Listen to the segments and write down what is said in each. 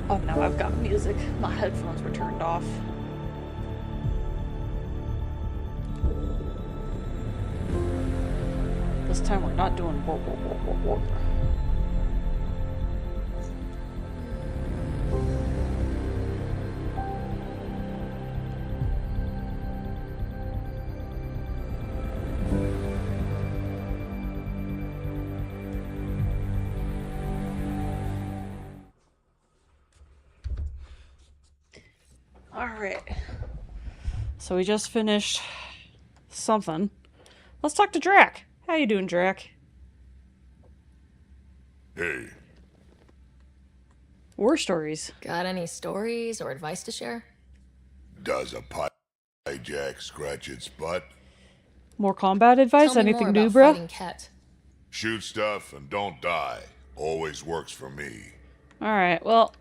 Oh, now I've got music. My headphones were turned off. This time we're not doing whoa, whoa, whoa, whoa, whoa. Alright. So we just finished something. Let's talk to Drac. How you doing, Drac? Hey. War stories. Got any stories or advice to share? Does a hijack scratch its butt? More combat advice? Tell me Anything more new, about bro? fighting Ket. Shoot stuff and don't die. Always works for me. Alright, well,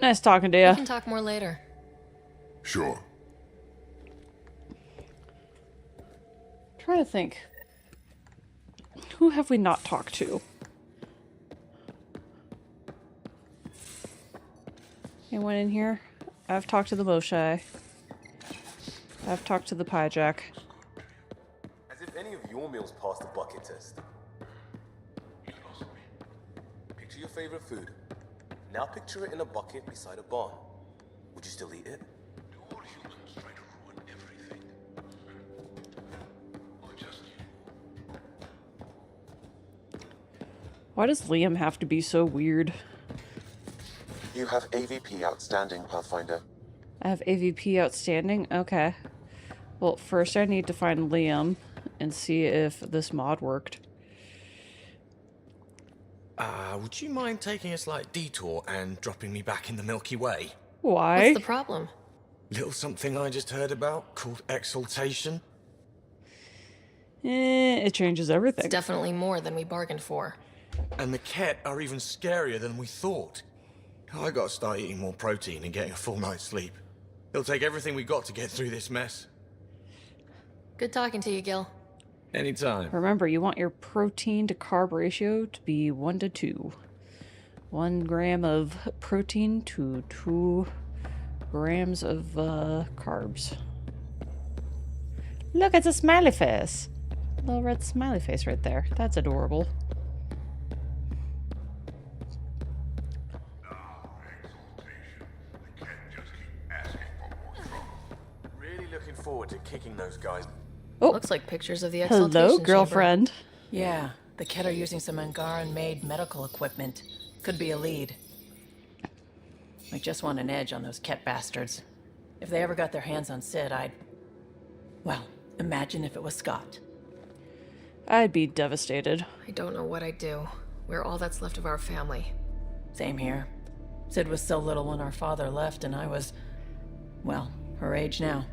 nice talking to We you. can talk more later. Sure. Trying to think. Who have we not talked to? Anyone in here? I've talked to the Moshai. I've talked to the Pyjack. As if any of your meals passed the bucket test. Picture your favorite food. Now picture it in a bucket beside a barn. Would you still eat it? Do all humans try to ruin everything? Or just you? Why does Liam have to be so weird? You have AVP outstanding, Pathfinder. I have AVP outstanding? Okay. Well, first I need to find Liam and see if this mod worked. Would you mind taking a slight detour and dropping me back in the Milky Way? Why? What's the problem? Little something I just heard about called exaltation. It changes everything. It's definitely more than we bargained for. And the Ket are even scarier than we thought. I gotta start eating more protein and getting a full night's sleep. It'll take everything we got to get through this mess. Good talking to you, Gil. Anytime. Remember, you want your protein to carb ratio to be 1 to 2. 1 gram of protein to 2 grams of carbs. Look, it's a smiley face. Little red smiley face right there. That's adorable. Really looking forward to kicking those guys. Oh, Looks like pictures of the exaltation hello, chamber. girlfriend. Yeah, the Ket are using some Angaran-made medical equipment. Could be a lead. I just want an edge on those Ket bastards. If they ever got their hands on Sid, I'd... Well, imagine if it was Scott. I'd be devastated. I don't know what I'd do. We're all that's left of our family. Same here. Sid was so little when our father left, and I was... well, her age now.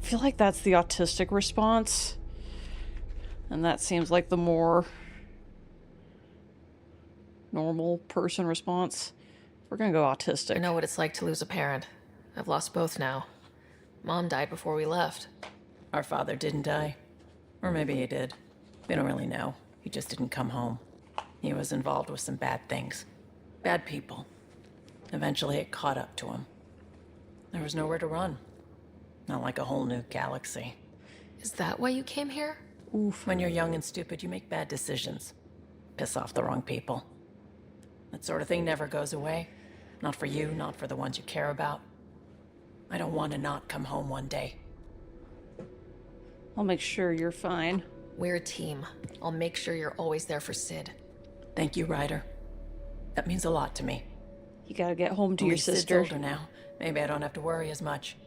I feel like that's the autistic response. And that seems like the more normal person response. We're gonna go autistic. I know what it's like to lose a parent. I've lost both now. Mom died before we left. Our father didn't die. Or maybe he did. We don't really know. He just didn't come home. He was involved with some bad things. Bad people. Eventually it caught up to him. There was nowhere to run. Not like a whole new galaxy. Is that why you came here? Oof. When you're young and stupid, you make bad decisions. Piss off the wrong people. That sort of thing never goes away. Not for you, not for the ones you care about. I don't want to not come home one day. I'll make sure you're fine. We're a team. I'll make sure you're always there for Sid. Thank you, Ryder. That means a lot to me. You gotta get home to At your least Sid's sister. older now. Maybe I don't have to worry as much.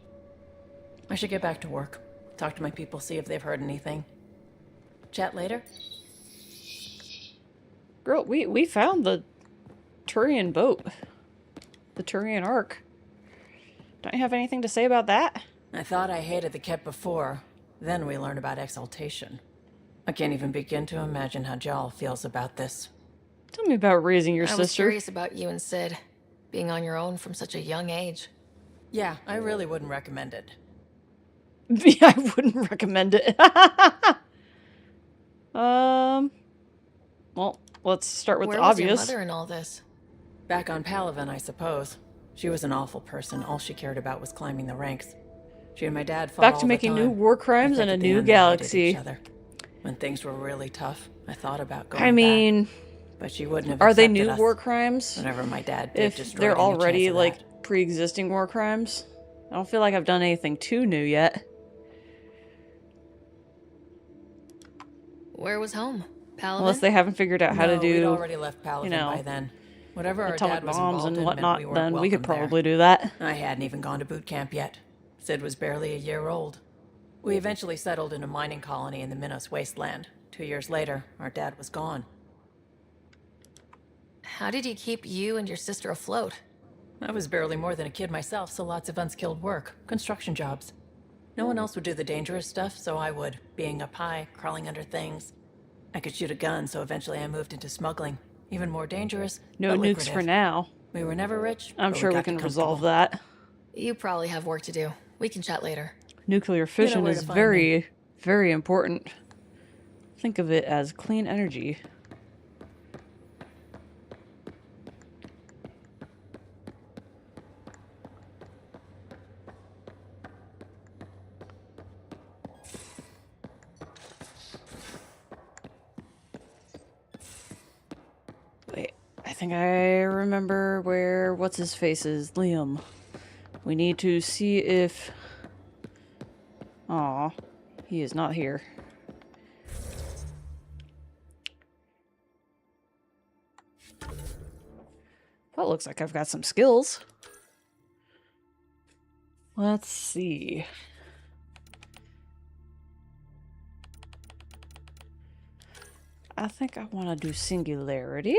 I should get back to work. Talk to my people, see if they've heard anything. Chat later? Girl, we found the Turian boat. The Turian Ark. Don't you have anything to say about that? I thought I hated the Ket before. Then we learned about exaltation. I can't even begin to imagine how Jal feels about this. Tell me about raising your I was sister. curious about you and Sid. Being on your own from such a young age. Yeah, I really wouldn't recommend it. Yeah, I wouldn't recommend it. Well, let's start with Where the was your obvious. mother in all this? Back on Palaven, I suppose. She was an awful person. All she cared about was climbing the ranks. She and my dad fought Back all to the making new time. war I crimes think and a at the new end they hated galaxy. each other. When things were really tough, I thought about going I mean, back, but she wouldn't have are they accepted new us. war crimes? Whenever my dad did, If destroyed they're any chance already, of like, that. pre-existing war crimes? I don't feel like I've done anything too new yet. Where was home? Palaven? Unless they haven't figured out how to No, we'd do, already left Palaven you know, by then. Whatever our atomic dad was bombs involved and in meant whatnot, we weren't then we could welcome probably there. do that. I hadn't even gone to boot camp yet. Sid was barely a year old. We eventually settled in a mining colony in the Minos wasteland. 2 years later, our dad was gone. How did he keep you and your sister afloat? I was barely more than a kid myself, so lots of unskilled work. Construction jobs. No one else would do the dangerous stuff, so I would. Being up high, crawling under things. I could shoot a gun, so eventually I moved into smuggling. Even more dangerous, No but nukes lucrative. for now. We were never rich, I'm but sure we got can comfortable. resolve that. You probably have work to do. We can chat later. Nuclear fission where is to find very, very important. Think of it as clean energy. Wait, I think I remember where what's-his-face is. Liam. We need to see if... Aw, he is not here. That looks like I've got some skills. Let's see. I think I want to do singularity.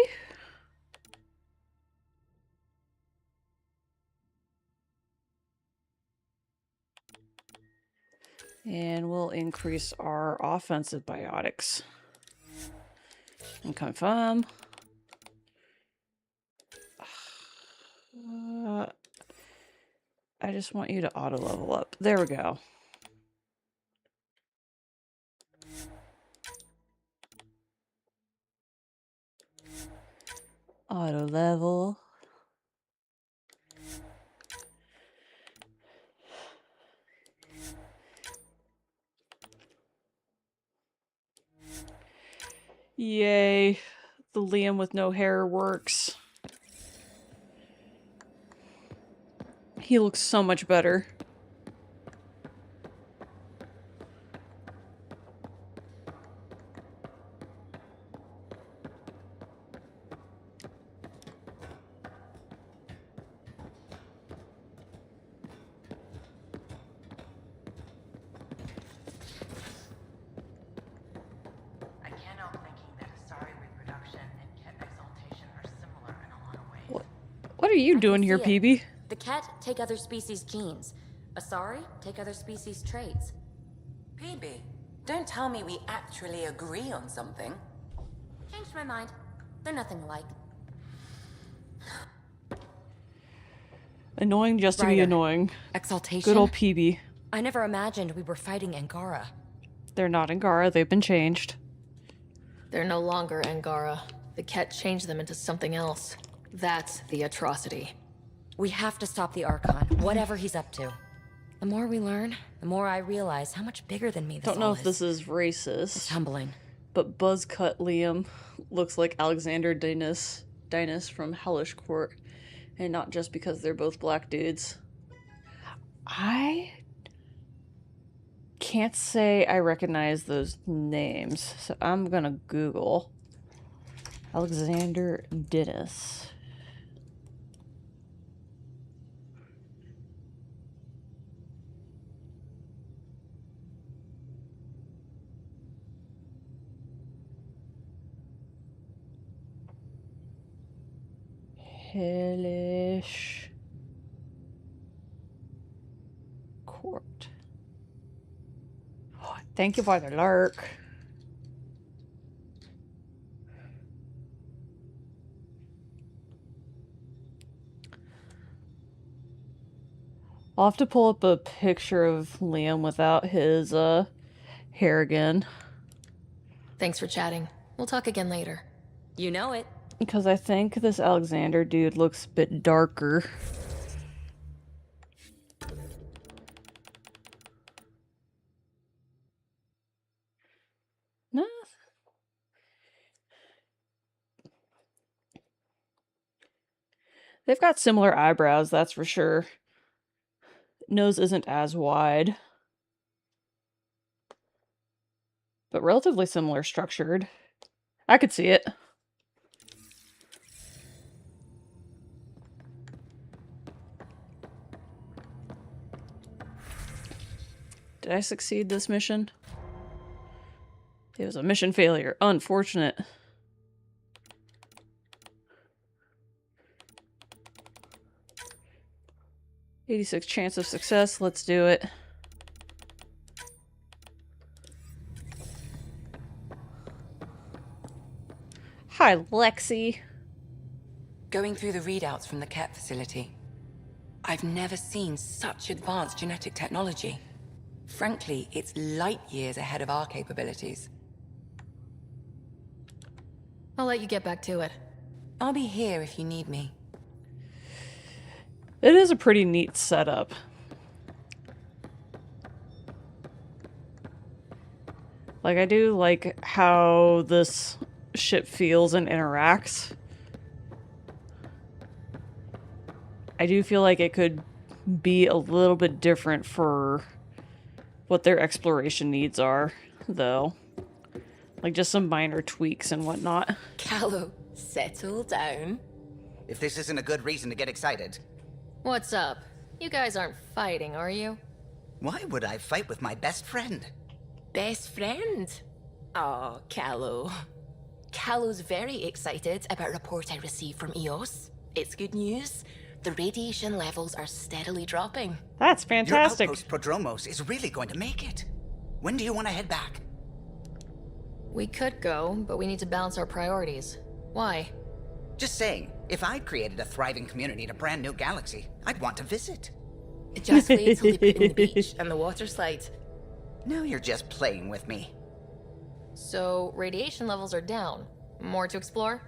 And we'll increase our offensive biotics. And confirm. I just want you to auto level up. There we go. Auto level. Yay. The Liam with no hair works. He looks so much better. I can't help thinking that Asari reproduction and Ket exaltation are similar in a lot of ways. What are you doing here, see it. PB? The Ket take other species' genes. Asari take other species' traits. PB, don't tell me we actually agree on something. Changed my mind. They're nothing alike. Annoying just to be Ryder. annoying. Exaltation? Good old PB. I never imagined we were fighting Angara. They're not Angara, they've been changed. They're no longer Angara. The Ket changed them into something else. That's the atrocity. We have to stop the Archon, whatever he's up to. The more we learn, the more I realize how much bigger than me this Don't know all if this is racist. It's humbling. But Buzzcut Liam looks like Alexander Dinas from Hellish Court. And not just because they're both black dudes. I can't say I recognize those names. So I'm gonna Google Alexander Dinas. Hellish Court. Oh, thank you for the lurk. I'll have to pull up a picture of Liam without his hair again. Thanks for chatting. We'll talk again later. You know it. Because I think this Alexander dude looks a bit darker. Nah. They've got similar eyebrows, that's for sure. Nose isn't as wide, but relatively similar structured. I could see it. Did I succeed this mission? It was a mission failure. Unfortunate. $86 chance of success. Let's do it. Hi, Lexi. Going through the readouts from the Ket facility. I've never seen such advanced genetic technology. Frankly, it's light years ahead of our capabilities. I'll let you get back to it. I'll be here if you need me. It is a pretty neat setup. Like, I do like how this ship feels and interacts. I do feel like it could be a little bit different for what their exploration needs are, though. Like, just some minor tweaks and whatnot. Callow, settle down. If this isn't a good reason to get excited. What's up? You guys aren't fighting, are you? Why would I fight with my best friend? Best friend? Oh, Callow. Callow's very excited about a report I received from EOS. It's good news. The radiation levels are steadily dropping. That's fantastic. Your outpost Prodromos is really going to make it. When do you want to head back? We could go, but we need to balance our priorities. Why? Just saying, if I'd created a thriving community in a brand new galaxy, I'd want to visit. Just wait till they put in the beach and the water slide. Now you're just playing with me. So, radiation levels are down. More to explore?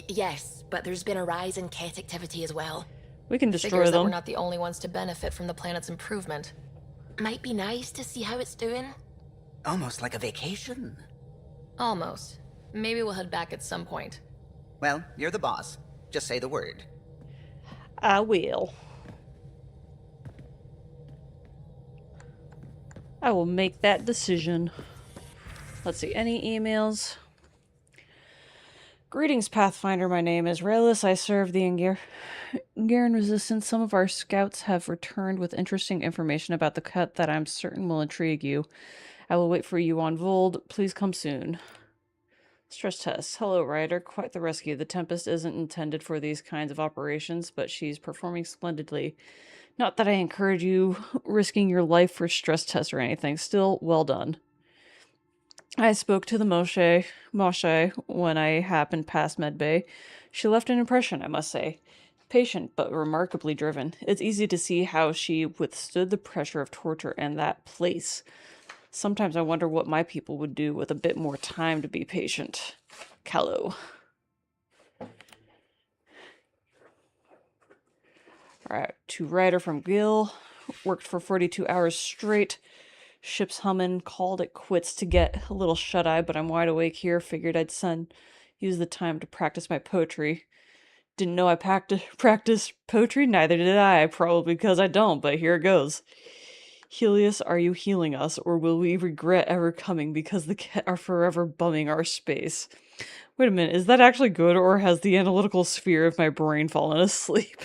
Yes, but there's been a rise in Ket activity as well. We can destroy Figures that them. we're not the only ones to benefit from the planet's improvement. Might be nice to see how it's doing. Almost like a vacation. Almost. Maybe we'll head back at some point. Well, you're the boss. Just say the word. I will. I will make that decision. Let's see, any emails? Greetings, Pathfinder. My name is Raelis. I serve the Angaran Resistance. Some of our scouts have returned with interesting information about the cut that I'm certain will intrigue you. I will wait for you on Vold. Please come soon. Stress test. Hello, Ryder. Quite the rescue. The Tempest isn't intended for these kinds of operations, but she's performing splendidly. Not that I encourage you risking your life for stress tests or anything. Still, well done. I spoke to the Moshe when I happened past Medbay. She left an impression, I must say. Patient, but remarkably driven. It's easy to see how she withstood the pressure of torture in that place. Sometimes I wonder what my people would do with a bit more time to be patient. Callow. Alright, to Ryder from Gil. Worked for 42 hours straight. Ship's humming. Called it quits to get a little shut-eye, but I'm wide awake here. Figured I'd use the time to practice my poetry. Didn't know I practiced poetry? Neither did I. Probably because I don't, but here it goes. Helios, are you healing us, or will we regret ever coming because the Ket are forever bumming our space? Wait a minute, is that actually good, or has the analytical sphere of my brain fallen asleep?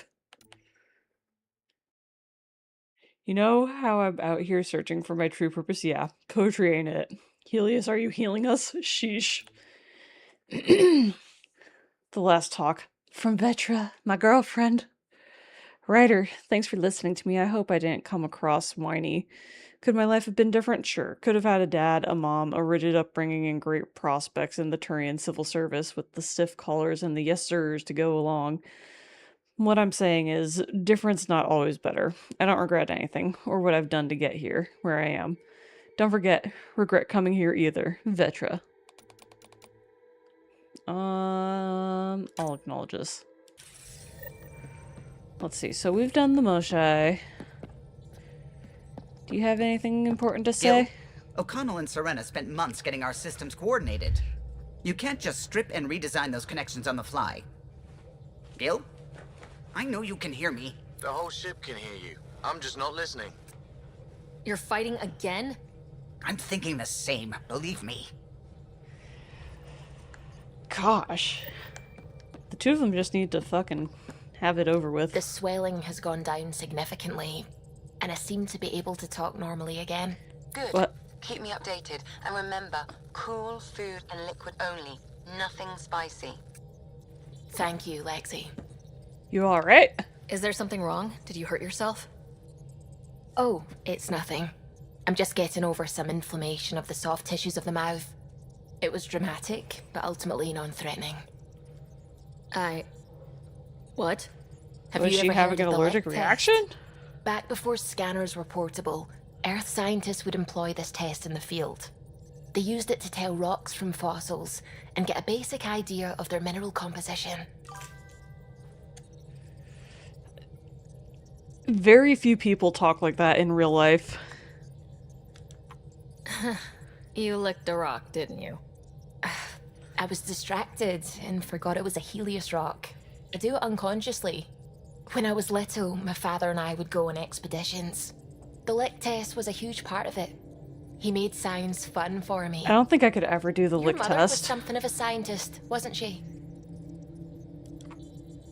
You know how I'm out here searching for my true purpose? Yeah, poetry ain't it. Helios, are you healing us? Sheesh. The last talk. From Vetra, my girlfriend. Ryder, thanks for listening to me. I hope I didn't come across whiny. Could my life have been different? Sure. Could have had a dad, a mom, a rigid upbringing, and great prospects in the Turian civil service with the stiff collars and the yes sirs to go along. What I'm saying is, different's not always better. I don't regret anything, or what I've done to get here, where I am. Don't regret coming here either. Vetra. I'll acknowledge this. Let's see. So we've done the Moshai. Do you have anything important to say? Gil, O'Connell and Serena spent months getting our systems coordinated. You can't just strip and redesign those connections on the fly. Gil? I know you can hear me. The whole ship can hear you. I'm just not listening. You're fighting again? I'm thinking the same, believe me. Gosh. The two of them just need to fucking have it over with. The swelling has gone down significantly, and I seem to be able to talk normally again. Good. What? Keep me updated. And remember, cool food and liquid only. Nothing spicy. Thank you, Lexi. You alright? Is there something wrong? Did you hurt yourself? Oh, it's nothing. I'm just getting over some inflammation of the soft tissues of the mouth. It was dramatic, but ultimately non-threatening. What? Have Was you she ever having heard an of the allergic Lick reaction? test? Back before scanners were portable, Earth scientists would employ this test in the field. They used it to tell rocks from fossils and get a basic idea of their mineral composition. Very few people talk like that in real life. You licked a rock, didn't you? I was distracted and forgot it was a Helios rock. I do it unconsciously. When I was little, my father and I would go on expeditions. The lick test was a huge part of it. He made science fun for me. I don't think I could ever do the Your lick mother was test. something of a scientist, wasn't she?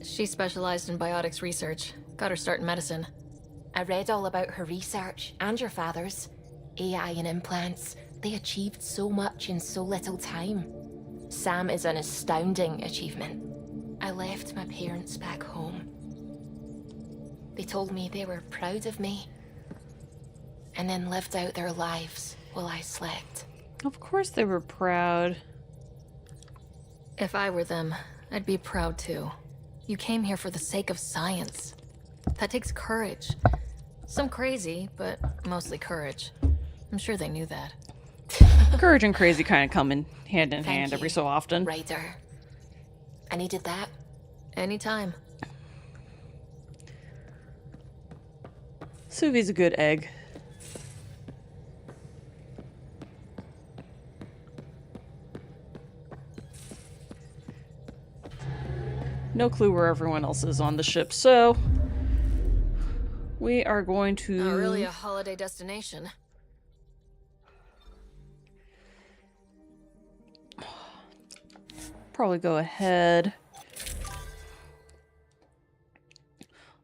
She specialized in biotics research. Got her start in medicine. I read all about her research, and your father's. AI and implants. They achieved so much in so little time. Sam is an astounding achievement. I left my parents back home. They told me they were proud of me, and then lived out their lives while I slept. Of course they were proud. If I were them, I'd be proud too. You came here for the sake of science. That takes courage. Some crazy, but mostly courage. I'm sure they knew that. Courage and crazy kind of come in hand Thank every you, so often. Ryder. I needed that. Anytime. Suvi's a good egg. No clue where everyone else is on the ship, so we are going to... Not really a holiday destination. Probably go ahead.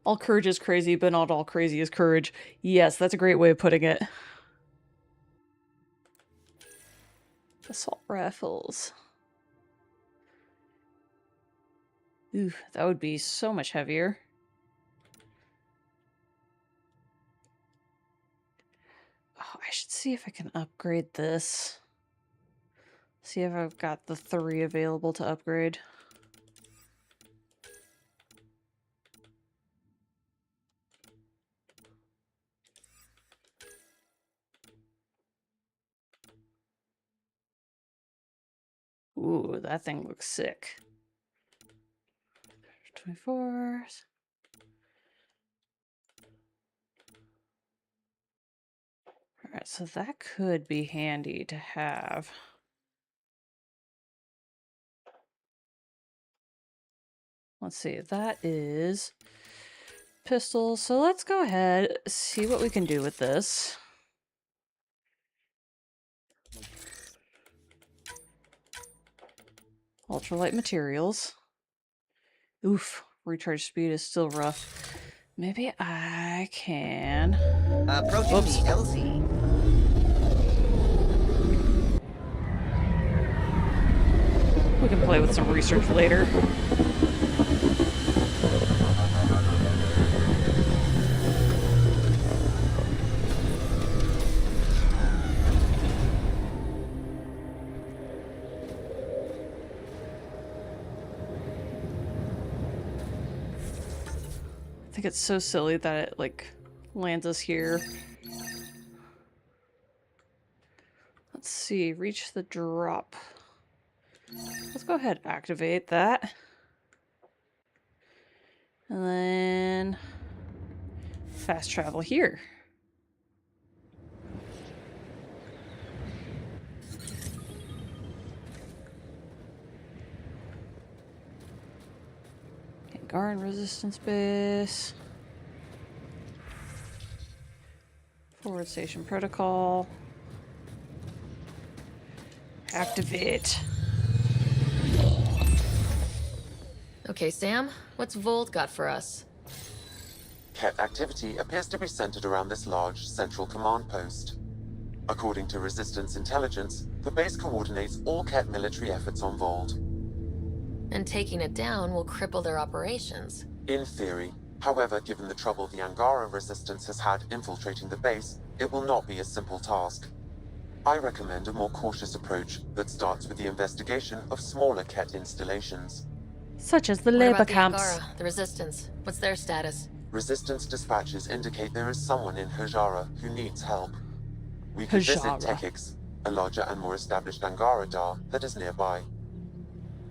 All courage is crazy, but not all crazy is courage. Yes, that's a great way of putting it. Assault rifles. Ooh, that would be so much heavier. Oh, I should see if I can upgrade this. See if I've got the 3 available to upgrade. Ooh, that thing looks sick. 24. Alright, so that could be handy to have. Let's see, that is pistol. So let's go ahead, see what we can do with this. Ultralight materials. Oof, recharge speed is still rough. Maybe I can... Approaching Whoops. the LZ. We can play with some research later. I think it's so silly that it, like, lands us here. Let's see, reach the drop. Let's go ahead and activate that. And then fast travel here. Angaran resistance base. Forward station protocol. Activate. Okay, Sam, what's Volt got for us? Ket activity appears to be centered around this large central command post. According to Resistance intelligence, the base coordinates all Ket military efforts on Vold. And taking it down will cripple their operations. In theory. However, given the trouble the Angara Resistance has had infiltrating the base, it will not be a simple task. I recommend a more cautious approach that starts with the investigation of smaller Ket installations. Such as the What labor about the camps. Angara, the Resistance? What's their status? Resistance dispatches indicate there is someone in Hajara who needs help. We could visit Hajara. Tekix, a larger and more established Angara Dar that is nearby.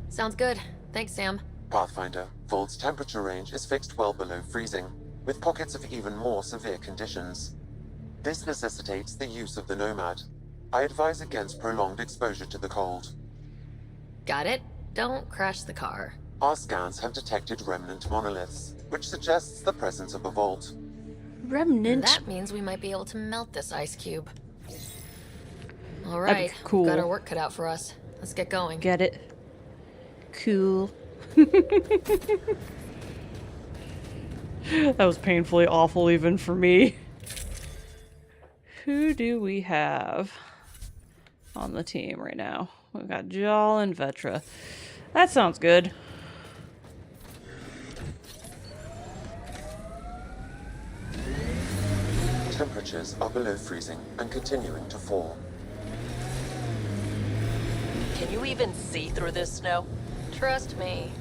Sounds good. Thanks, Sam. Pathfinder, Vold's temperature range is fixed well below freezing, with pockets of even more severe conditions. This necessitates the use of the Nomad. I advise against prolonged exposure to the cold. Got it? Don't crash the car. Our scans have detected remnant monoliths, which suggests the presence of a vault. Remnant. That means we might be able to melt this ice cube. All right, cool. got our work cut out for us. Let's get going. Get it? Cool. That was painfully awful even for me. Who do we have on the team right now? We've got Jal and Vetra. That sounds good. Temperatures are below freezing and continuing to fall. Can you even see through this snow? Trust me.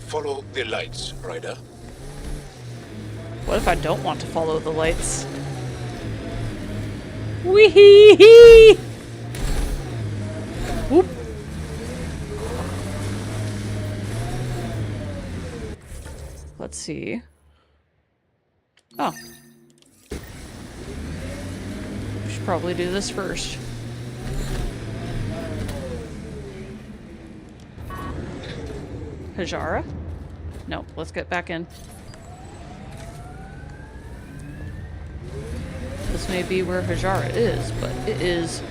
Follow the lights, Ryder. What if I don't want to follow the lights? Wee-hee-hee! Whoop. Let's see. Oh. We should probably do this first. Hajara? No, let's get back in. This may be where Hajara is, but it is.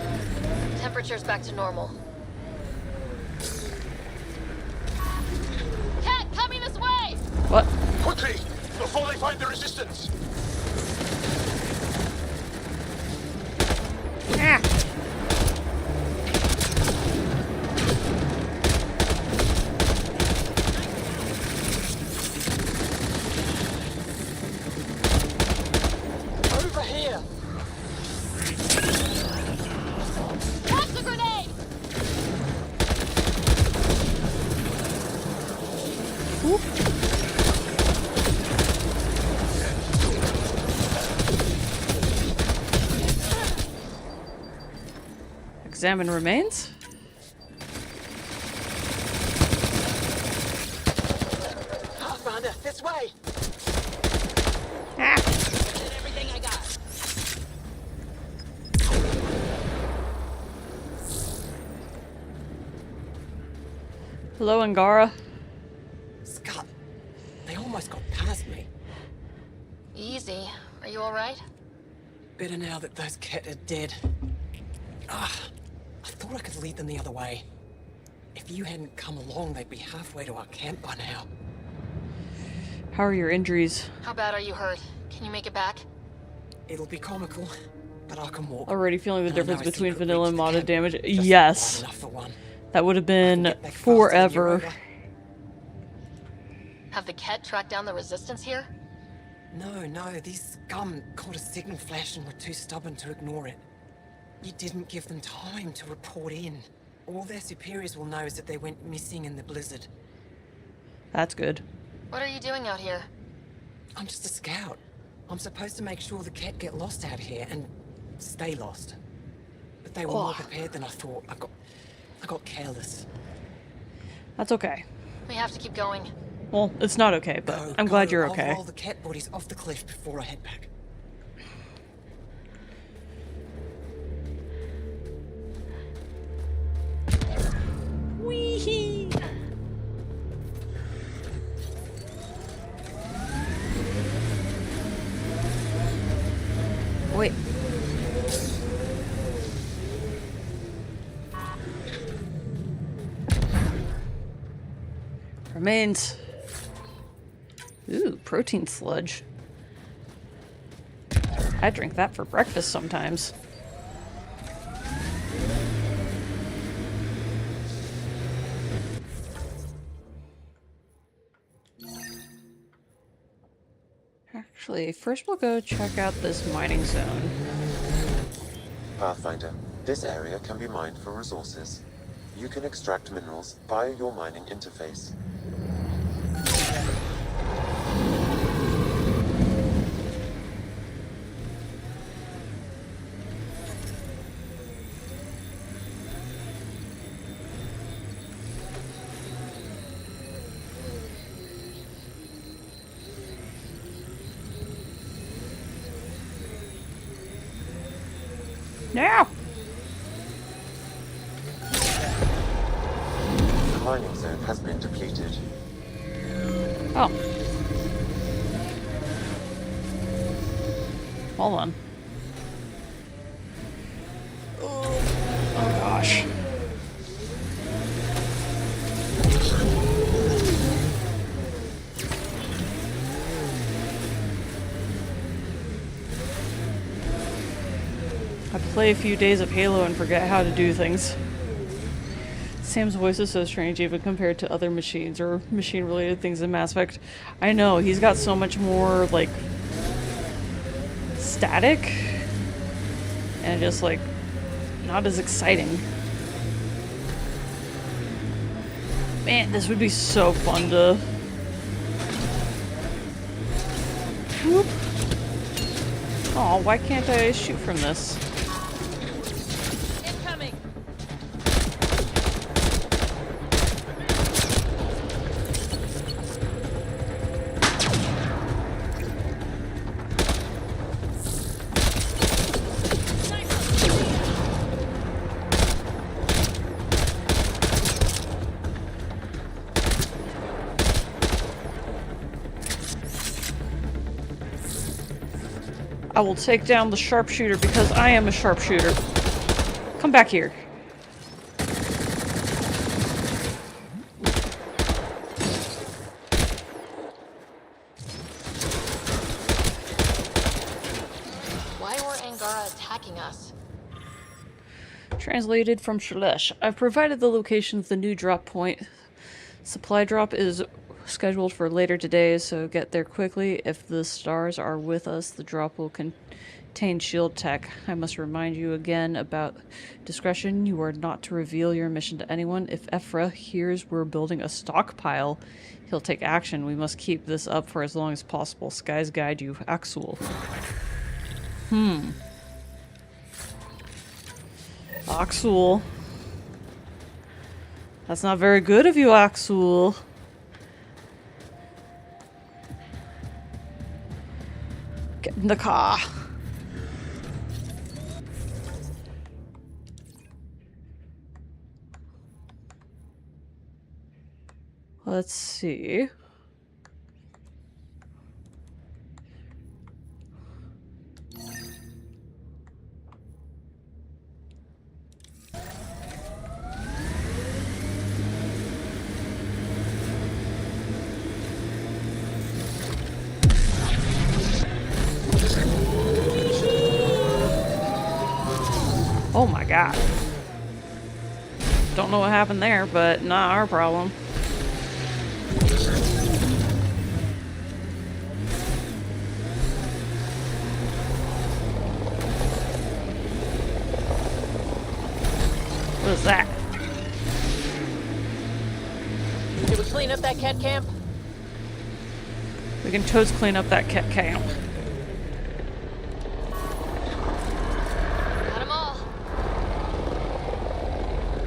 Temperature's back to normal. Cat, coming this way! What? Quickly, before they find the resistance! Ah. Over here! Catch the grenade! Whoop. Examine remains. Pathfinder, this way! Ah. Did everything I got. Hello, Angara. Scott, they almost got past me. Easy. Are you alright? Better now that those Ket are dead. Ah, I thought I could lead them the other way. If you hadn't come along, they'd be halfway to our camp by now. How are your injuries? How bad are you hurt? Can you make it back? It'll be comical, but I can walk. Already feeling the And I know difference a between secret vanilla and reach to the modded camp, damage? just Yes. wide enough for one. That would have I can been get back faster than forever. you're over. Have the Ket tracked down the resistance here? No, these scum caught a signal flash and were too stubborn to ignore it. You didn't give them time to report in. All their superiors will know is that they went missing in the blizzard. That's good. What are you doing out here? I'm just a scout. I'm supposed to make sure the Ket get lost out here and stay lost. But they were more prepared than I thought. I got careless. That's okay. We have to keep going. Well, it's not okay, but I'm glad you're okay. I'll roll the cat bodies off the cliff before I head back. Wee-hee. Wait. Remains. Ooh, protein sludge. I drink that for breakfast sometimes. Actually, first we'll go check out this mining zone. Pathfinder, this area can be mined for resources. You can extract minerals via your mining interface. Now! The mining zone has been depleted. Oh. Hold on. Oh gosh. I play a few days of Halo and forget how to do things. Sam's voice is so strange even compared to other machines or machine-related things in Mass Effect. I know, he's got so much more, like, static and just, like, not as exciting. Man, this would be so fun to... Whoop. Oh, why can't I shoot from this? Incoming. I will take down the sharpshooter because I am a sharpshooter. Come back here. Why were Angara attacking us? Translated from Shalesh. I've provided the location of the new drop point. Supply drop is scheduled for later today, so get there quickly. If the stars are with us, the drop will contain shield tech. I must remind you again about discretion. You are not to reveal your mission to anyone. If Ephra hears we're building a stockpile, he'll take action. We must keep this up for as long as possible. Skies guide you. Axul. Axul. That's not very good of you, Axul. Get in the car. Let's see. Oh my god. Don't know what happened there, but not our problem. What is that? Did we clean up that cat camp? We can totes clean up that cat camp. Got 'em all.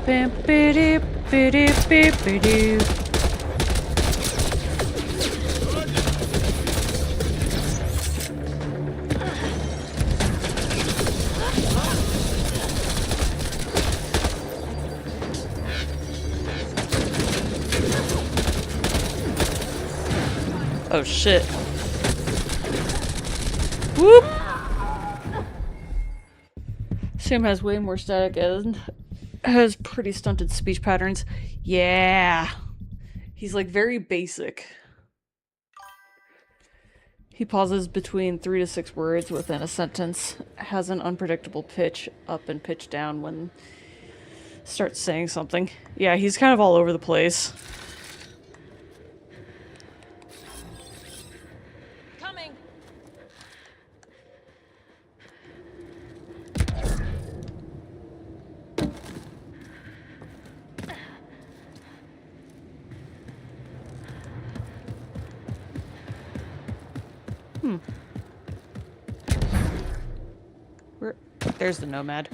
Bam, biddy, Beep, beep, beep, beep. Oh shit. Whoop! Sam has way more static and has pretty stunted speech patterns. Yeah. He's like very basic. He pauses between 3 to 6 words within a sentence, has an unpredictable pitch up and pitch down when starts saying something. Yeah, he's kind of all over the place. Coming. There's the Nomad.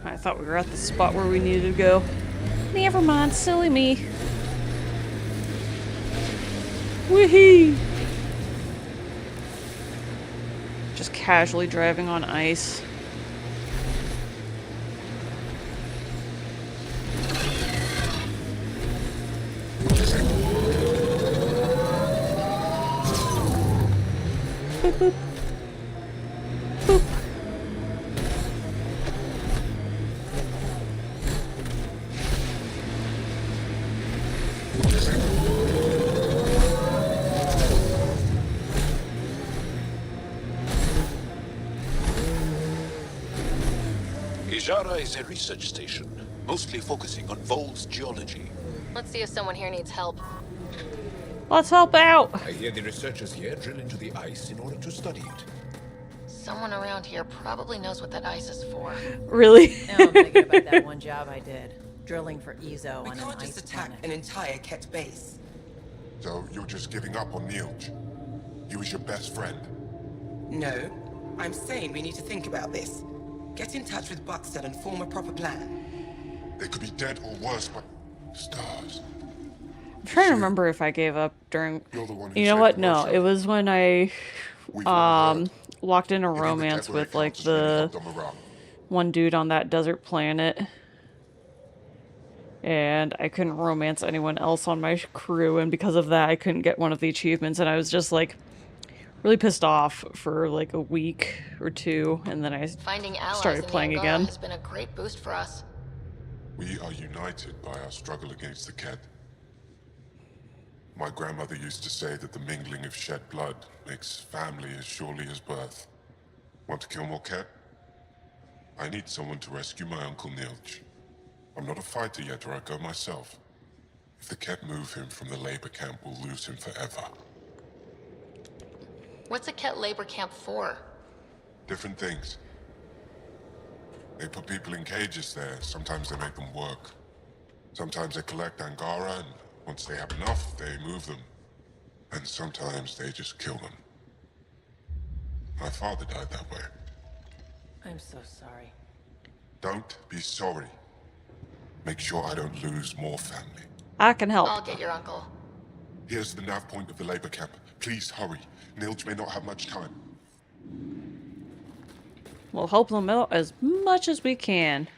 I thought we were at the spot where we needed to go. Never mind, silly me. Woohoo! Just casually driving on ice. Boop, boop. Boop. Ijara is a research station, mostly focusing on Vol's geology. Let's see if someone here needs help. Let's help out! I hear the researchers here drill into the ice in order to study it. Someone around here probably knows what that ice is for. Really? Now I'm thinking about that one job I did. Drilling for Ezo We on an can't just ice attack planet. an entire Ket base. So you're just giving up on Nilj? He was your best friend. No, I'm saying we need to think about this. Get in touch with Buxton and form a proper plan. They could be dead or worse, but stars. I'm trying to remember if I gave up during... You're the one who You know saved what? the No, workshop. it was when I We've all heard. locked in a Getting the romance Deborah with like accounts really the helped on morale. one dude on that desert planet. And I couldn't romance anyone else on my crew, and because of that I couldn't get one of the achievements, and I was just like really pissed off for like a week or two, and then I Finding allies started in playing the Angara again. has been a great boost for us. We are united by our struggle against the Ket. My grandmother used to say that the mingling of shed blood makes family as surely as birth. Want to kill more Ket? I need someone to rescue my Uncle Nilj. I'm not a fighter yet, or I'd go myself. If the Ket move him from the labor camp, we'll lose him forever. What's a Ket labor camp for? Different things. They put people in cages there. Sometimes they make them work. Sometimes they collect Angara, and once they have enough, they move them. And sometimes they just kill them. My father died that way. I'm so sorry. Don't be sorry. Make sure I don't lose more family. I can help. I'll get your uncle. Here's the nav point of the labor camp. Please hurry. Nilj may not have much time. We'll help them out as much as we can.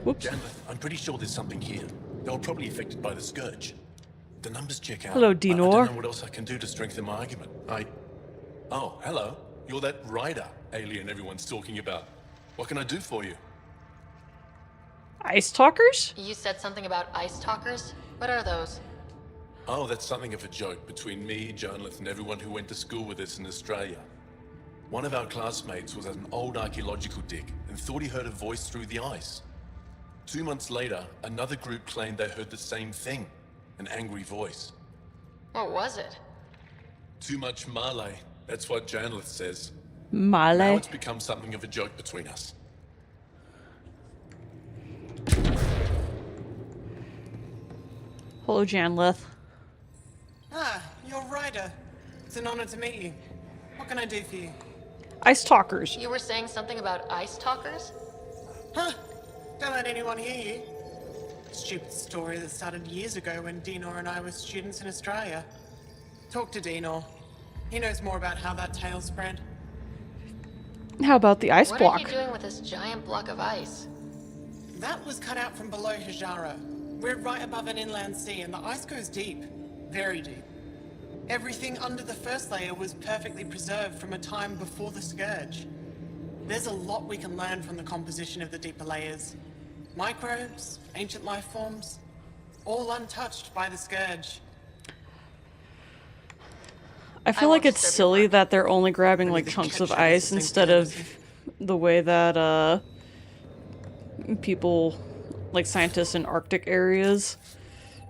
Whoops. Janlith, I'm pretty sure there's something here. They were probably affected by the scourge. The numbers check out. Hello, I Dinor. don't know what else I can do to strengthen my argument. Oh, hello. You're that rider alien everyone's talking about. What can I do for you? Ice talkers? You said something about ice talkers? What are those? Oh, that's something of a joke between me, Janlith, and everyone who went to school with us in Australia. One of our classmates was at an old archaeological dig and thought he heard a voice through the ice. 2 months later, another group claimed they heard the same thing, an angry voice. What was it? Too much Malay, that's what Janlith says. Malay. Now it's become something of a joke between us. Hello, Janlith. Ah, you're Ryder. It's an honor to meet you. What can I do for you? Ice Talkers. You were saying something about ice talkers? Huh? Don't let anyone hear you. Stupid story that started years ago when Dinor and I were students in Australia. Talk to Dinor. He knows more about how that tale spread. How about the ice What block? are you doing with this giant block of ice? That was cut out from below Hijara. We're right above an inland sea and the ice goes deep. Very deep. Everything under the first layer was perfectly preserved from a time before the Scourge. There's a lot we can learn from the composition of the deeper layers. Microbes, ancient life forms, all untouched by the Scourge. I feel like it's silly that they're only grabbing like chunks of ice instead of the way that people, like scientists in Arctic areas,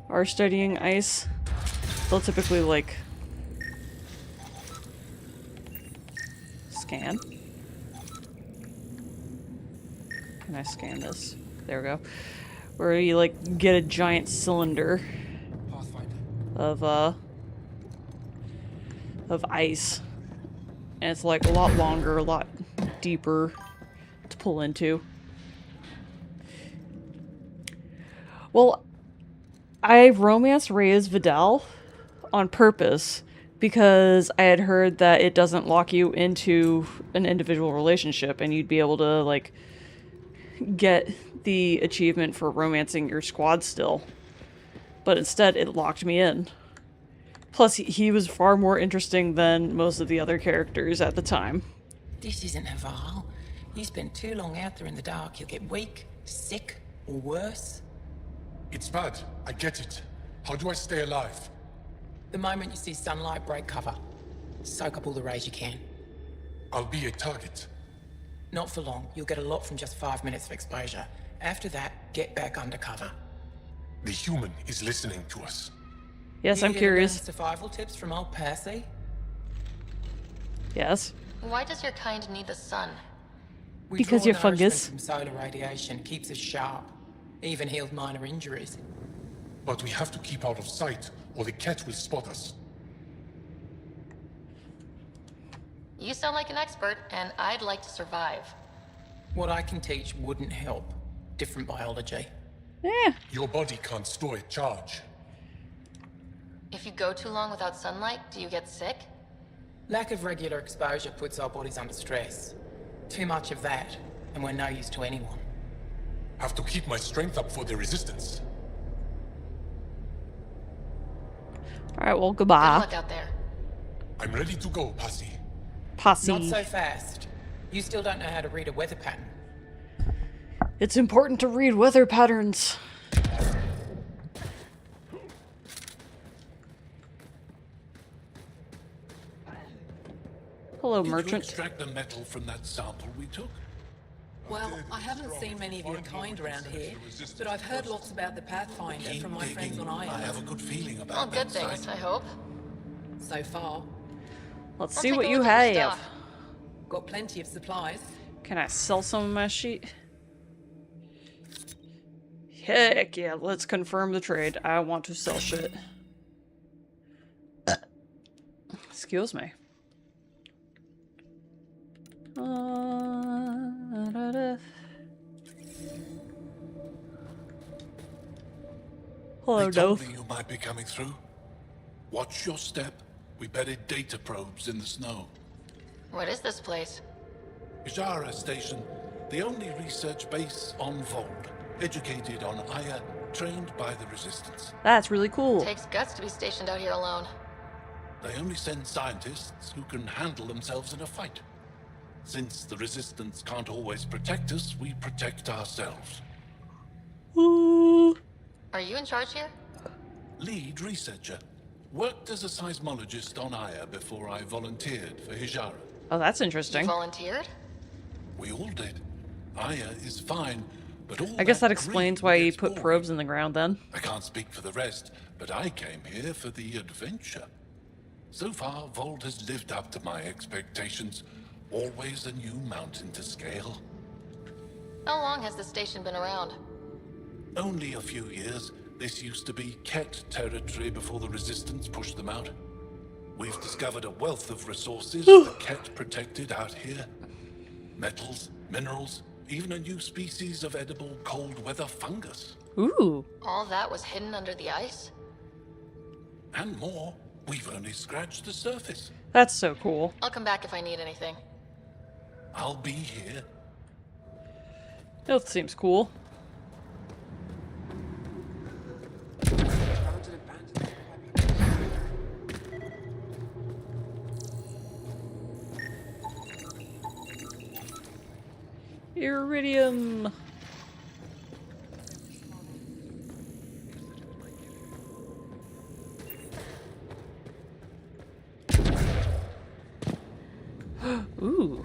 are studying ice. They'll typically like scan. Can I scan this? There we go. Where you like get a giant cylinder of ice, and it's like a lot longer, a lot deeper to pull into. Well, I romanced Reyes Vidal on purpose because I had heard that it doesn't lock you into an individual relationship and you'd be able to like get the achievement for romancing your squad still. But instead it locked me in. Plus he was far more interesting than most of the other characters at the time. This isn't Haval. You spend too long out there in the dark, you'll get weak, sick, or worse. It's bad. I get it. How do I stay alive? The moment you see sunlight, break cover. Soak up all the rays you can. I'll be a target. Not for long. You'll get a lot from just 5 minutes of exposure. After that, get back under cover. The human is listening to us. Yes, I'm You curious. learn survival tips from old Percy? Yes. Why does your kind need the sun? We Because draw you're nourishment fungus. from solar radiation keeps us sharp. Even healed minor injuries. But we have to keep out of sight, or the cat will spot us. You sound like an expert, and I'd like to survive. What I can teach wouldn't help. Different biology. Your body can't store a charge. If you go too long without sunlight, do you get sick? Lack of regular exposure puts our bodies under stress. Too much of that, and we're no use to anyone. Have to keep my strength up for the resistance. Alright, well, Good goodbye. luck out there. I'm ready to go, Posse. Posse. Not so fast. You still don't know how to read a weather pattern. It's important to read weather patterns. Hello, Did you merchant. extract the metal from that sample we took? Well, I haven't seen many of your kind around here, but I've heard lots about the Pathfinder from my friends on I Iron. have a good feeling about All that good things, site. I hope. So far, Let's I'll see take what a you look at your have. stuff. got plenty of supplies. Can I sell some of my sheet? Heck yeah, let's confirm the trade. I want to sell shit. Excuse me. Hello, They told Doth. me you might be coming through. Watch your step. We buried data probes in the snow. What is this place? Ijara Station, the only research base on Vold. Educated on Aya, trained by the Resistance. That's really cool. Takes guts to be stationed out here alone. They only send scientists who can handle themselves in a fight. Since the Resistance can't always protect us, we protect ourselves. Ooh. Are you in charge here? Lead researcher. Worked as a seismologist on Aya before I volunteered for Hijara. Oh, that's You interesting. volunteered? We all did. Aya is fine, but all I guess that that explains greed why he gets put boring. probes in the ground then. I can't speak for the rest, but I came here for the adventure. So far, Vold has lived up to my expectations. Always a new mountain to scale. How long has this station been around? Only a few years. This used to be Ket territory before the Resistance pushed them out. We've discovered a wealth of resources the Ket protected out here. Metals, minerals, even a new species of edible cold weather fungus. Ooh. All that was hidden under the ice? And more. We've only scratched the surface. That's so cool. I'll come back if I need anything. I'll be here. That seems cool. Iridium. Ooh.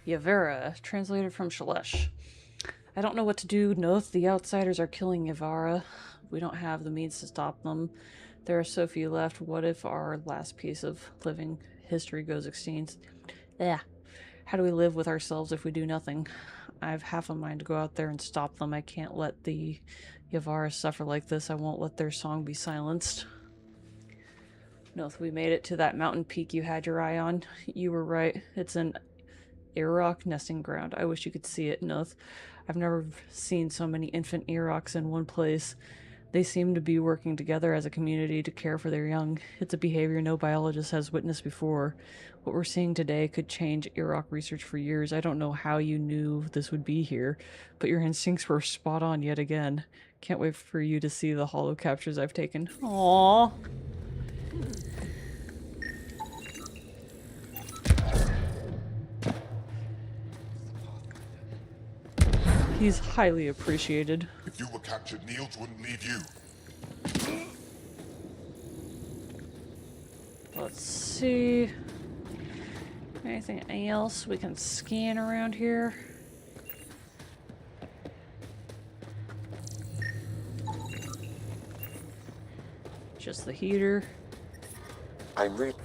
Yavera, translated from Shalesh. I don't know what to do. Noth, the outsiders are killing Yavara. We don't have the means to stop them. There are so few left. What if our last piece of living history goes extinct? Yeah. How do we live with ourselves if we do nothing? I have half a mind to go out there and stop them. I can't let the Yavara suffer like this. I won't let their song be silenced. Noth, we made it to that mountain peak you had your eye on. You were right. It's an Irok nesting ground. I wish you could see it, Noth. I've never seen so many infant Iroks in one place. They seem to be working together as a community to care for their young. It's a behavior no biologist has witnessed before. What we're seeing today could change Irok research for years. I don't know how you knew this would be here, but your instincts were spot on yet again. Can't wait for you to see the holo captures I've taken. Aww. He's highly appreciated. If you were captured, Niels wouldn't leave you. Let's see. Anything else we can scan around here? Just the heater. I'm reading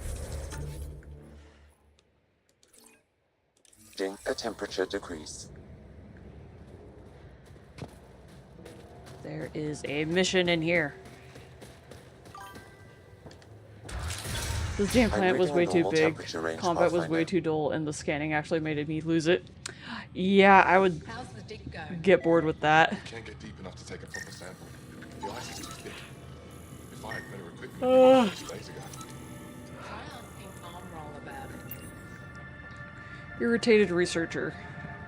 a temperature decrease. There is a mission in here. This damn planet was way too big. Combat was way too dull, and the scanning actually made me lose it. Yeah, I would How's the dig going? get bored with that. Can't get deep enough to take a proper sample. The ice is too thick. If I had better equipment, days ago. Try asking Armroll about it. Irritated researcher.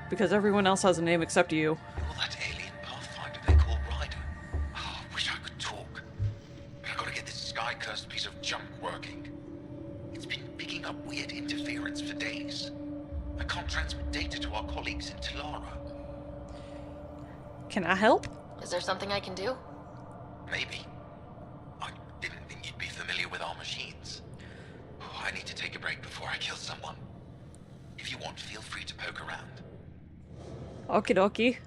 Because everyone else has a name except you. You're that alien pathfinder they call Ryder. Oh, I wish I could talk. But I've got to get this sky-cursed piece of junk working. It's been picking up weird interference for days. I can't transmit data to our colleagues in Talara. Can I help? Is there something I can do? Maybe. I didn't think you'd be familiar with our machines. Oh, I need to take a break before I kill someone. If you want, feel free to poke around. Okie dokie.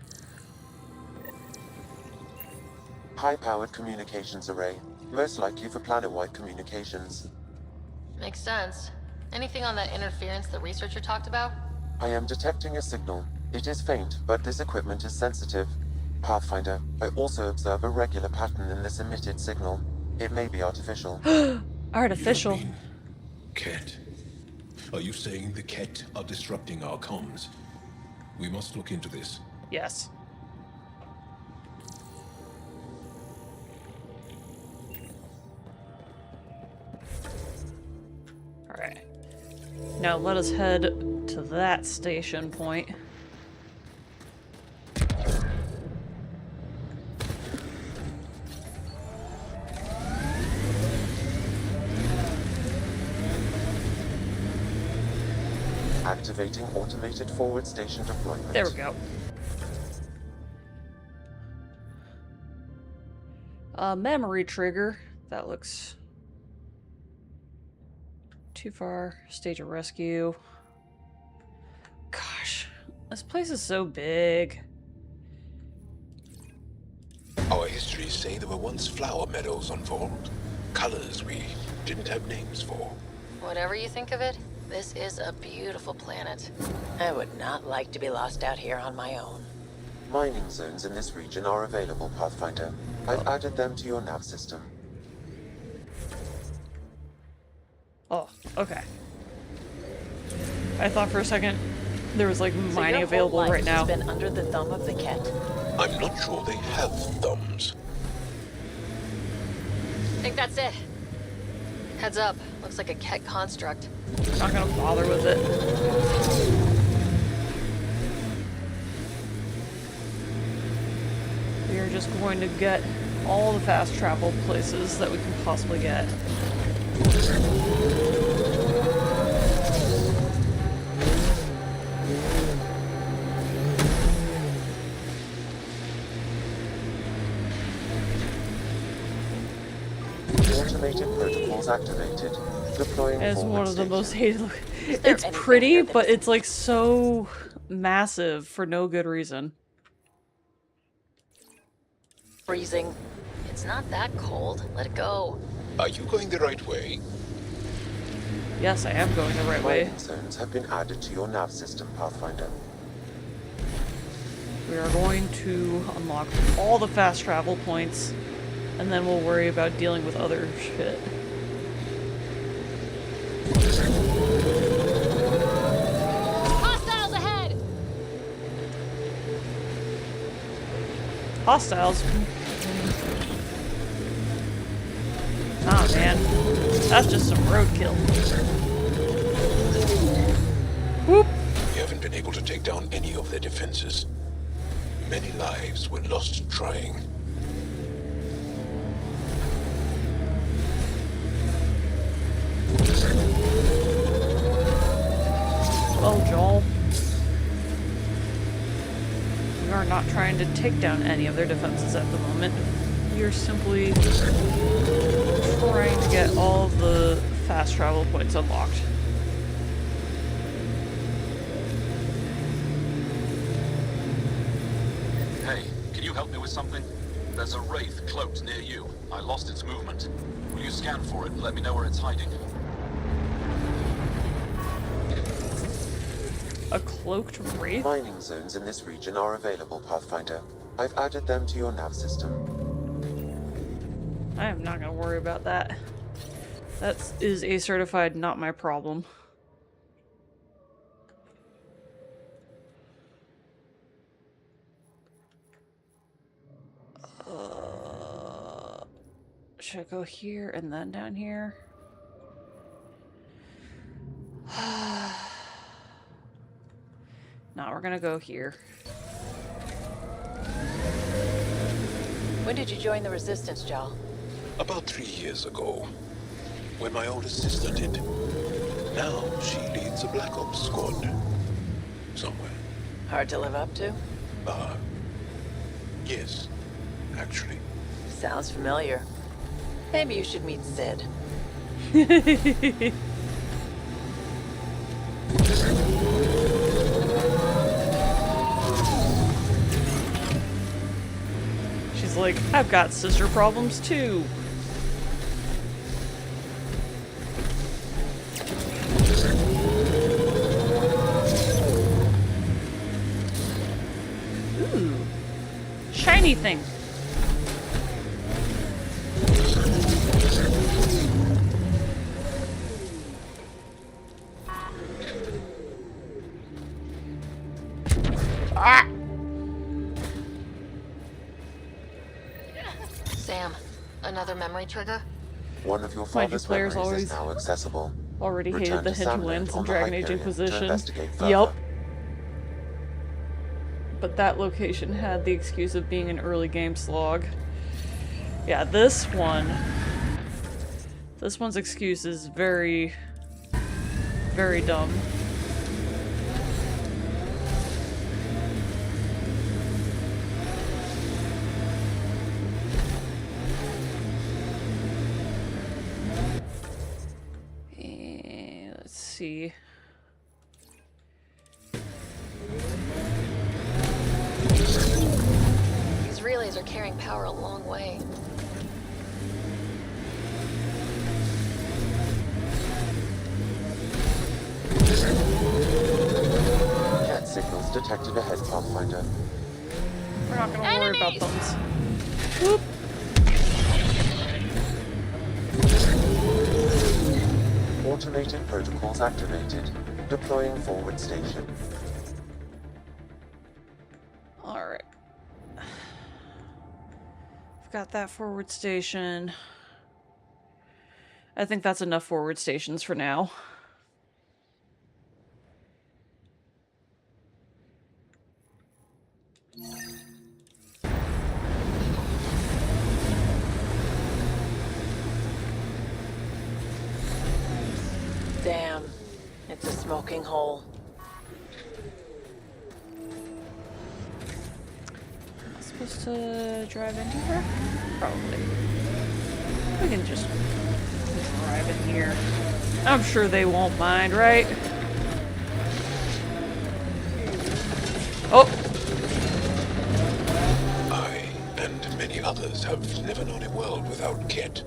High-powered communications array. Most likely for planet-wide communications. Makes sense. Anything on that interference the researcher talked about? I am detecting a signal. It is faint, but this equipment is sensitive. Pathfinder, I also observe a regular pattern in this emitted signal. It may be artificial. Artificial. You mean Ket? Are you saying the Ket are disrupting our comms? We must look into this. Yes. Alright. Now let us head to that station point. Activating automated forward station deployment. There we go. Memory trigger. That looks too far. Stage of rescue. Gosh, this place is so big. Our histories say there were once flower meadows on Vold. Colors we didn't have names for. Whatever you think of it, this is a beautiful planet. I would not like to be lost out here on my own. Mining zones in this region are available, Pathfinder. I've added them to your nav system. Oh, okay. I thought for a second there was like mining available right now. Been under the thumb of the Ket. I'm not sure they have thumbs. I think that's it. Heads up. Looks like a Ket construct. Not gonna bother with it. We are just going to get all the fast travel places that we can possibly get. Automated protocols activated. Deploying It's forward one of the station. most hated. It's pretty, but it's like so massive for no good reason. Freezing. It's not that cold. Let it go. Are you going the right way? Yes, I am going the right way. Mining zones have been added to your nav system, Pathfinder. We are going to unlock all the fast travel points, and then we'll worry about dealing with other shit. Hostiles ahead! Hostiles? Nah, man. That's just some roadkill. Whoop! We haven't been able to take down any of their defenses. Many lives were lost trying. Well, Joel. We are not trying to take down any of their defenses at the moment. We are simply trying to get all of the fast travel points unlocked. Hey, can you help me with something? There's a wraith cloaked near you. I lost its movement. Will you scan for it and let me know where it's hiding? A cloaked wraith? Mining zones in this region are available, Pathfinder. I've added them to your nav system. I am not gonna worry about that. That is a certified not my problem. Should I go here and then down here? No, we're gonna go here. When did you join the Resistance, Jal? About 3 years ago, when my oldest sister did. Now she leads a Black Ops squad. Somewhere. Hard to live up to? Yes, actually. Sounds familiar. Maybe you should meet Sid. She's like, I've got sister problems too. Ooh. Shiny thing. Ah! Sam, another memory trigger? One of your Mind you, father's players memories always is now accessible. already hated Return the to Sam hinterlands on and the Dragon Age Hyperion to Inquisition. investigate further. Yup. But that location had the excuse of being an early game slog. Yeah, this one's excuse is very, very dumb. Let's see. These relays are carrying power a long way. Cat signals detected ahead, Pathfinder. We're not gonna worry about Enemies! thumbs. Whoop. Automated protocols activated. Deploying forward station. Alright. We've got that forward station. I think that's enough forward stations for now. Damn. It's a smoking hole. Am I supposed to drive in here? Probably. We can just drive in here. I'm sure they won't mind, right? Oh! I and many others have never known a world without Ket.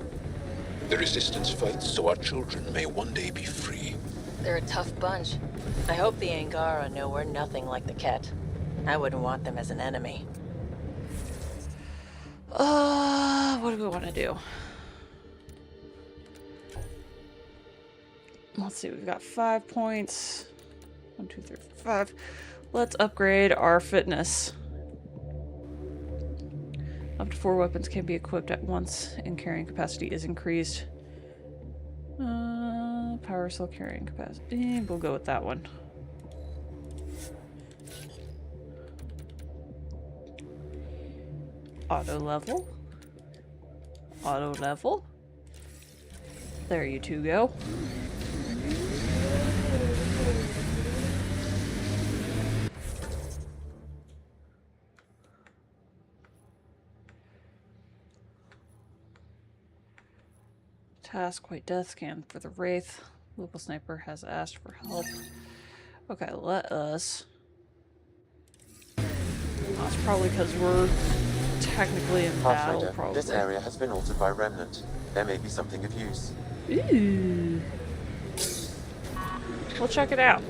The Resistance fights so our children may one day be free. They're a tough bunch. I hope the Angara know we're nothing like the Ket. I wouldn't want them as an enemy. What do we want to do? Let's see, we've got 5 points. 1, 2, 3, 4, 5. Let's upgrade our fitness. Up to 4 weapons can be equipped at once, and carrying capacity is increased. Power cell carrying capacity. We'll go with that one. Auto level. Auto level. There you two go. Task, white death scan for the Wraith. Local sniper has asked for help. Okay, let us... That's probably because we're technically in battle, Pathfinder, probably. this area has been altered by Remnant. There may be something of use. Ooh. We'll check it out.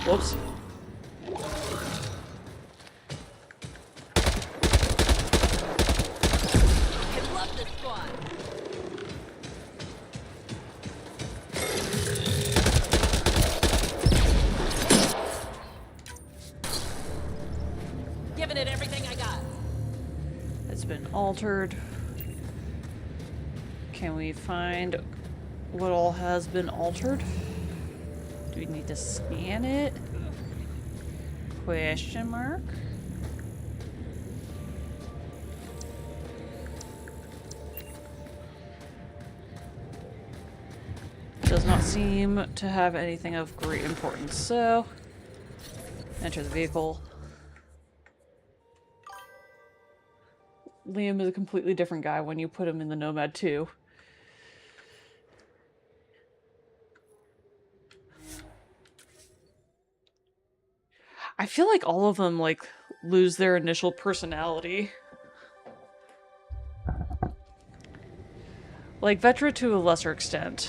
Whoops. I love this squad. Giving it everything I got. It's been altered. Can we find what all has been altered? Do we need to scan it? Question mark? Does not seem to have anything of great importance, so enter the vehicle. Liam is a completely different guy when you put him in the Nomad 2. I feel like all of them, like, lose their initial personality. Like, Vetra to a lesser extent.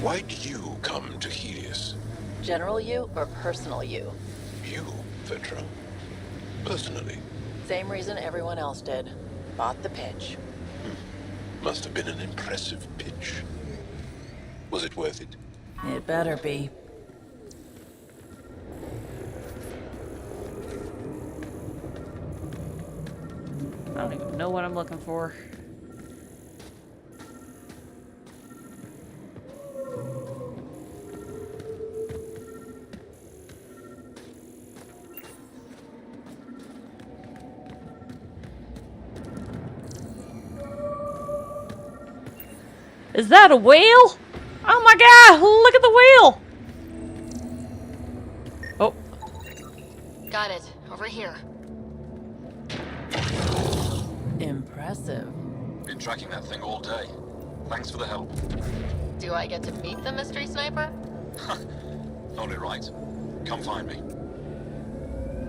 Why did you come to Helios? General you or personal you? You, Vetra. Personally. Same reason everyone else did. Bought the pitch. Must have been an impressive pitch. Was it worth it? It better be. I don't even know what I'm looking for. Is that a whale? Oh my god, look at the whale! Oh. Got it. Over here. Impressive. Been tracking that thing all day. Thanks for the help. Do I get to meet the mystery sniper? Only right. Come find me.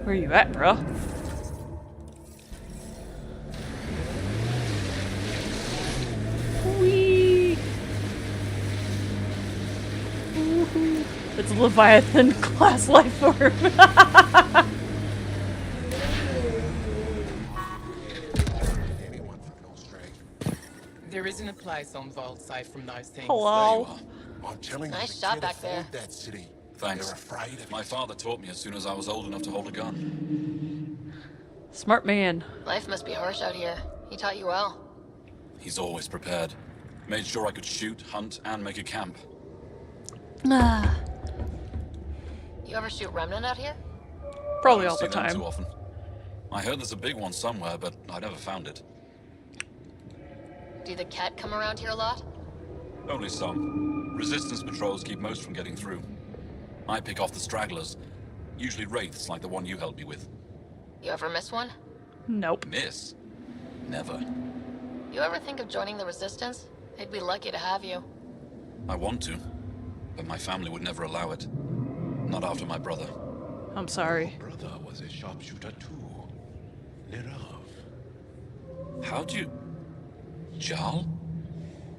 Where you at, bro? Whee! It's a Leviathan class life form. There isn't a place on Vault safe from those things. Hello. I'm telling you, Nice we shot can't back there. afford that city. Thanks. They're afraid of My father taught me as soon as I was old enough to hold a gun. Smart man. Life must be harsh out here. He taught you well. He's always prepared. Made sure I could shoot, hunt, and make a camp. Ah. You ever shoot remnant out here? Probably I all the don't see them time. too often. I heard there's a big one somewhere, but I never found it. Do the cat come around here a lot? Only some. Resistance patrols keep most from getting through. I pick off the stragglers. Usually wraiths like the one you helped me with. You ever miss one? Nope. Miss? Never. You ever think of joining the Resistance? They'd be lucky to have you. I want to, but my family would never allow it. Not after my brother. I'm sorry. brother was a sharpshooter too. Nirav. How'd you... Jarl?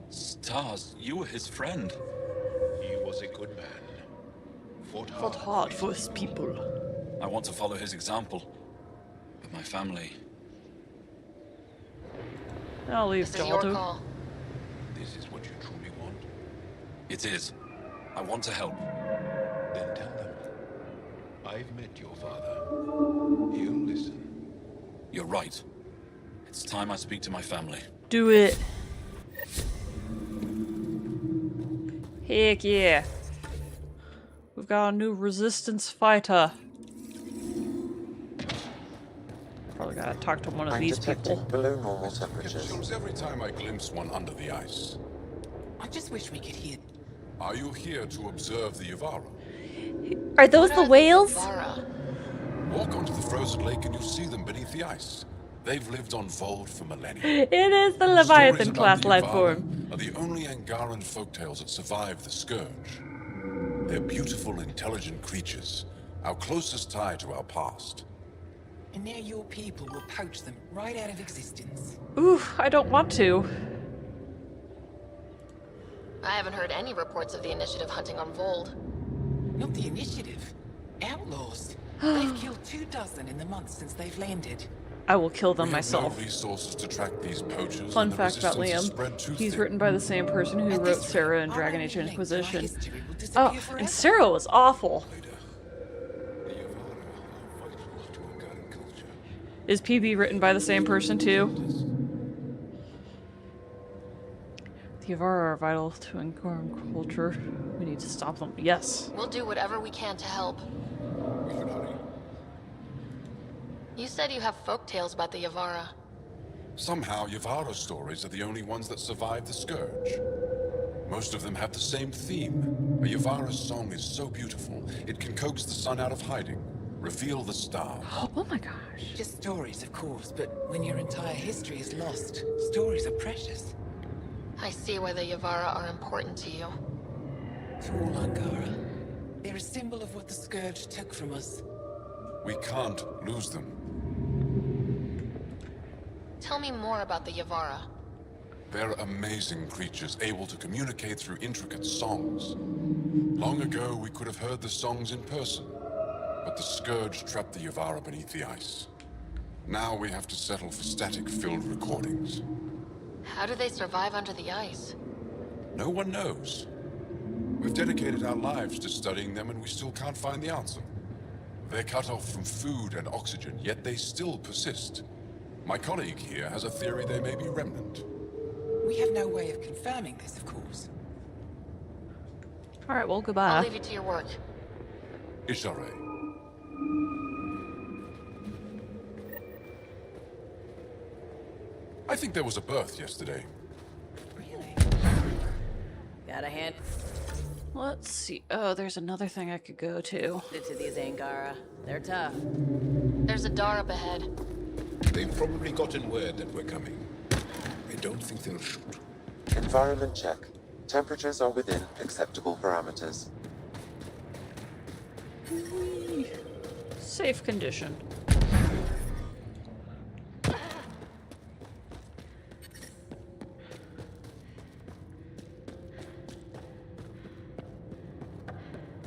Stars, you were his friend. He was a good man. Fought hard for his people. I want to follow his example. But my family... I'll leave This is your Jaldo. call. This is what you truly want? It is. I want to help. Then tell them. I've met your father. He'll listen. You're right. It's time I speak to my family. Do it. Heck yeah. We've got a new resistance fighter. Probably gotta talk to one of these people. Below normal It temperatures. seems every time I glimpse one under the ice. I just wish we could hear. Are you here to observe the Yavara? Are those the whales? Walk onto the frozen lake and you'll see them beneath the ice. They've lived on Vold for millennia. It is the Stories Leviathan about class the life Yavara form. are the only Angaran folktales that survive the Scourge. They're beautiful, intelligent creatures, our closest tie to our past. And now your people will poach them right out of existence. Ooh, I don't want to. I haven't heard any reports of the Initiative hunting on Vold. Not the Initiative. Outlaws. They've killed 24 in the months since they've landed. I will kill them We have myself. no resources to track these poachers. Fun and the fact about resistance is Liam. spread too He's thin. written by the same person who wrote Sarah and Dragon Age Inquisition. Oh, and Sarah was awful. Is PB written by the same person too? The Yavara are vital to Angaran culture. We need to stop them. Yes. We'll do whatever we can to help. You said you have folk tales about the Yavara. Somehow, Yavara stories are the only ones that survive the Scourge. Most of them have the same theme. A Yavara song is so beautiful, it can coax the sun out of hiding, reveal the stars. Oh my gosh. Just stories, of course, but when your entire history is lost, stories are precious. I see why the Yavara are important to you. For all Angara, they're a symbol of what the Scourge took from us. We can't lose them. Tell me more about the Yavara. They're amazing creatures, able to communicate through intricate songs. Long ago, we could have heard the songs in person, but the Scourge trapped the Yavara beneath the ice. Now we have to settle for static-filled recordings. How do they survive under the ice? No one knows. We've dedicated our lives to studying them, and we still can't find the answer. They're cut off from food and oxygen, yet they still persist. My colleague here has a theory they may be remnant. We have no way of confirming this, of course. Alright, well, goodbye. I'll leave you to your work. Ishare. I think there was a birth yesterday. Got a hand Let's see. Oh, there's another thing I could go to. to these Angara. They're tough. There's a door up ahead. They've probably gotten word that we're coming. I don't think they'll shoot. Environment check. Temperatures are within acceptable parameters. Safe condition.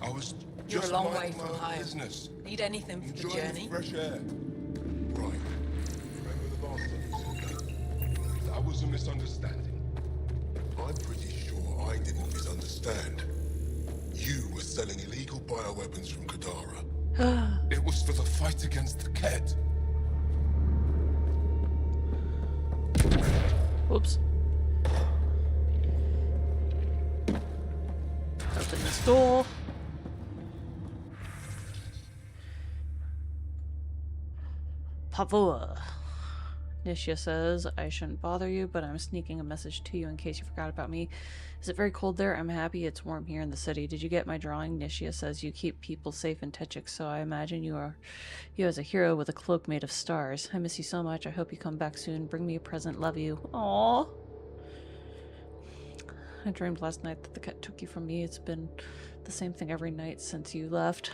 I was You're Just a long mind way my from own home. business. Need anything for the Enjoy journey? the fresh air. Right. Remember the last time you said that? That was a misunderstanding. I'm pretty sure I didn't misunderstand. You were selling illegal bioweapons from Kadara. It was for the fight against the Ket. Whoops. Open this door. Pavua. Nishia says, I shouldn't bother you, but I'm sneaking a message to you in case you forgot about me. Is it very cold there? I'm happy it's warm here in the city. Did you get my drawing? Nishia says you keep people safe in Techik, so I imagine you as a hero with a cloak made of stars. I miss you so much. I hope you come back soon. Bring me a present. Love you. Aww. I dreamed last night that the cat took you from me. It's been the same thing every night since you left.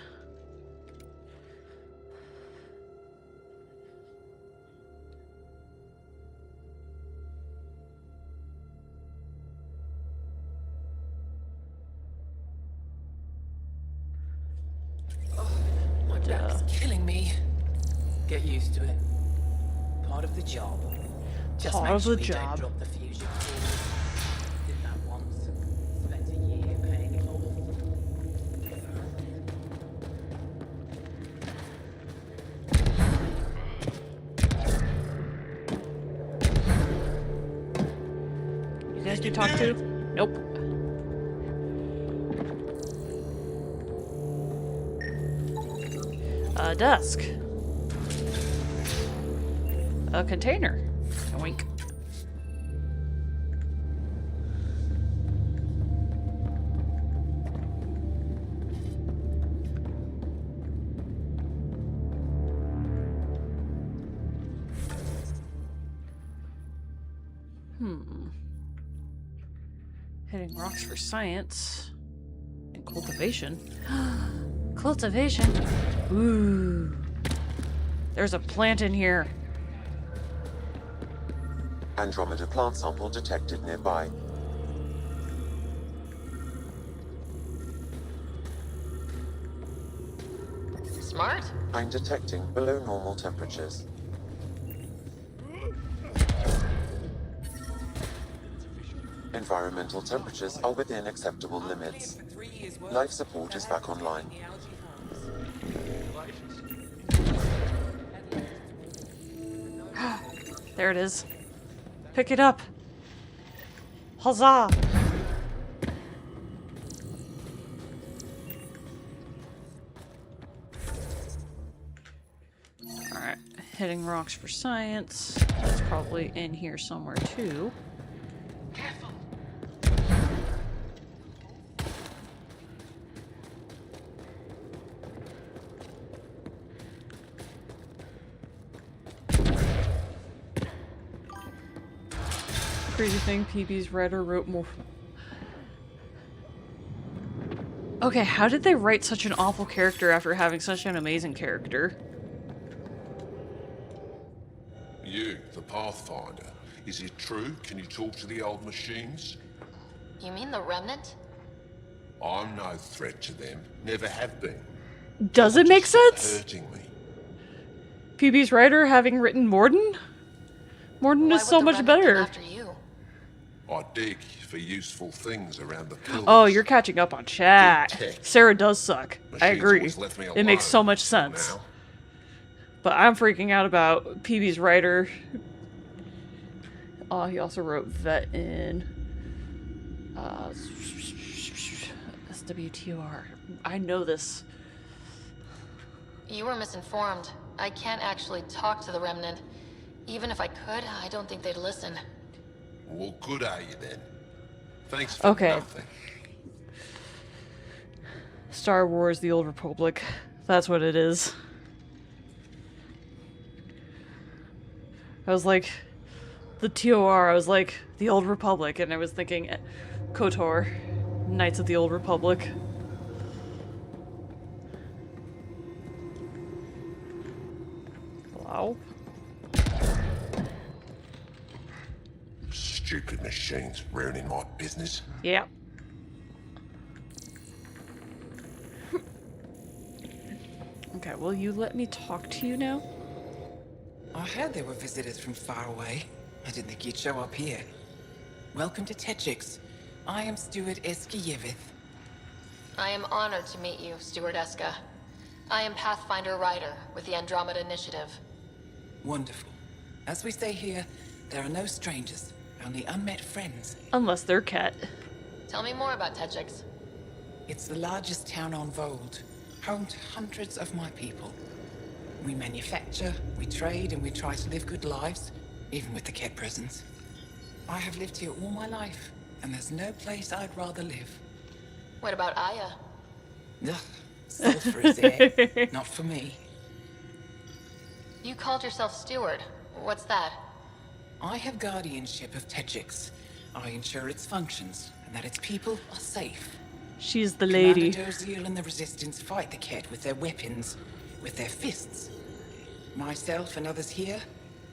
My back's killing me. Get used to it. Part of the job. Just Part make of sure the you don't job. drop the fusion cord. Did that once. Spent a year paying it off. You guys do talk to? Nope. A desk. A container. Wink. Hitting rocks for science. And cultivation. Cultivation? Ooh. There's a plant in here. Andromeda plant sample detected nearby. Smart? I'm detecting below normal temperatures. Environmental temperatures are within acceptable limits. Life support is back online. There it is. Pick it up. Huzzah! Alright, hitting rocks for science. That's probably in here somewhere too. Crazy thing, PB's writer wrote more. Okay, how did they write such an awful character after having such an amazing character? You, the Pathfinder. Is it true? Can you talk to the old machines? You mean the Remnant? I'm no threat to them. Never have been. Does it make sense? Hurting me. PB's writer having written Morden? Morden is so much better. After you? I dig for useful things around the pillars. Oh, you're catching up on chat. Sarah does suck. I Machines agree. always left me It makes so alone much until sense. now. But I'm freaking out about PB's writer. Oh, he also wrote Vet in SWTOR. I know this. You were misinformed. I can't actually talk to the Remnant. Even if I could, I don't think they'd listen. Well, good are you then? Thanks for Okay. nothing. Star Wars: The Old Republic. That's what it is. I was like, the TOR, I was like, The Old Republic, and I was thinking KOTOR, Knights of the Old Republic. Hello? Stupid machines ruining my business. Yeah. Okay, will you let me talk to you now? I heard there were visitors from far away. I didn't think you'd show up here. Welcome to Techix. I am Steward Eskiyevith. I am honored to meet you, Steward Eska. I am Pathfinder Ryder with the Andromeda Initiative. Wonderful. As we say here, there are no strangers, only unmet friends. Unless they're Ket. Tell me more about Techix. It's the largest town on Vold, home to hundreds of my people. We manufacture, we trade, and we try to live good lives, even with the Ket presence. I have lived here all my life, and there's no place I'd rather live. What about Aya? Ugh, sulfurous air. Not for me. You called yourself Steward. What's that? I have guardianship of Techix. I ensure its functions, and that its people are safe. She's the lady. Commander Doziel and the Resistance fight the Ket with their weapons, with their fists. Myself and others here,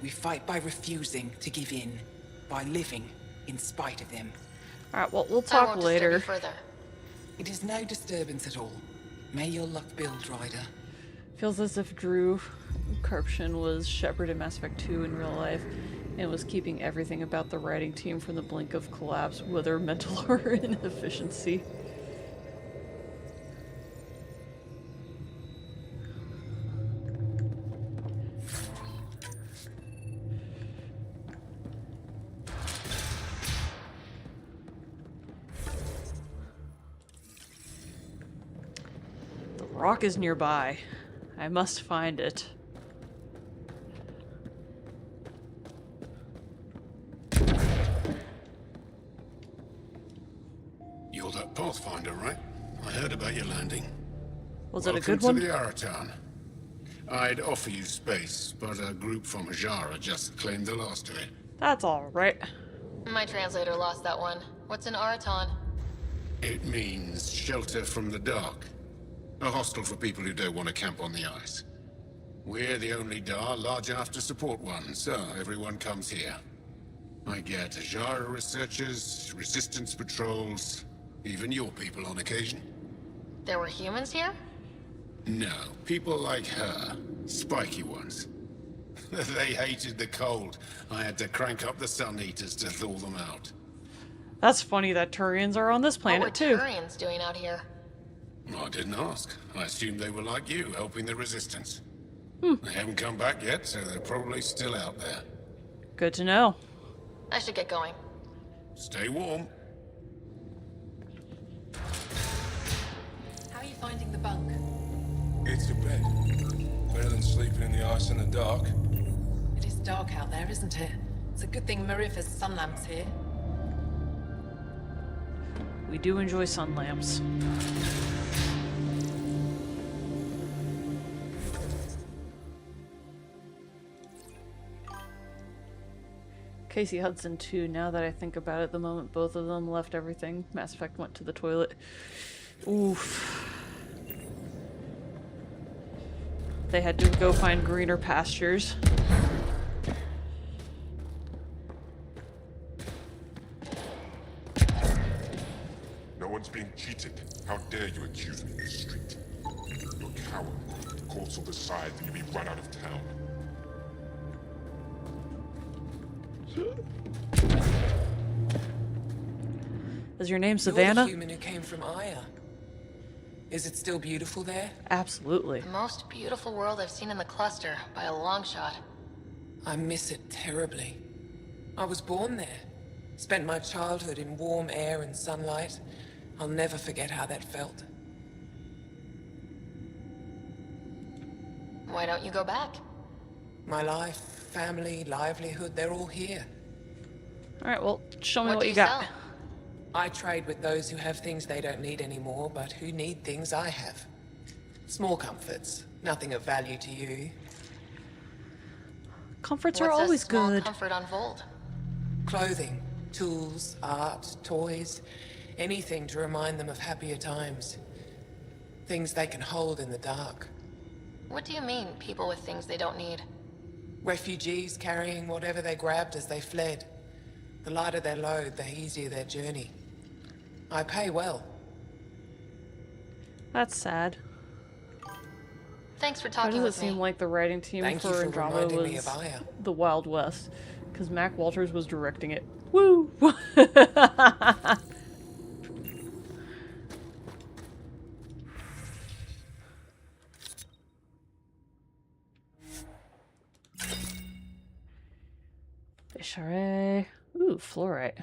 we fight by refusing to give in, by living in spite of them. Alright, well, we'll I talk won't later. disturb you further. It is no disturbance at all. May your luck build, Ryder. Feels as if Drew Karpshin was Shepard in Mass Effect 2 in real life and was keeping everything about the writing team from the blink of collapse, whether mental or inefficiency. The rock is nearby. I must find it. You're that Pathfinder, right? I heard about your landing. Was it a good one? Welcome to the Aratown. I'd offer you space, but a group from Hajara just claimed the last of it. That's alright. My translator lost that one. What's an Araton? It means shelter from the dark. A hostel for people who don't want to camp on the ice. We're the only Dar large enough to support one, so everyone comes here. I get Hajara researchers, resistance patrols, even your people on occasion. There were humans here? No, people like her. Spiky ones. They hated the cold. I had to crank up the sun eaters to thaw them out. That's funny that Turians are on this planet What too. were Turians doing out here? I didn't ask. I assumed they were like you, helping the resistance. Hmm. They haven't come back yet, so they're probably still out there. Good to know. I should get going. Stay warm. How are you finding the bunk? It's a bed. Better than sleeping in the ice in the dark. It is dark out there, isn't it? It's a good thing Marifa's sun lamps here. We do enjoy sun lamps. Casey Hudson too, now that I think about it, the moment both of them left everything, Mass Effect went to the toilet. Oof. They had to go find greener pastures. No one's being cheated. How dare you accuse me in the street? You're a coward. The courts will decide that you'll be run out of town. Is your name You're Savannah? the human who came from Aya. Is it still beautiful there? Absolutely. The most beautiful world I've seen in the cluster, by a long shot. I miss it terribly. I was born there. Spent my childhood in warm air and sunlight. I'll never forget how that felt. Why don't you go back? My life, family, livelihood, they're all here. Alright, well, show me What what do you you got. sell? I trade with those who have things they don't need anymore, but who need things I have. Small comforts, nothing of value to you. Comforts are What's always a small good. comfort on Vold? Clothing, tools, art, toys, anything to remind them of happier times. Things they can hold in the dark. What do you mean, people with things they don't need? Refugees carrying whatever they grabbed as they fled. The lighter their load, the easier their journey. I pay well. That's sad. Thanks for How talking does it with seem me. like the writing team Thank you for for Andromeda reminding me was of Aya. the Wild West? Because Mac Walters was directing it. Woo! Fish array. Ooh, fluorite.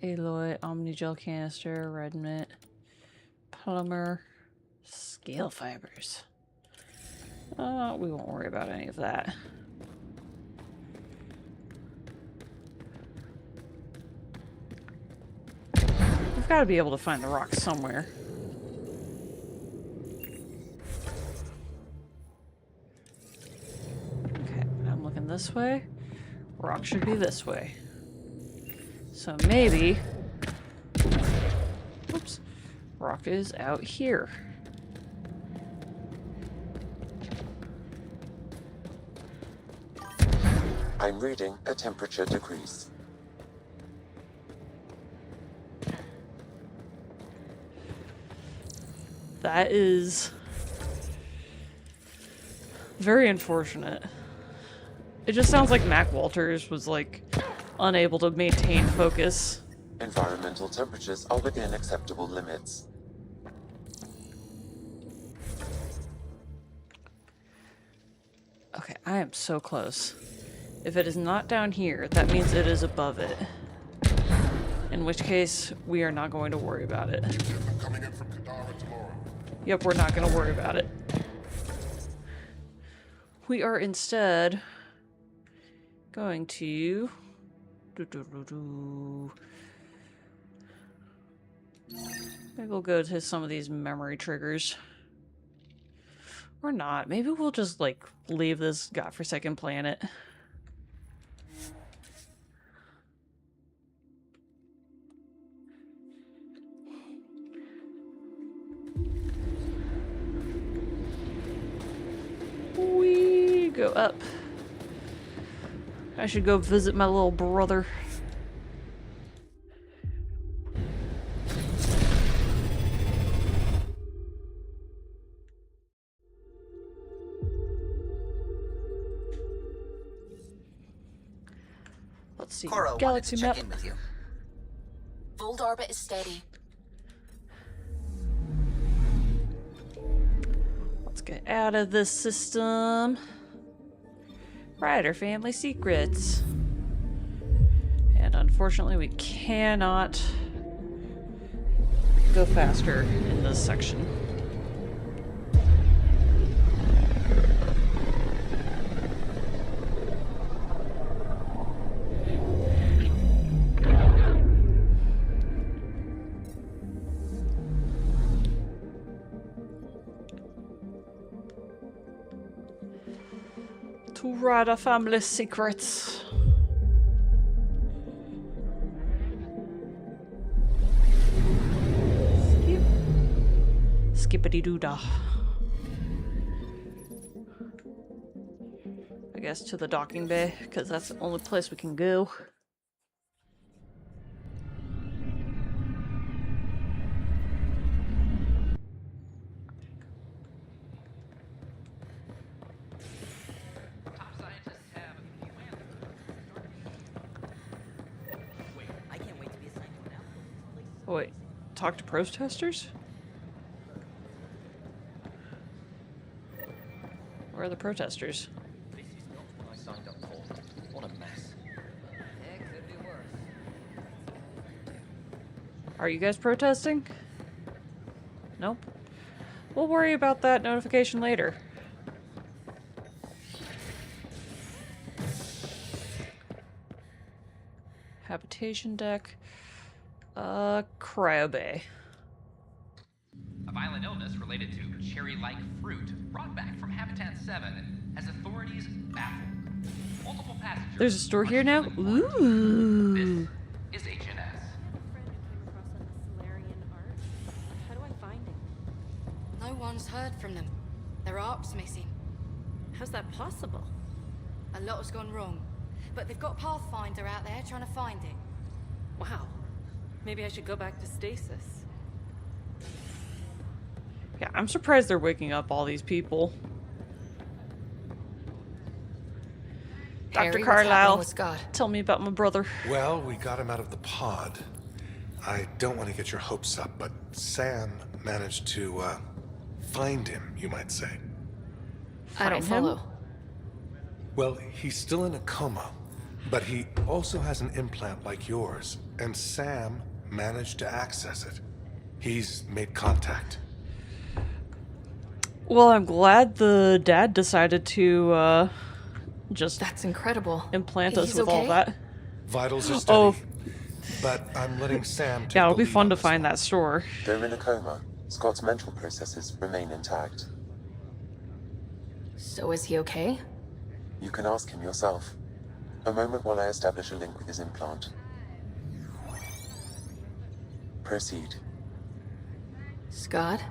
Aloy, Omnigel canister, red mint, polymer, scale fibers. We won't worry about any of that. We've got to be able to find the rock somewhere. Okay, I'm looking this way. Rock should be this way. So maybe... Oops. Rock is out here. I'm reading a temperature decrease. That is very unfortunate. It just sounds like Mac Walters was, like, unable to maintain focus. Environmental temperatures are within acceptable limits. Okay, I am so close. If it is not down here, that means it is above it. In which case, we are not going to worry about it. I'm coming in from Kadara tomorrow. Yep, we're not going to worry about it. We are instead going to... Maybe we'll go to some of these memory triggers. Or not. Maybe we'll just, like, leave this godforsaken planet. We go up. I should go visit my little brother. Let's see. Coro, Galaxy wanted to map. check in with you. Fold orbit is steady. Let's get out of this system. Ryder family secrets. And unfortunately, we cannot go faster in this section. To Ryder family secrets. Skippity-doo-dah. I guess to the docking bay, because that's the only place we can go. Oh, wait, talk to protesters? Where are the protesters? This is not what I signed up for. What a mess. It could be worse. Are you guys protesting? Nope. We'll worry about that notification later. Habitation deck. Cryo bay. A violent illness related to cherry-like fruit brought back from Habitat 7 has authorities baffled. Multiple passengers... There's a store here now? Ooh. This is HNS. How do I find him? No one's heard from them. Their ark's missing. How's that possible? A lot has gone wrong. But they've got Pathfinder out there trying to find it. Wow. Maybe I should go back to stasis. Yeah, I'm surprised they're waking up all these people. Dr. Harry, what's happening Carlisle, with Scott? tell me about my brother. Well, we got him out of the pod. I don't want to get your hopes up, but Sam managed to, find him, you might say. I don't follow. Well, he's still in a coma, but he also has an implant like yours, and Sam managed to access it. He's made contact. Well, I'm glad the dad decided to, just... That's incredible. Implant us He's with okay? all that. Vitals are steady, but I'm letting Sam take Yeah, it'll the be lead fun on to this find one. that store. Though in a coma, Scott's mental processes remain intact. So is he okay? You can ask him yourself. A moment while I establish a link with his implant. Proceed. Scott?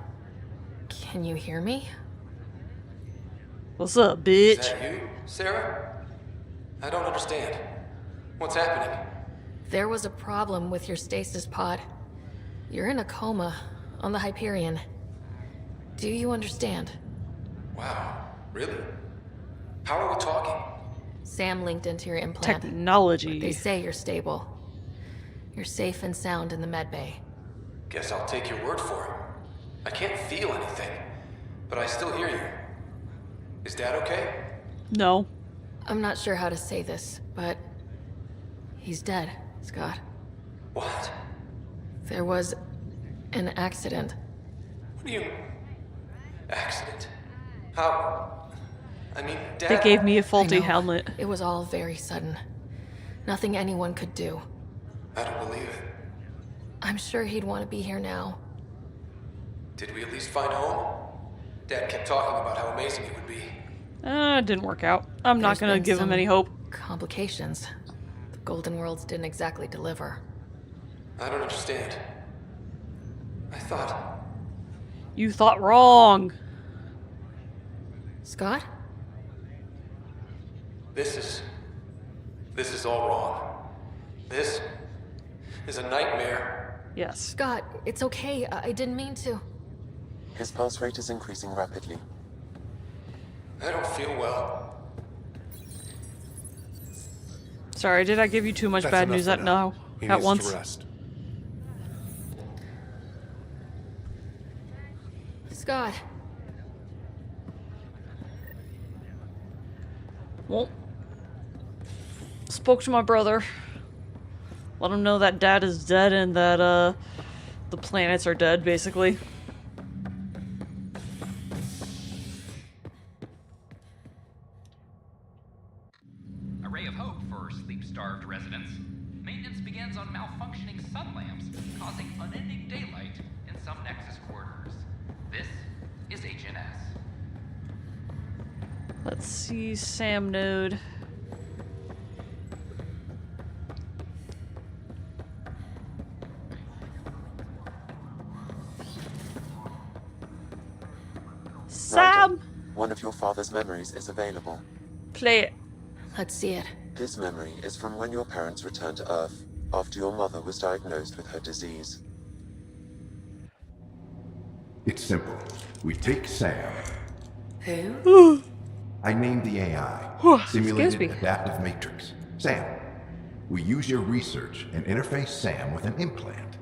Can you hear me? What's up, bitch? Is that you, Sarah? I don't understand. What's happening? There was a problem with your stasis pod. You're in a coma on the Hyperion. Do you understand? Wow, really? How are we talking? Sam linked into your implant. Technology. They say you're stable. You're safe and sound in the medbay. Guess I'll take your word for it. I can't feel anything, but I still hear you. Is Dad okay? No. I'm not sure how to say this, but he's dead, Scott. What? There was an accident. What do you... Accident? How... I mean, Dad... They gave me a I faulty know. helmet. It was all very sudden. Nothing anyone could do. I don't believe it. I'm sure he'd want to be here now. Did we at least find home? Dad kept talking about how amazing it would be. It didn't work out. I'm not There's gonna been give him some any hope. Complications. The Golden Worlds didn't exactly deliver. I don't understand. I thought... You thought wrong. Scott? This is all wrong. This is a nightmare. Yes. Scott, it's okay. I didn't mean to. His pulse rate is increasing rapidly. I don't feel well. Sorry, did I give you too much That's bad enough news for at now. now? He At needs once? to rest. Scott. Well, spoke to my brother. Let him know that Dad is dead and that, the planets are dead, basically. A ray of hope for sleep-starved residents. Maintenance begins on malfunctioning sun lamps, causing unending daylight in some Nexus quarters. This is HNS. Let's see, Sam node. Sam! One of your father's memories is available. Play it. Let's see it. This memory is from when your parents returned to Earth after your mother was diagnosed with her disease. It's simple. We take Sam. Who? I named the AI. Excuse Simulated me. Adaptive Matrix. Sam. We use your research and interface Sam with an implant.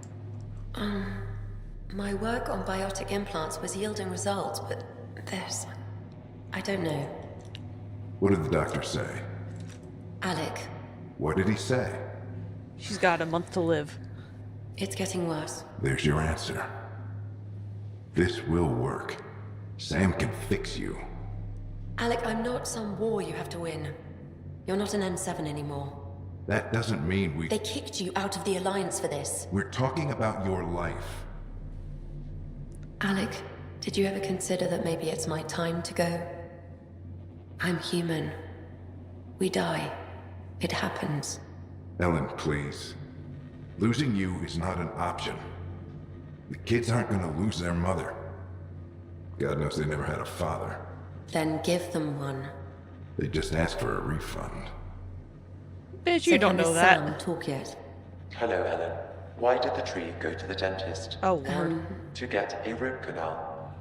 My work on biotic implants was yielding results, but this... I don't know. What did the doctor say? Alec, What did he say? She's got a month to live. it's getting worse. There's your answer. This will work. Sam can fix you. Alec, I'm not some war you have to win. You're not an N7 anymore. That doesn't mean They kicked you out of the Alliance for this. We're talking about your life. Alec, did you ever consider that maybe it's my time to go? I'm human. We die. It happens. Ellen, please. Losing you is not an option. The kids aren't gonna lose their mother. God knows they never had a father. Then give them one. They just asked for a refund. Bitch, you don't know that. Sam talk yet? Hello, Ellen. Why did the tree go to the dentist? Oh, Lord. To get a root canal.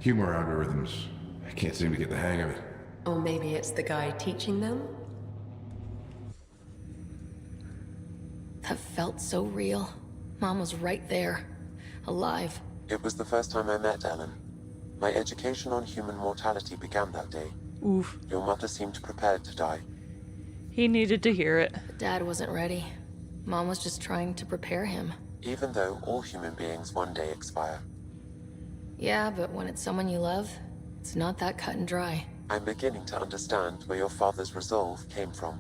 Humor algorithms. I can't seem to get the hang of it. Or maybe it's the guy teaching them? That felt so real. Mom was right there, alive. It was the first time I met Ellen. My education on human mortality began that day. Oof. Your mother seemed prepared to die. He needed to hear it. Dad wasn't ready. Mom was just trying to prepare him. Even though all human beings one day expire. Yeah, but when it's someone you love, it's not that cut and dry. I'm beginning to understand where your father's resolve came from.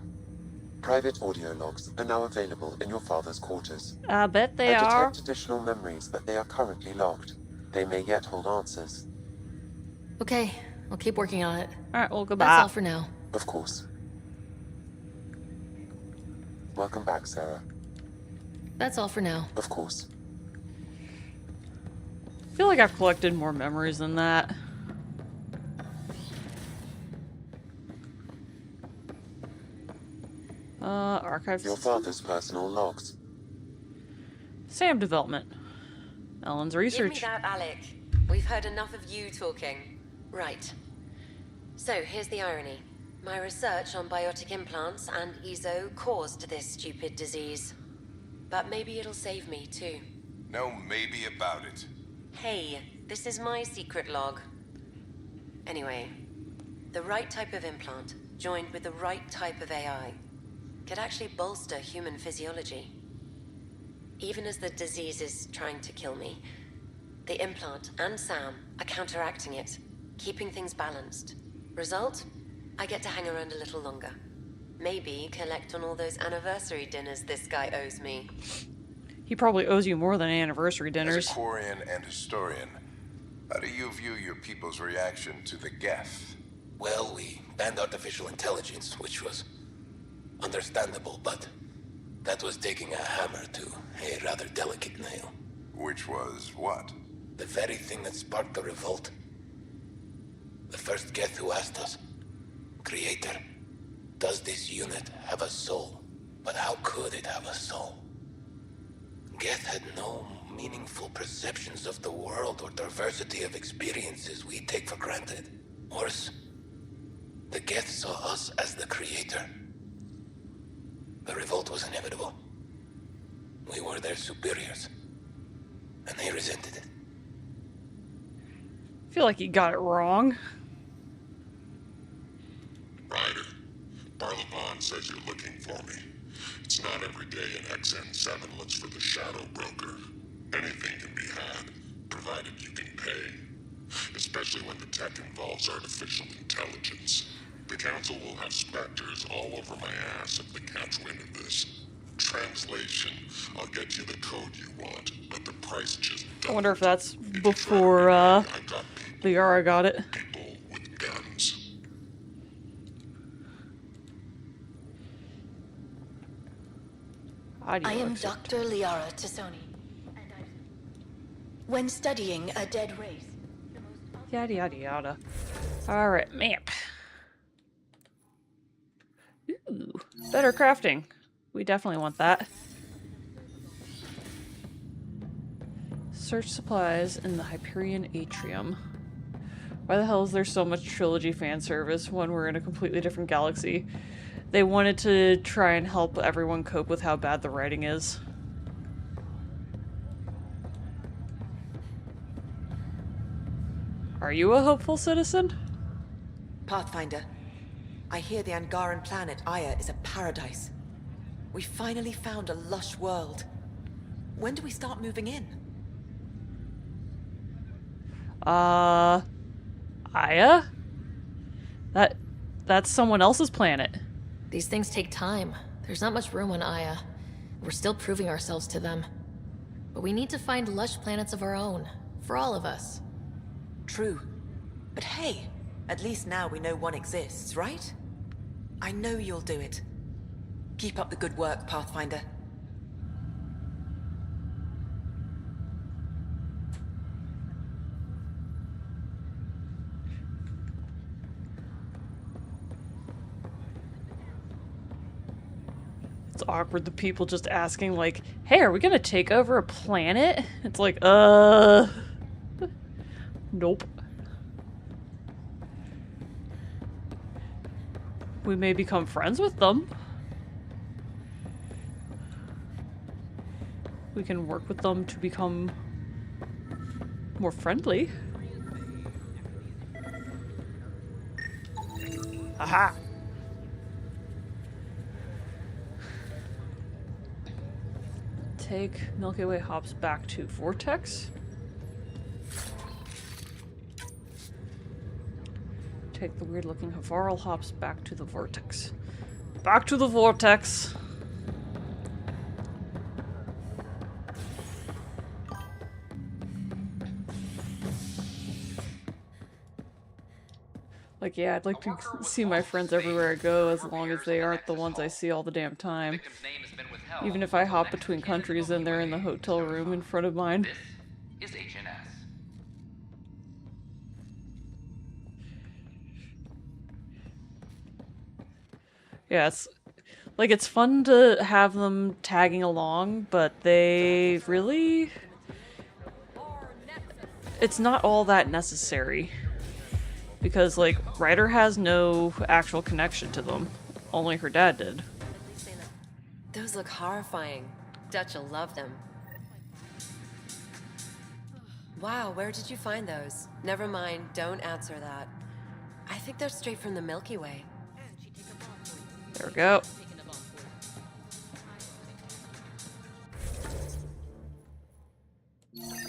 Private audio logs are now available in your father's quarters. I bet they I are. detect additional memories, but they are currently logged. They may yet hold answers. Okay, I'll keep working on it. Alright, well, goodbye. That's all for now. Of course. Welcome back, Sarah. That's all for now. Of course. I feel like I've collected more memories than that. Archives. Your father's personal logs. Sam development. Ellen's research. Give me that, Alec. We've heard enough of you talking. Right. So, here's the irony. My research on biotic implants and EZO caused this stupid disease. But maybe it'll save me, too. No maybe about it. Hey, this is my secret log. Anyway, the right type of implant, joined with the right type of AI, could actually bolster human physiology. Even as the disease is trying to kill me, the implant and Sam are counteracting it, keeping things balanced. Result? I get to hang around a little longer. Maybe collect on all those anniversary dinners this guy owes me. He probably owes you more than anniversary dinners. As a Quarian and historian, how do you view your people's reaction to the Geth? Well, we banned artificial intelligence, which was understandable, but that was taking a hammer to a rather delicate nail. Which was what? The very thing that sparked the revolt. The first Geth who asked us, Creator, does this unit have a soul? But how could it have a soul? Geth had no meaningful perceptions of the world or diversity of experiences we take for granted. Worse, the Geth saw us as the Creator. The revolt was inevitable. We were their superiors, and they resented it. I feel like he got it wrong. Ryder, Barlavon says you're looking for me. It's not every day an XN7 looks for the Shadow Broker. Anything can be had, provided you can pay. Especially when the tech involves artificial intelligence. The Council will have specters all over my ass if they catch wind of this. Translation, I'll get you the code you want, but the price just I wonder if that's before, Liara got it. people with guns. I am Dr. Liara Tassoni. When studying a dead race. Yada yada yada. Alright, map. Ooh, better crafting. We definitely want that. Search supplies in the Hyperion Atrium. Why the hell is there so much trilogy fan service when we're in a completely different galaxy? They wanted to try and help everyone cope with how bad the writing is. Are you a hopeful citizen? Pathfinder, I hear the Angaran planet Aya is a paradise. We finally found a lush world. When do we start moving in? Aya? That's someone else's planet. These things take time. There's not much room on Aya. We're still proving ourselves to them. But we need to find lush planets of our own. For all of us. True. But hey, at least now we know one exists, right? I know you'll do it. Keep up the good work, Pathfinder. It's awkward, the people just asking like, hey, are we gonna take over a planet? It's like, nope. we may become friends with them. We can work with them to become more friendly. Aha! Take Milky Way hops back to Vortex. Take the weird-looking Havaral hops back to the Vortex. Back to the Vortex! Like, yeah, I'd like to see my friends everywhere I go, as long as they aren't the ones I see all the damn time. Even if I hop between countries and they're in the hotel room in front of mine. This is HNS. Yeah, it's fun to have them tagging along, but they really... It's not all that necessary. Because, like, Ryder has no actual connection to them. Only her dad did. Those look horrifying. Dutch will love them. Wow, where did you find those? Never mind, don't answer that. I think they're straight from the Milky Way. There we go.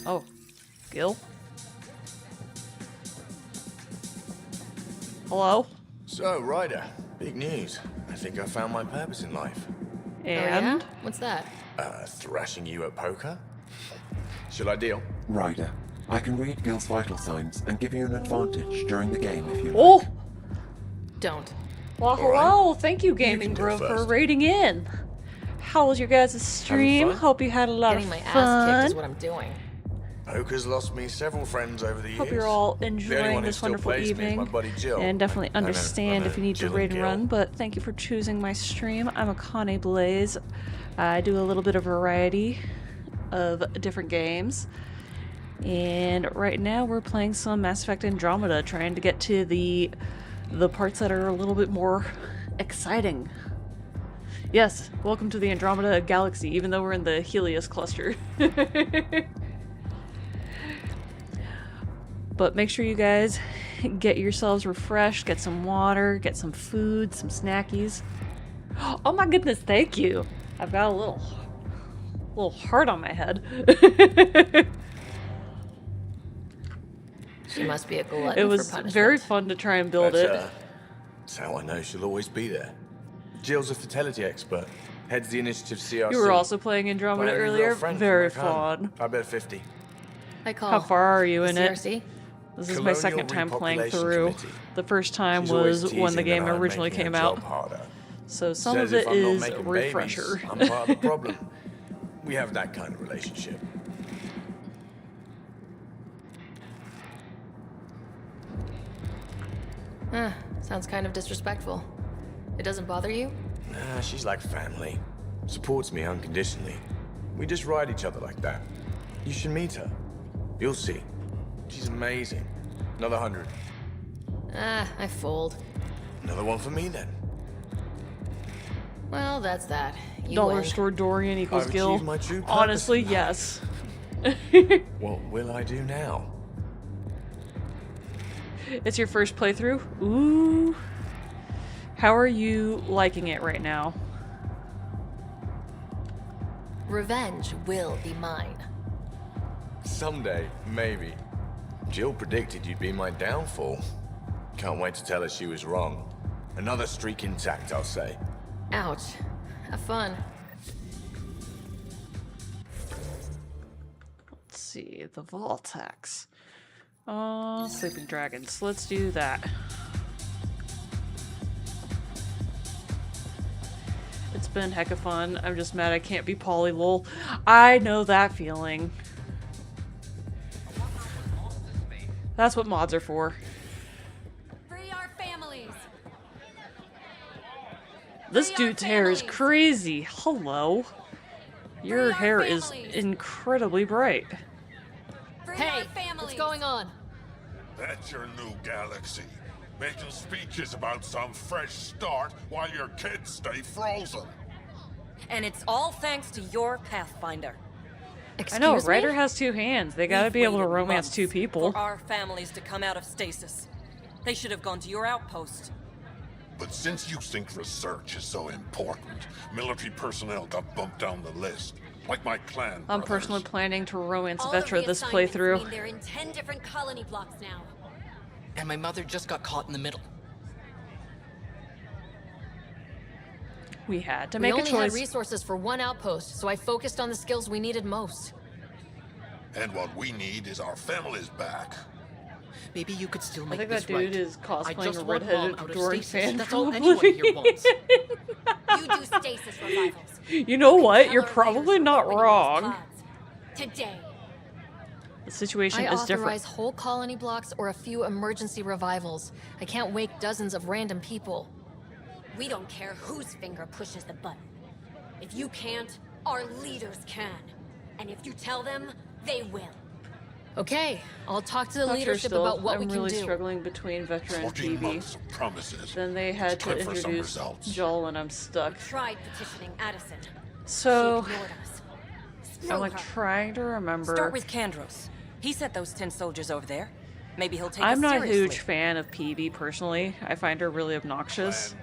Oh, Gil? Hello? So, Ryder, big news. I think I found my purpose in life. And? Oh, yeah? What's that? Thrashing you at poker? Shall I deal? Ryder, I can read Gil's vital signs and give you an advantage during the game if you like. Oh! Don't. Well, hello! Thank you, Gaming Grove, for raiding in. How was your guys' stream? Hope you had a lot Getting of my fun. ass kicked is what I'm doing. Poker's lost me several friends over the years. Hope you're all The only enjoying one who this still wonderful plays me is evening. my buddy Jill. And definitely understand if you need to Jill and raid and Gil. run, but thank you for choosing my stream. I'm Akane Blaze. I do a little bit of variety of different games. And right now we're playing some Mass Effect Andromeda, trying to get to the parts that are a little bit more exciting. Yes, welcome to the Andromeda Galaxy, even though we're in the Helios cluster. But make sure you guys get yourselves refreshed, get some water, get some food, some snackies. Oh my goodness, thank you. I've got a little heart on my head. She must be a glutton It for was punishment. very fun to try and build it. That's how I know she'll always be there. Jill's a fertility expert. Heads the initiative CRC. You were also playing Andromeda My only real earlier. friend from Very back home. fun. I bet 50. I call. How far are you in it? CRC? This is my Colonial second time playing Repopulation through. Committee. The first time She's always was when the teasing game that I'm originally making came her out. job harder. So some Says of if it I'm not is making a refresher. babies, I'm part of the problem. We have that kind of relationship. Sounds kind of disrespectful. It doesn't bother you? Nah, she's like family. Supports me unconditionally. We just ride each other like that. You should meet her. You'll see. She's amazing. Another 100. I fold. Another one for me then. Well, that's that. You Dollar win. store Dorian equals I've Gil. achieved my true purpose Honestly, in yes. What will I do now? It's your first playthrough? Ooh. How are you liking it right now? Revenge will be mine. Someday, maybe. Jill predicted you'd be my downfall. Can't wait to tell her she was wrong. Another streak intact, I'll say. Ouch. Have fun. Let's see, the Voltax. Sleeping Dragons. Let's do that. It's been hecka fun. I'm just mad I can't be Polly lol. I know that feeling. That's what mods are for. Free our families. This dude's hair is crazy. Hello. Your hair is incredibly bright. Hey, what's going on? That's your new galaxy. Making speeches about some fresh start while your kids stay frozen. And it's all thanks to your Pathfinder. I know, a Excuse writer me? has two hands. They gotta We've be able to waited romance months two people. for our families to come out of stasis. They should have gone to your outpost. But since you think research is so important, military personnel got bumped down the list. Like my clan I'm brothers. personally planning to romance All the Vetra this reassignments playthrough. mean they're in 10 different colony blocks now. And my mother just got caught in the middle. We had to We make a only had choice. resources for one outpost, so I focused on the skills we needed most. And what we need is our families back. Maybe you could still I make think this that dude right. is I cosplaying just a want redheaded Mom out of Doran stasis. fan. That's all probably. anyone here wants. You do stasis revivals. You know what? You're Tell our probably raiders not we're opening those wrong. pods. Today. The situation I is authorize different. whole colony blocks or a few emergency revivals. I can't wake dozens of random people. We don't care whose finger pushes the button. If you can't, our leaders can. And if you tell them, they will. Okay, I'll talk to the Not sure leadership still. about what I'm we can really do. struggling between Vetra and 14 PB. months of promises. Then they had to Time for some introduce results. Joel, and I'm stuck. Tried petitioning Addison. So, She ignored us. I'm Screw like her. trying to remember. Start with Kandros. He sent those 10 soldiers over there. Maybe he'll take I'm us not a seriously. huge fan of PB personally. I find her really obnoxious.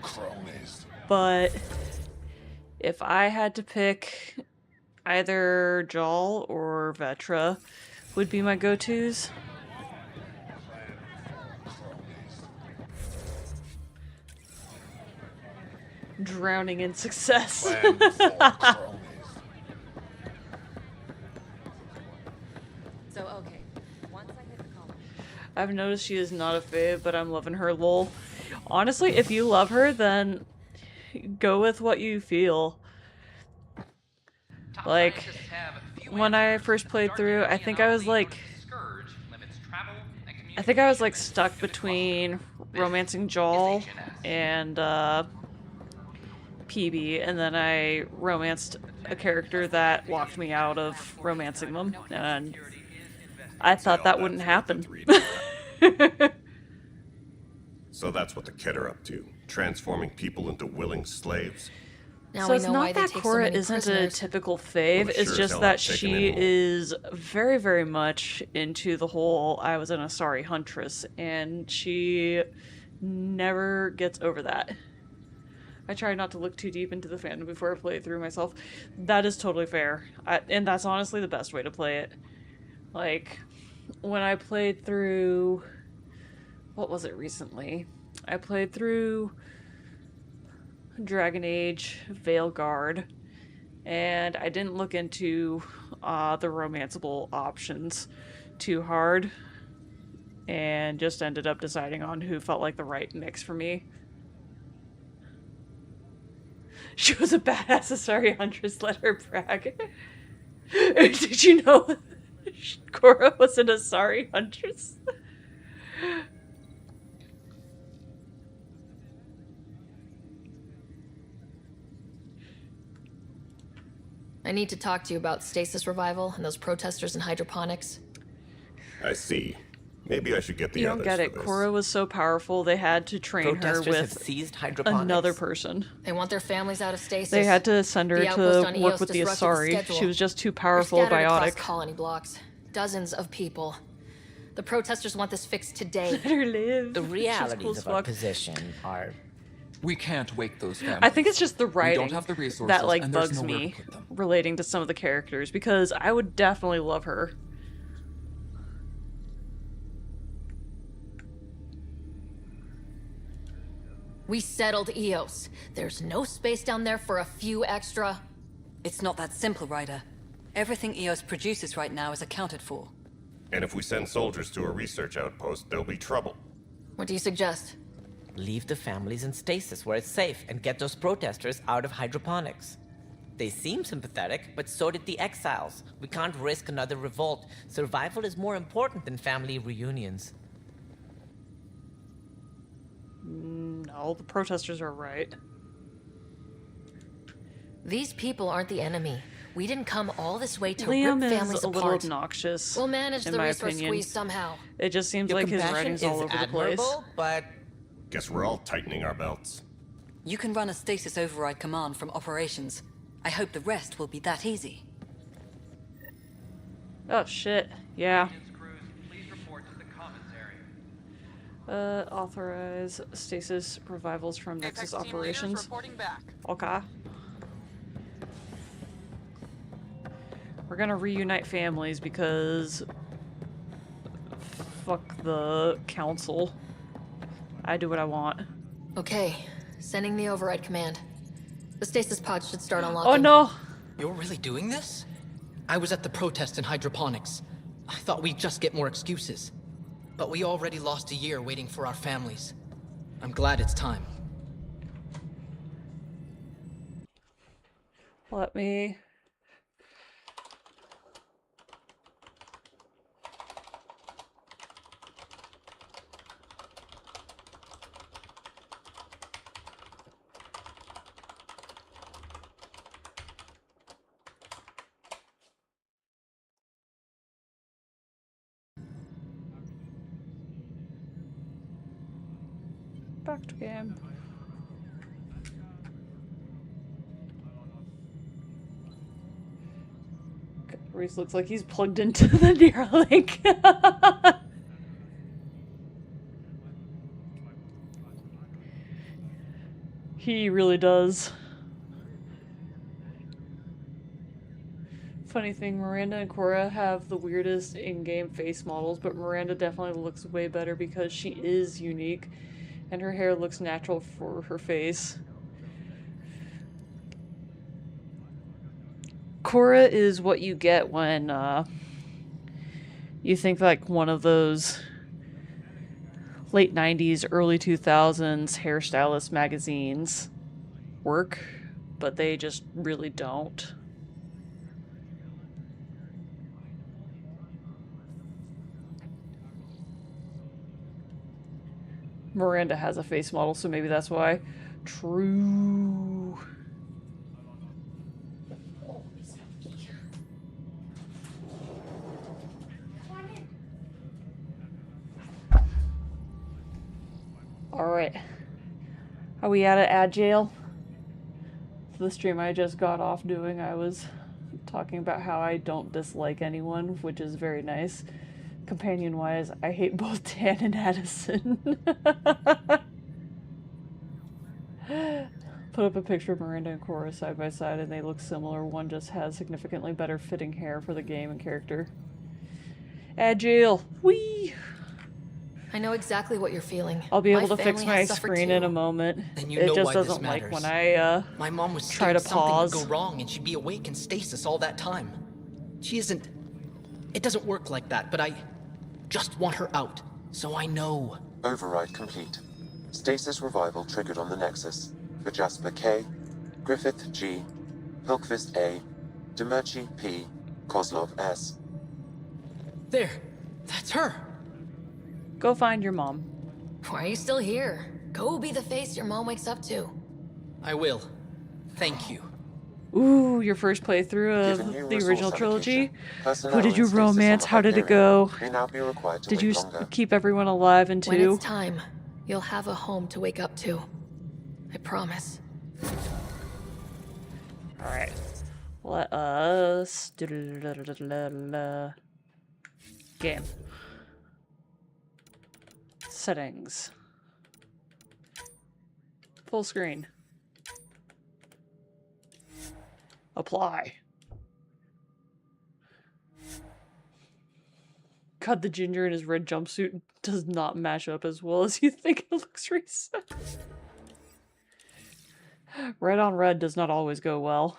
Cronies. But if I had to pick, either Joel or Vetra would be my go-tos. Drowning in success. So, okay. Once I hit the colony. I've noticed she is not a fave, but I'm loving her lol. Honestly, if you love her, then go with what you feel. Like, when I first played through, I think I was like stuck between romancing Joel and PB, and then I romanced a character that locked me out of romancing them, and I thought that wouldn't happen. So that's what the Kett are up to, transforming people into willing slaves. Now So we it's know not why they that take Cora so many isn't a prisoners. typical fave, Well, it it's sure as just hell that ain't taking she any more. is very, very much into the whole I was an Asari huntress, and she never gets over that. I try not to look too deep into the fandom before I play it through myself. That is totally fair, and that's honestly the best way to play it. Like, when I played through... what was it recently? I played through Dragon Age Veilguard, and I didn't look into the romanceable options too hard, and just ended up deciding on who felt like the right mix for me. She was a badass Asari huntress, let her brag. Did you know Cora was an Asari huntress? I need to talk to you about stasis revival and those protesters in hydroponics. I see. Maybe I should get the You don't others get it. for this. Cora was so powerful, they had to train her Protesters have with seized hydroponics. another person. They want their families out of stasis. They had to send her The outpost on to work Eos with the disrupted Asari. schedule. She was just too They're powerful, scattered across biotic. colony blocks. Dozens of people. The protesters want this fixed today. Let her live. The She's realities cool as of our fuck. position are... We can't wake those families. I think it's just the We writing don't have the resources, that like and there's bugs nowhere me to put them. relating to some of the characters, because I would definitely love her. We settled Eos. There's no space down there for a few extra. It's not that simple, Ryder. Everything Eos produces right now is accounted for. And if we send soldiers to a research outpost, there'll be trouble. What do you suggest? Leave the families in stasis where it's safe and get those protesters out of hydroponics. They seem sympathetic, but so did the exiles. We can't risk another revolt. Survival is more important than family reunions. No, the protesters are right. These people aren't the enemy. We didn't come all this way to Liam rip is families a little apart. obnoxious, We'll manage in the my resource opinion. squeeze somehow. It just seems Your like his compassion writing's all is over the place. admirable, but Guess we're all tightening our belts. You can run a stasis override command from operations. I hope the rest will be that easy. Oh shit, yeah. Maintenance crews, please report to the commons area. Authorize stasis revivals from Nexus operations. Reporting back. Okay. We're gonna reunite families because fuck the council. I do what I want. Okay, sending the override command. The stasis pod should start unlocking. Oh no! You're really doing this? I was at the protest in hydroponics. I thought we'd just get more excuses. But we already lost a year waiting for our families. I'm glad it's time. Let me... Back to game. Reese looks like he's plugged into the Neuralink. He really does. Funny thing, Miranda and Cora have the weirdest in-game face models, but Miranda definitely looks way better because she is unique, and her hair looks natural for her face. Cora is what you get when you think like one of those late 90s, early 2000s hairstylist magazines work, but they just really don't. Miranda has a face model, so maybe that's why. True. Alright. Are we out of Agile? The stream I just got off doing, I was talking about how I don't dislike anyone, which is very nice. Companion-wise, I hate both Dan and Addison. Put up a picture of Miranda and Cora side by side and they look similar. One just has significantly better fitting hair for the game and character. Agile! Whee! I know exactly what you're feeling. I'll be able to fix family my has suffered screen too. in a moment. Then you It know just why this doesn't like matters. when I My mom was try to scared something pause. would go wrong and she'd be awake in stasis all that time. She isn't... It doesn't work like that, but I just want her out, so I know. Override complete. Stasis revival triggered on the Nexus. For Jasper K, Griffith G, Hilkvist A, Demerchi P, Kozlov S. There, that's her. Go find your mom. Why are you still here? Go be the face your mom wakes up to. I will. Thank you. Ooh, your first playthrough Given new of the resource original trilogy. allocation, personnel Who did you in stasis on romance? the How did it Hyperion go? may now be required to Did wait you longer. keep everyone alive in When two? it's time, you'll have a home to wake up to. I promise. Alright. Let us... Game. Settings. Full screen. Apply. God, the ginger in his red jumpsuit does not match up as well as you think it looks recent. Red on red does not always go well.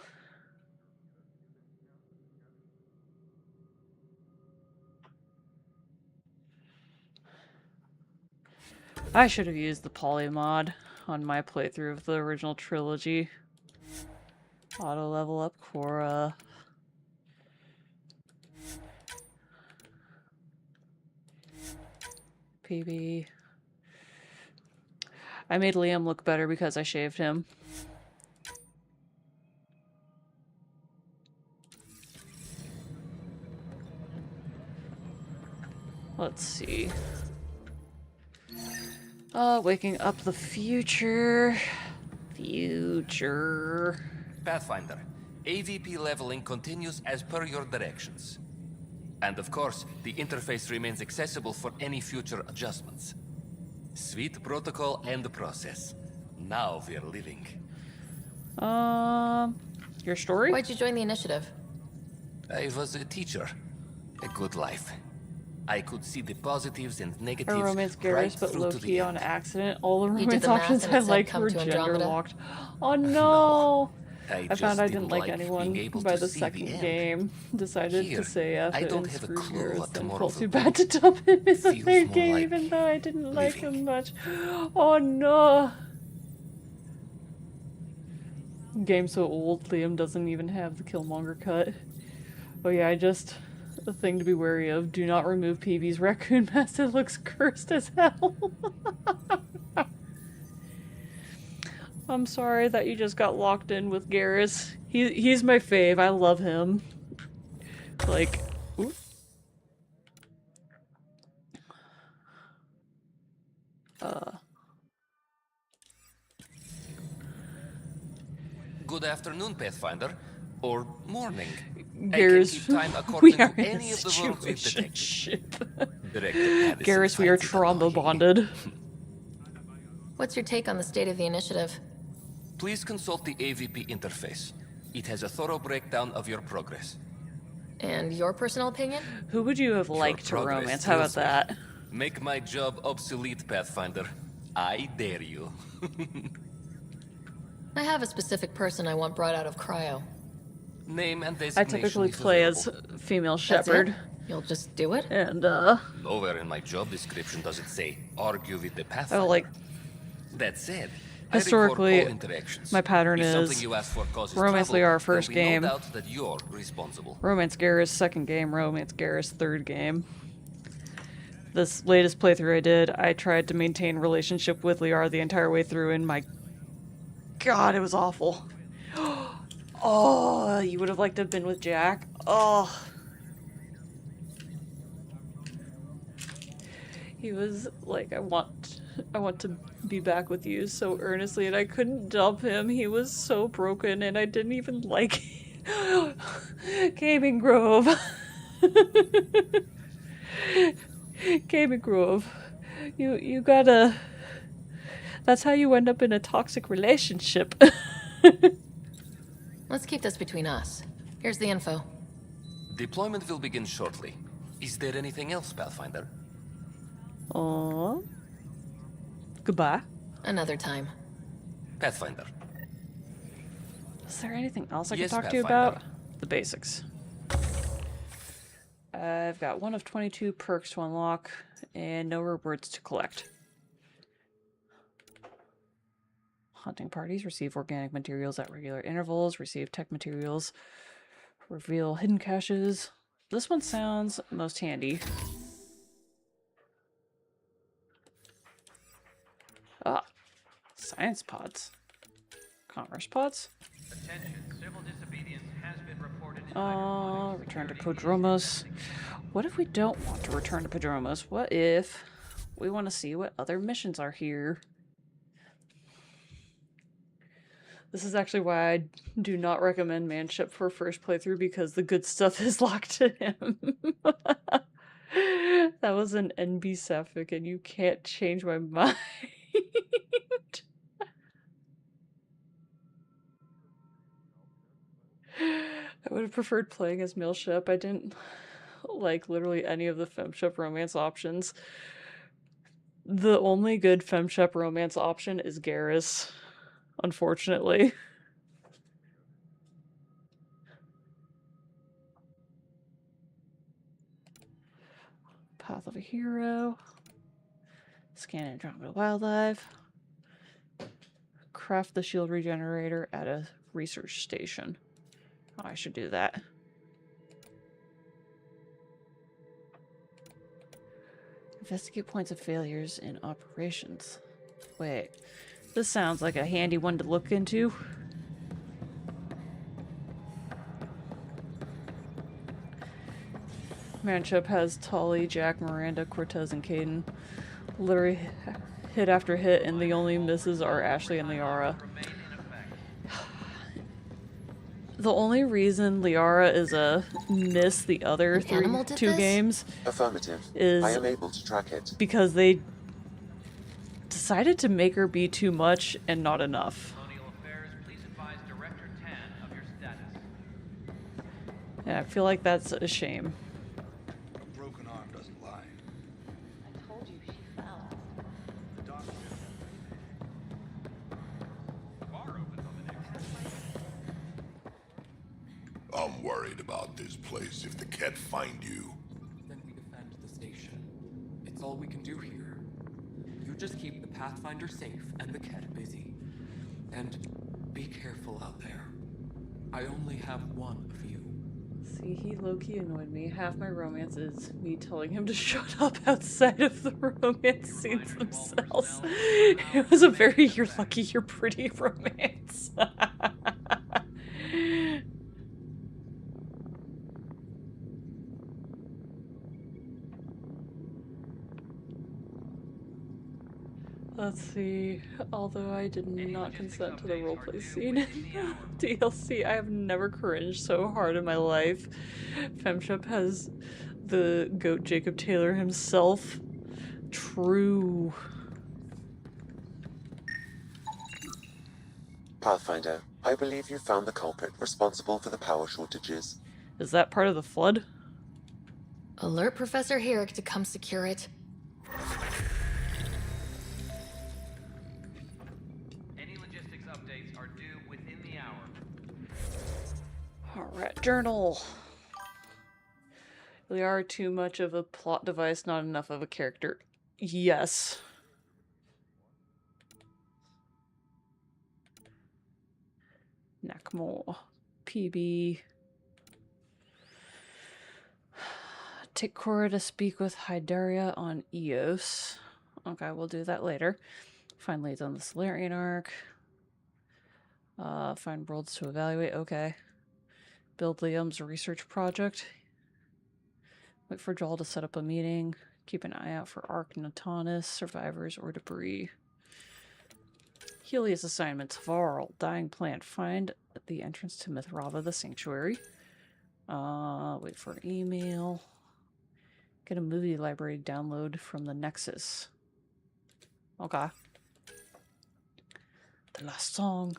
I should have used the poly mod on my playthrough of the original trilogy. Auto level up Cora. PB. I made Liam look better because I shaved him. Let's see. Waking up the future. Future. Pathfinder, AVP leveling continues as per your directions. And of course, the interface remains accessible for any future adjustments. Sweet protocol and process. Now we're living. Your story? Why'd you join the initiative? I was a teacher. A good life. I could see the positives and I negatives romance right Garrus, but through to the low-key on end. accident. All the You did romance the math options and I it said liked come were to Andromeda? gender-locked. Oh no! I I just found I didn't didn't like like anyone being able by to the see the second end. game. Decided Here, to say F I it don't and have a screw clue Garrus, what then tomorrow felt will too bad to bring. dump him in the Feels third more game, like even though I didn't like living. him much. Oh no! Game so old, Liam doesn't even have the Killmonger cut. Oh yeah, a thing to be wary of. Do not remove Peevee's raccoon mask. It looks cursed as hell. I'm sorry that you just got locked in with Garrus. He's my fave. I love him. Like, ooh. Good afternoon, Pathfinder. Or morning. Garrus, I can keep time we according are to in a any of the worlds we've detected. situationship. Director Addison Garrus, we are finds it trauma annoying. bonded. What's your take on the state of the initiative? Please consult the AVP interface. It has a thorough breakdown of your progress. And your personal opinion? Who would you have Your liked to progress romance? How about thrills me. that? Make my job obsolete, Pathfinder. I dare you. I have a specific person I want brought out of cryo. Name and I designation typically if play available. as female That's shepherd. it? You'll just do it? And, Nowhere in my job description does it say, argue with the Pathfinder. oh, like, That said, historically, I record all interactions. my pattern If is something you ask for causes romance trouble, Liara there'll first be game, no doubt that you're responsible. romance Garrus second game, romance Garrus third game. This latest playthrough I did, I tried to maintain relationship with Liara the entire way through, and my god, it was awful. Oh, you would have liked to have been with Jack. Oh. He was like, I want to be back with you so earnestly, and I couldn't dump him. He was so broken, and I didn't even like Gaming Grove. Gaming Grove. You gotta... That's how you end up in a toxic relationship. Let's keep this between us. Here's the info. Deployment will begin shortly. Is there anything else, Pathfinder? Goodbye. Another time. Pathfinder. Is there anything else I Yes, can talk to you Pathfinder. about? The basics. I've got 1 of 22 perks to unlock, and no rewards to collect. Hunting parties, receive organic materials at regular intervals, receive tech materials, reveal hidden caches. This one sounds most handy. Ah, science pods. Commerce pods? Attention, civil disobedience has been reported in Return to Prodromos. What if we don't want to return to Prodromos? What if we want to see what other missions are here? This is actually why I do not recommend Manship for first playthrough, because the good stuff is locked to him. That was an NB Sapphic, and you can't change my mind. I would have preferred playing as Millship. I didn't like literally any of the Femship romance options. The only good Femship romance option is Garrus, unfortunately. Path of a Hero. Scan Andromeda wildlife. Craft the shield regenerator at a research station. Oh, I should do that. Investigate points of failures in operations. Wait, this sounds like a handy one to look into. matchup has Tully, Jack, Miranda, Cortez, and Caden. Literally hit after hit, and the only misses are Ashley and Liara. The only reason Liara is a miss the other two games Affirmative. is I am able to track it. because they decided to make her be too much and not enough. And I feel like that's a shame. A broken arm doesn't lie. I told you she fell. The doctor. I'm worried about this place if the Ket find you. Then we defend the station. It's all we can do here. You just keep the Pathfinder safe and the Ket busy. And be careful out there. I only have one of you. See, he low-key annoyed me. Half my romance is me telling him to shut up outside of the romance scenes themselves. It was a very you're lucky you're pretty romance. Let's see. Although I did not consent to the roleplay scene in DLC, I have never cringed so hard in my life. Femship has the goat Jacob Taylor himself. True. Pathfinder, I believe you found the culprit responsible for the power shortages. Is that part of the flood? Alert Professor Herrick to come secure it. Alright, journal. They are too much of a plot device, not enough of a character. Yes. Nakmore. PB. Take Cora to speak with Hydaria on Eos. Okay, we'll do that later. Find leads on the Solarian arc. Find worlds to evaluate. Okay. Build Liam's research project. Wait for Joel to set up a meeting. Keep an eye out for Ark Natanis, survivors, or debris. Helios assignments. Varl, dying plant. Find the entrance to Mithrava, the sanctuary. Wait for an email. Get a movie library download from the Nexus. Okay. The last song.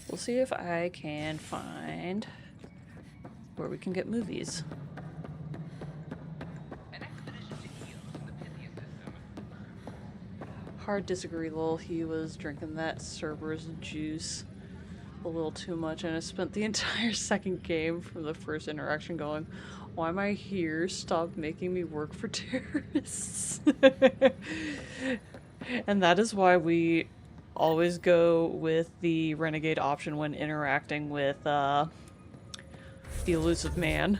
We'll see if I can find where we can get movies. Hard disagree, lol. He was drinking that Cerberus juice a little too much, and I spent the entire second game from the first interaction going, why am I here? Stop making me work for terrorists. And that is why we always go with the renegade option when interacting with the elusive man.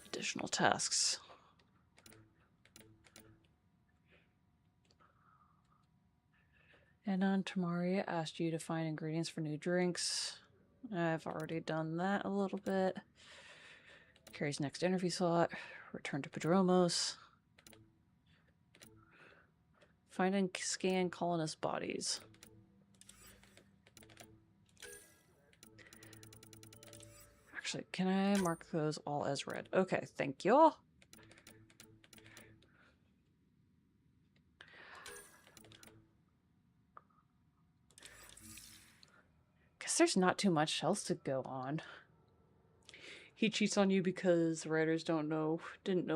Additional tasks. And on Tamaria asked you to find ingredients for new drinks. I've already done that a little bit. Carrie's next interview slot. Return to Padromos. Find and scan colonist bodies. Actually, can I mark those all as red? Okay, thank you. Guess there's not too much else to go on. He cheats on you because the writers didn't know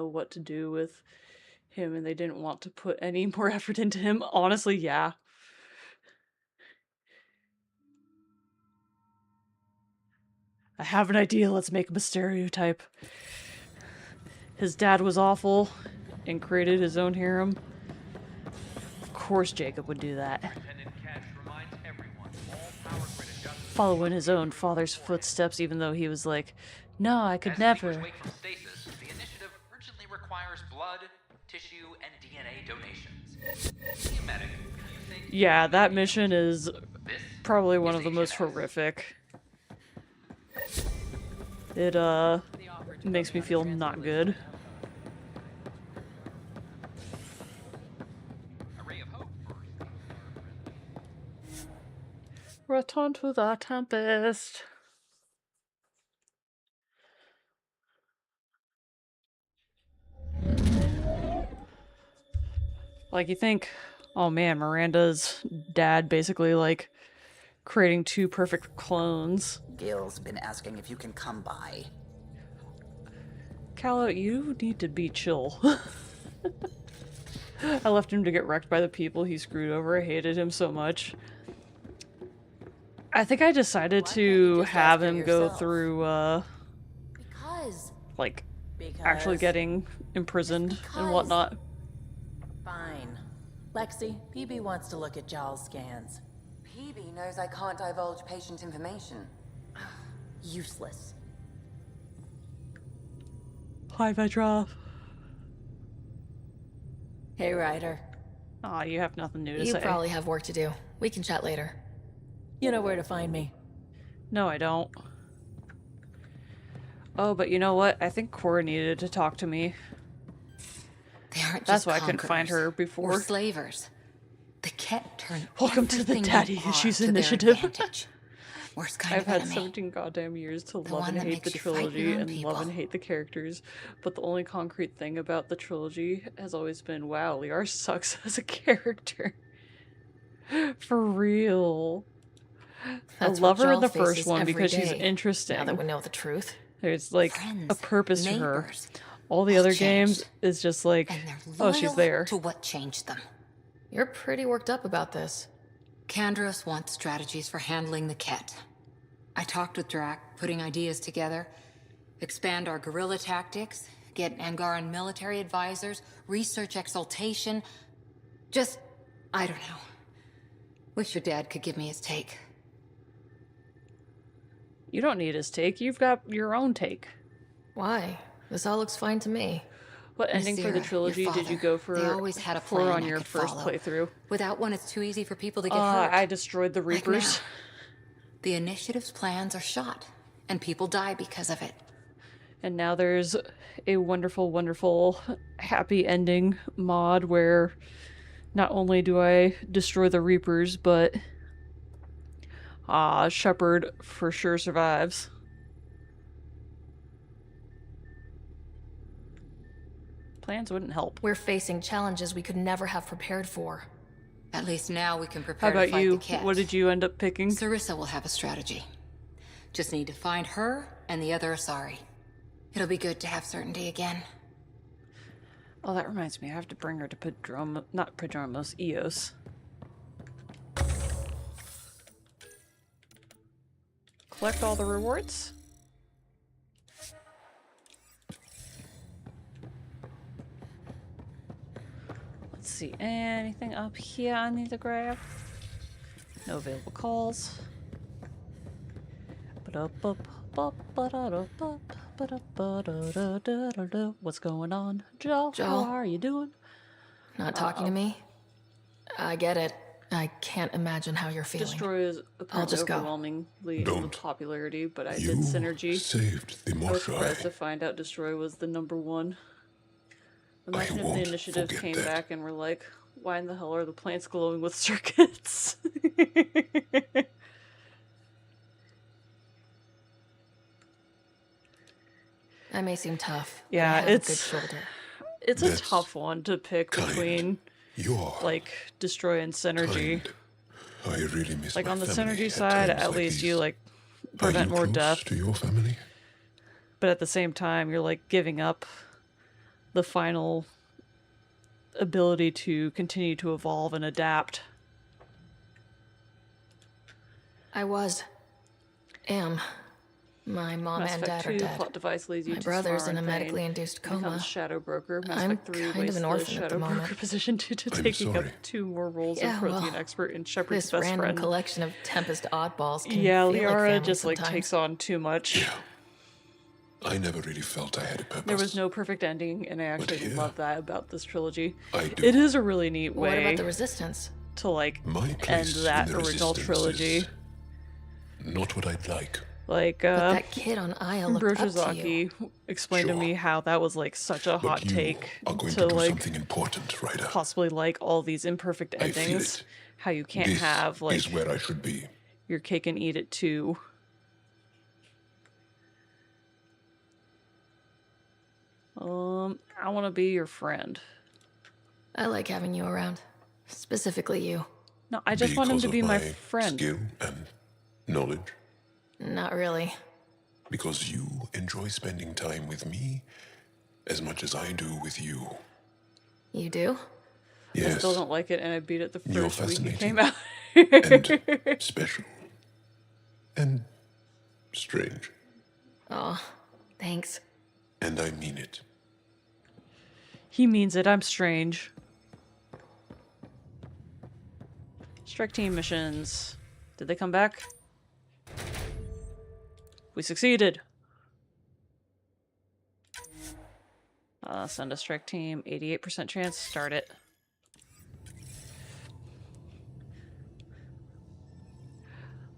what to do with him, and they didn't want to put any more effort into him. Honestly, yeah. I have an idea. Let's make him a stereotype. His dad was awful and created his own harem. Of course Jacob would do that. follow in his own father's footsteps, even though he was like, no, I could As never. Sleepers wake from stasis, the initiative urgently requires blood, tissue, and DNA donations. Medic, you think Yeah, that mission is probably one of the most horrific. It, makes me feel not good. Return to the Tempest. Like, you think, oh man, Miranda's dad basically, like, creating two perfect clones. Gil's been asking if you can come by. Callow, you need to be chill. I left him to get wrecked by the people he screwed over. I hated him so much. I think I decided to have him go through, like, actually getting imprisoned and whatnot. Fine. Lexi, PB wants to look at Jaal's scans. PB knows I can't divulge patient information. Useless. Hi, Vedra. Hey, Ryder. Aw, you have nothing new to You say. probably have work to do. We can chat later. You know where to find me. No, I don't. Oh, but you know what? I think Cora needed to talk to me. They aren't That's just why I couldn't find her conquerors before. or slavers. The Ket turn Welcome to the everything Daddy you are Issues to their Initiative. advantage. Worst kind I've of had enemy. 17 goddamn years to The love one and that hate the makes you fight your trilogy own and love people. and hate the characters, but the only concrete thing about the trilogy has always been, wow, Liar sucks as a character. For real. That's I love what her in Jaal the first faces one every because she's day, interesting. now that we know the truth. There's like a purpose to her. All the all other changed. games is just like, oh, she's Loyal there. to what changed them. You're pretty worked up about this. Kandros wants strategies for handling the Ket. I talked with Drac, putting ideas together. Expand our guerrilla tactics, get Angaran military advisors, research exaltation. Just, I don't know. Wish your dad could give me his take. You don't need his take. You've got your own take. Why? This all looks fine to me. What ending for the Nasira, trilogy your did you father, go for, they always had a for plan on I your could first follow. playthrough? Without one, it's too easy for people to get hurt. I destroyed the Like Reapers. now. The initiative's plans are shot, and people die because of it. And now there's a wonderful, wonderful happy ending mod where not only do I destroy the Reapers, but Shepard for sure survives. Plans wouldn't help. We're facing challenges we could never have prepared for. At least now we can prepare How about to fight you? the Ket. What did you end up picking? Sarissa will have a strategy. Just need to find her and the other Asari. It'll be good to have certainty again. Oh, that reminds me. I have to bring her to not Prodromos, Eos. Collect all the rewards. Let's see. Anything up here I need to grab? No available calls. What's going on? Jaal, how Jaal? are you doing? Not talking to me? I get it. I can't imagine how you're feeling. Destroy is I'll apparently just go. overwhelmingly in Don't. popularity, but I You did Synergy. saved the I was surprised Moshae. to find out Destroy was the #1. Imagine if the won't initiatives forget came that. back and were like, why in the hell are the plants glowing with circuits? I may seem tough. but I Yeah, have a good it's shoulder. it's a That's tough one to pick between You are like Destroy and Synergy. I really miss Like my on the family Synergy at side, times at like least these. you like Are prevent you more close death. to your family? But at the same time, you're like giving up the final ability to continue to evolve and adapt. Am. My mom Mass and Effect dad are 2, dead. plot device leads you My to brother's Samara in a and medically Thane. induced Becomes coma. Shadow Broker. Mass I'm Effect 3 kind of wastes an the orphan at the Shadow Broker moment. position due to I'm taking up sorry. 2 more roles Yeah, of Protean well, Expert and Shepard's this best random friend. collection of Tempest oddballs can Yeah, feel like Liara family just like sometimes. takes on too much. I never really felt I had a purpose. There was no perfect ending, and I actually here, love that about this trilogy. I do. It is a really neat What way about the Resistance? to like My end place in that the original Resistance trilogy. is not what I'd like. Like, But that kid on Aya looked up to you. Brochizaki explained to me how that was like such a hot take Are going to to do like something important, Ryder. possibly like all these imperfect I feel endings. it. How you can't This have like is where I should be. your cake and eat it too. I want to be your friend. I like having you around. Specifically you. No, I just want him to be my friend. Skill and knowledge. Not really. Because you enjoy spending time with me as much as I do with you. You do? Yes. I still don't like it, and I beat it the You're first week it fascinating. came out. And special. And strange. Oh, thanks. And I mean it. He means it. I'm strange. Strike team missions. Did they come back? We succeeded. Send a strike team. 88% chance. Start it.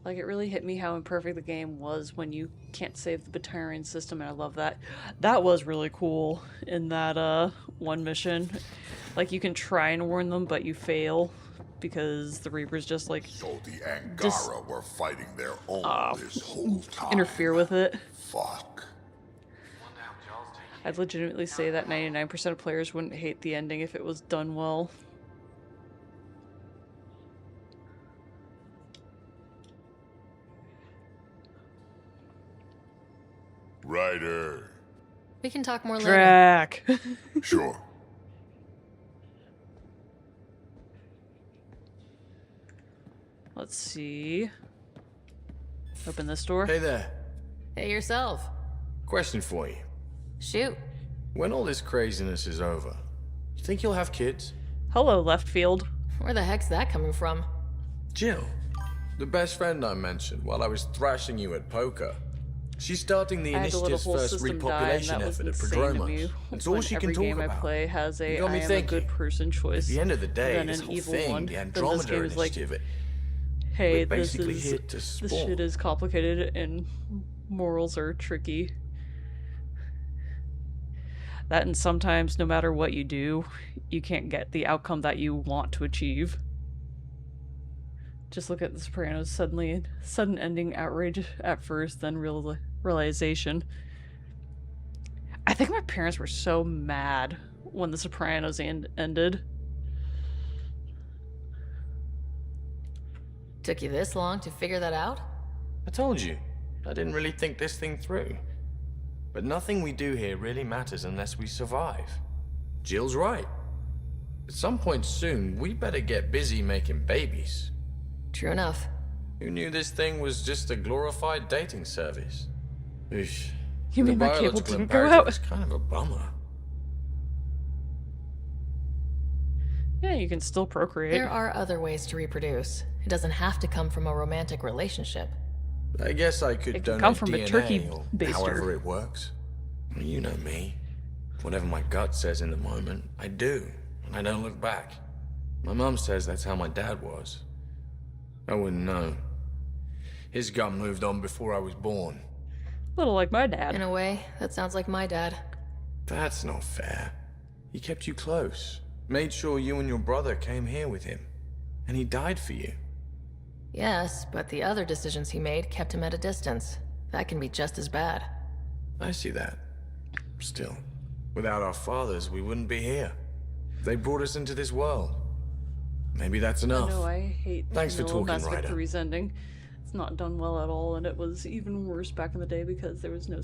Like, it really hit me how imperfect the game was when you can't save the Batarian system, and I love that. That was really cool in that one mission. Like, you can try and warn them, but you fail because the Reapers just like So the Angara were fighting their own this whole time. interfere with it. Fuck. I'd legitimately say that 99% of players wouldn't hate the ending if it was done well. Ryder. We can talk more later. Drac. Sure. Let's see. Open this door. Hey there. Hey yourself. Question for you. Shoot. When all this craziness is over, you think you'll have kids? Hello, left field. Where the heck's that coming from? Jill, the best friend I mentioned while I was thrashing you at poker. She's starting the I had to let a initiative's whole first system die, and repopulation that was effort at insane to Prodromos. me. That's all When she every can talk game about. I play has a You got I me am a thinking. good person choice. At the end of the day, then this an whole evil thing, one. the Then this Andromeda game is like, initiative, hey, we're this basically is here to this spawn. shit is complicated and morals are tricky. That, and sometimes no matter what you do, you can't get the outcome that you want to achieve. Just look at The Sopranos. Sudden ending, outrage at first, then realization. I think my parents were so mad when The Sopranos ended. Took you this long to figure that out? I told you, I didn't really think this thing through. But nothing we do here really matters unless we survive. Jill's right. At some point soon, we better get busy making babies. True enough. Who knew this thing was just a glorified dating service? Oof. You mean The my cable biological didn't go imperative out? is kind of a bummer. Yeah, you can still procreate. There are other ways to reproduce. It doesn't have to come from a romantic relationship. I guess I could It can donate come from a DNA turkey or baster. however it works. Well, you know me. Whatever my gut says in the moment, I do, and I don't look back. My mum says that's how my dad was. I wouldn't know. His gut moved on before I was born. Little like my dad. In a way, that sounds like my dad. That's not fair. He kept you close, made sure you and your brother came here with him, and he died for you. Yes, but the other decisions he made kept him at a distance. That can be just as bad. I see that. Still, without our fathers, we wouldn't be here. They brought us into this world. Maybe that's enough. I know, I hate Thanks for talking, Mass Effect Ryder. 3's ending. It's not done well at all, and it was even worse back in the day because there was no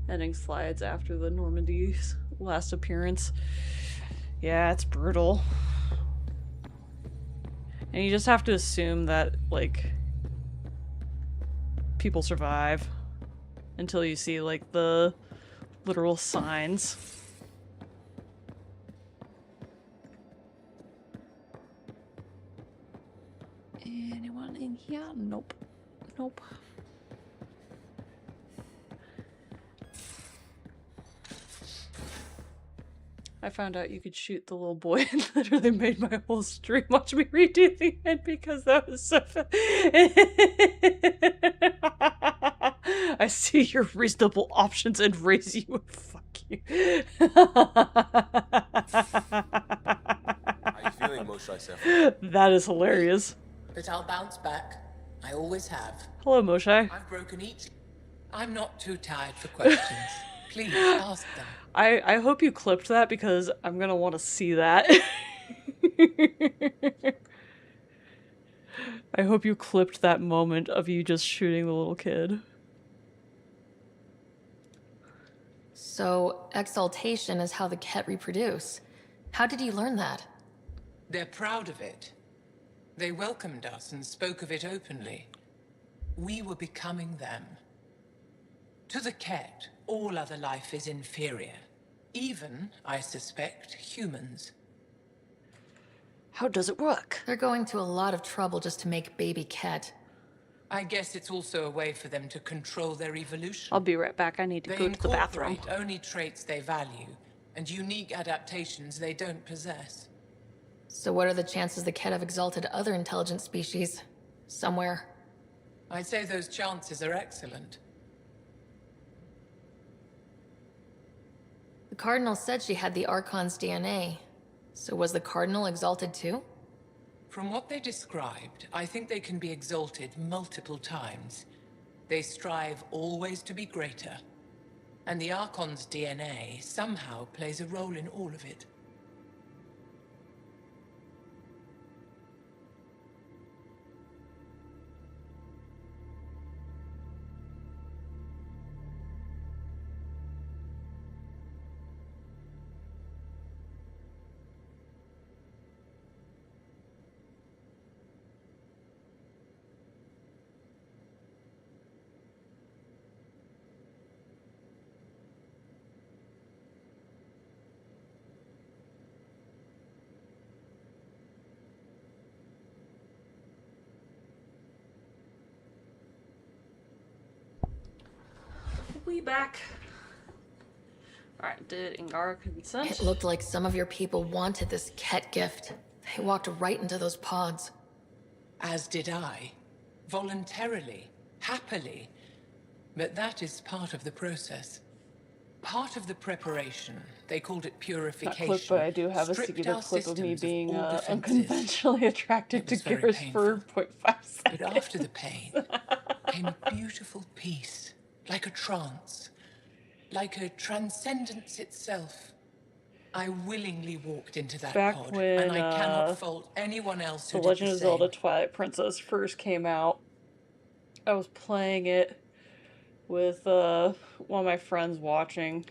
ending slides after the Normandy's last appearance. Yeah, it's brutal. And you just have to assume that, like, people survive. until you see like the literal signs. Anyone in here? Nope. Nope. I found out you could shoot the little boy and literally made my whole stream watch me redo the end because that was so I see your reasonable options and raise you and fuck you. How you feeling, Moshe Sefer? That is hilarious. But I'll bounce back. I always have. Hello, Moshe. I've broken each. I'm not too tired for questions. Please ask them. I hope you clipped that because I'm gonna want to see that. I hope you clipped that moment of you just shooting the little kid. So, exaltation is how the Ket reproduce. How did you learn that? They're proud of it. They welcomed us and spoke of it openly. We were becoming them. To the Ket, all other life is inferior. Even, I suspect, humans. How does it work? They're going to a lot of trouble just to make baby Ket. I guess it's also a way for them to control their evolution. I'll be right back. I need to They go to the bathroom. incorporate only traits they value, and unique adaptations they don't possess. So what are the chances the Ket have exalted other intelligent species? Somewhere. I'd say those chances are excellent. The Cardinal said she had the Archon's DNA. So was the Cardinal exalted too? From what they described, I think they can be exalted multiple times. They strive always to be greater. And the Archon's DNA somehow plays a role in all of it. We back. Alright, did Ingara consent? It looked like some of your people wanted this Ket gift. They walked right into those pods. As did I. Voluntarily. Happily. But that is part of the process. Part of the preparation. They called it Not purification. clip, but I do have a Stripped singular our clip of me systems being all defenses. unconventionally attracted to It was very Garrus painful. for 0.5 seconds. But after the pain came a beautiful peace, like a trance, like a transcendence itself. I willingly walked into that Back pod, when and I cannot fault anyone else The who did Legend the of same. Zelda Twilight Princess first came out, I was playing it with one of my friends watching.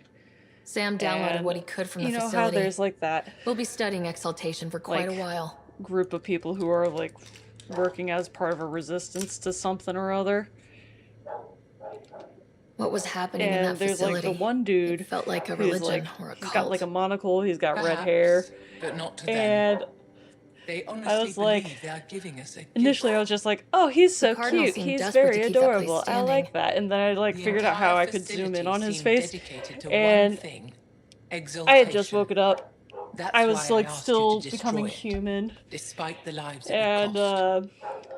Sam downloaded and what he could from the you know facility. how there's like that We'll be studying exaltation for quite like, a while. group of people who are like working as part of a resistance to something or other. What was happening in And that there's facility? like the one dude It felt like a who's religion like, or a he's got cult. like a monocle, he's got red Perhaps, hair. but not to them. And They I honestly was like, believe they are giving us a initially I was just like, oh, he's so Cardinal cute, seemed he's desperate very to keep that place adorable, I standing. like that. And then I like The figured out how I entire could zoom in facility on his seemed face. dedicated to And one thing, I exaltation. had just woken up. That's I was why like asked still you to becoming destroy it, human. despite the lives it And would cost.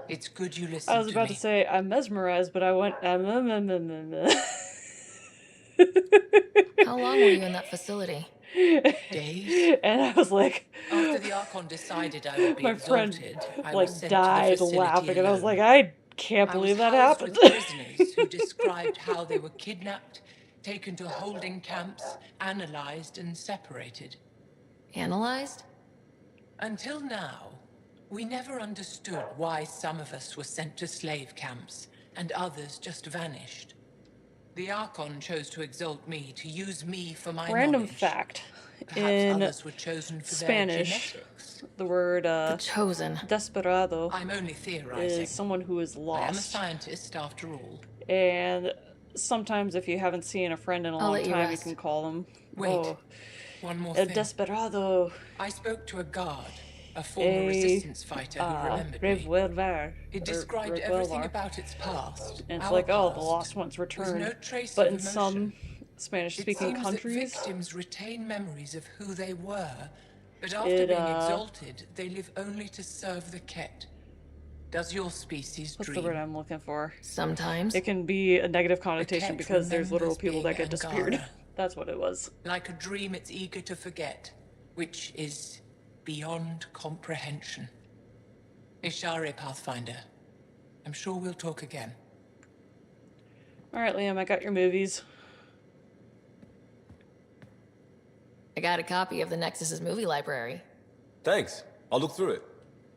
It's good you listened I was about to to say I'm mesmerized, but I went How long were you in that facility? Days? And I was like, After the Archon decided I would be my friend exalted, I like was sent died to the facility laughing, and I was alone. like, I can't I was believe that housed happened. with prisoners who described how they were kidnapped, taken to holding camps, analyzed, and separated. Analyzed? Until now, we never understood why some of us were sent to slave camps and others just vanished. The Archon chose to exalt me, to use me for my Random knowledge. fact: Perhaps in others were chosen for their Spanish, genetics. the word The chosen. desperado I'm only theorizing. is someone who is I am a lost. scientist after all. And sometimes if you haven't seen a friend in a I'll long let you time, you rest. can call them. Wait. Oh, One more El thing. Desperado. I spoke to a guard, a former A resistance fighter who remembered me. revolver. It Or described everything about its past. And it's Our like, oh, the past, lost ones with returned. no trace But of in emotion. some It Spanish-speaking seems countries, that victims retain memories of who they were, but after it, being exalted, they live only to serve the Ket. Does your species what's dream? the word I'm looking for? Sometimes. It can be a negative The connotation Ket because there's literal remembers people that being get disappeared. Angara. That's what it was. Like a dream it's eager to forget, which is beyond comprehension. Ishare, Pathfinder. I'm sure we'll talk again. Alright, Liam, I got your movies. I got a copy of the Nexus's movie library. Thanks. I'll look through it.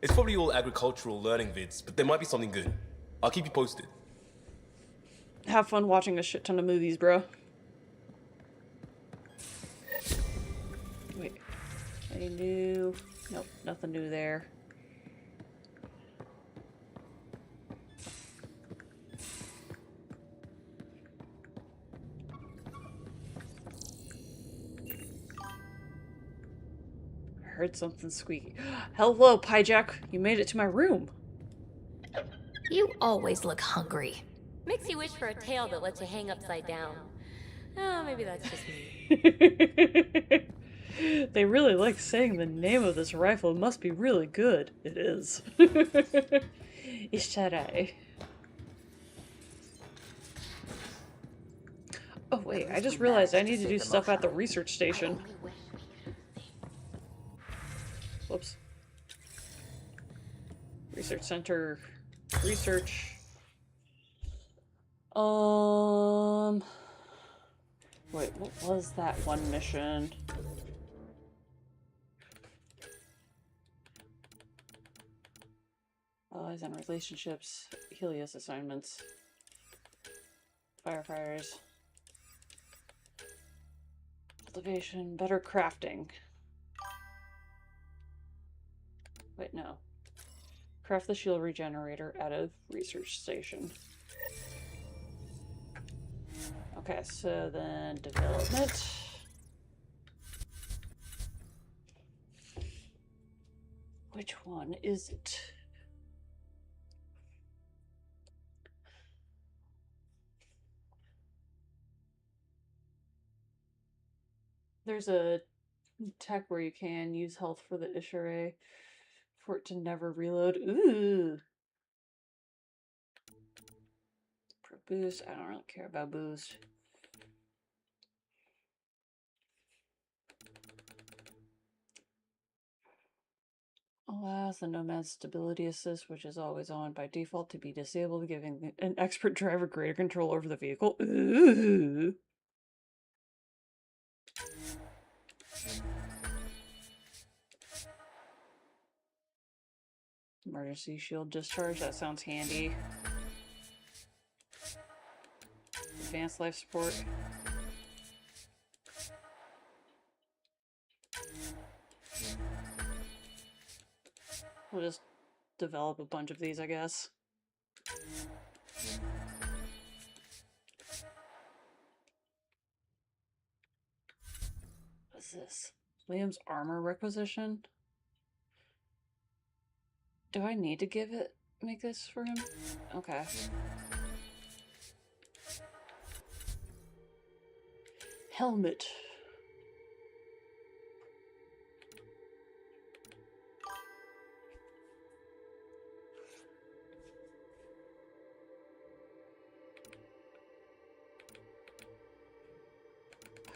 It's probably all agricultural learning vids, but there might be something good. I'll keep you posted. Have fun watching a shit ton of movies, bro. Wait. Any new? Nope, nothing new there. I heard something squeaky. Hello, Pyjack. You made it to my room. You always look hungry. Makes you wish for a tail that lets you hang upside down. Oh, maybe that's just me. They really like saying the name of this rifle. It must be really good. It is. Ishtarai. Oh wait, I just realized I need to do stuff at the research station. Whoops. Research center. Research. Wait, what was that one mission? Allies and relationships. Helios assignments. Firefighters. Cultivation. Better crafting. Wait, no. Craft the shield regenerator at a research station. Okay, so then development. Which one is it? There's a tech where you can use health for the Ishare for it to never reload. Ooh. For boost, I don't really care about boost. Allows the Nomad's stability assist, which is always on by default, to be disabled, giving an expert driver greater control over the vehicle. Ooh. Emergency shield discharge, that sounds handy. Advanced life support. We'll just develop a bunch of these, I guess. What's this? Liam's armor requisition? Do I need to make this for him? Okay. Helmet.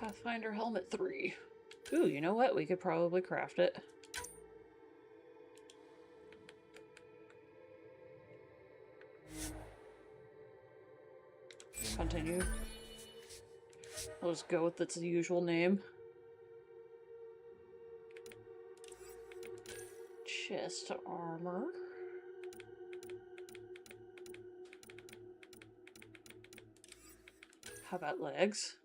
Pathfinder Helmet 3. Ooh, you know what? We could probably craft it. Continue. We'll just go with its usual name. Chest armor. How about legs?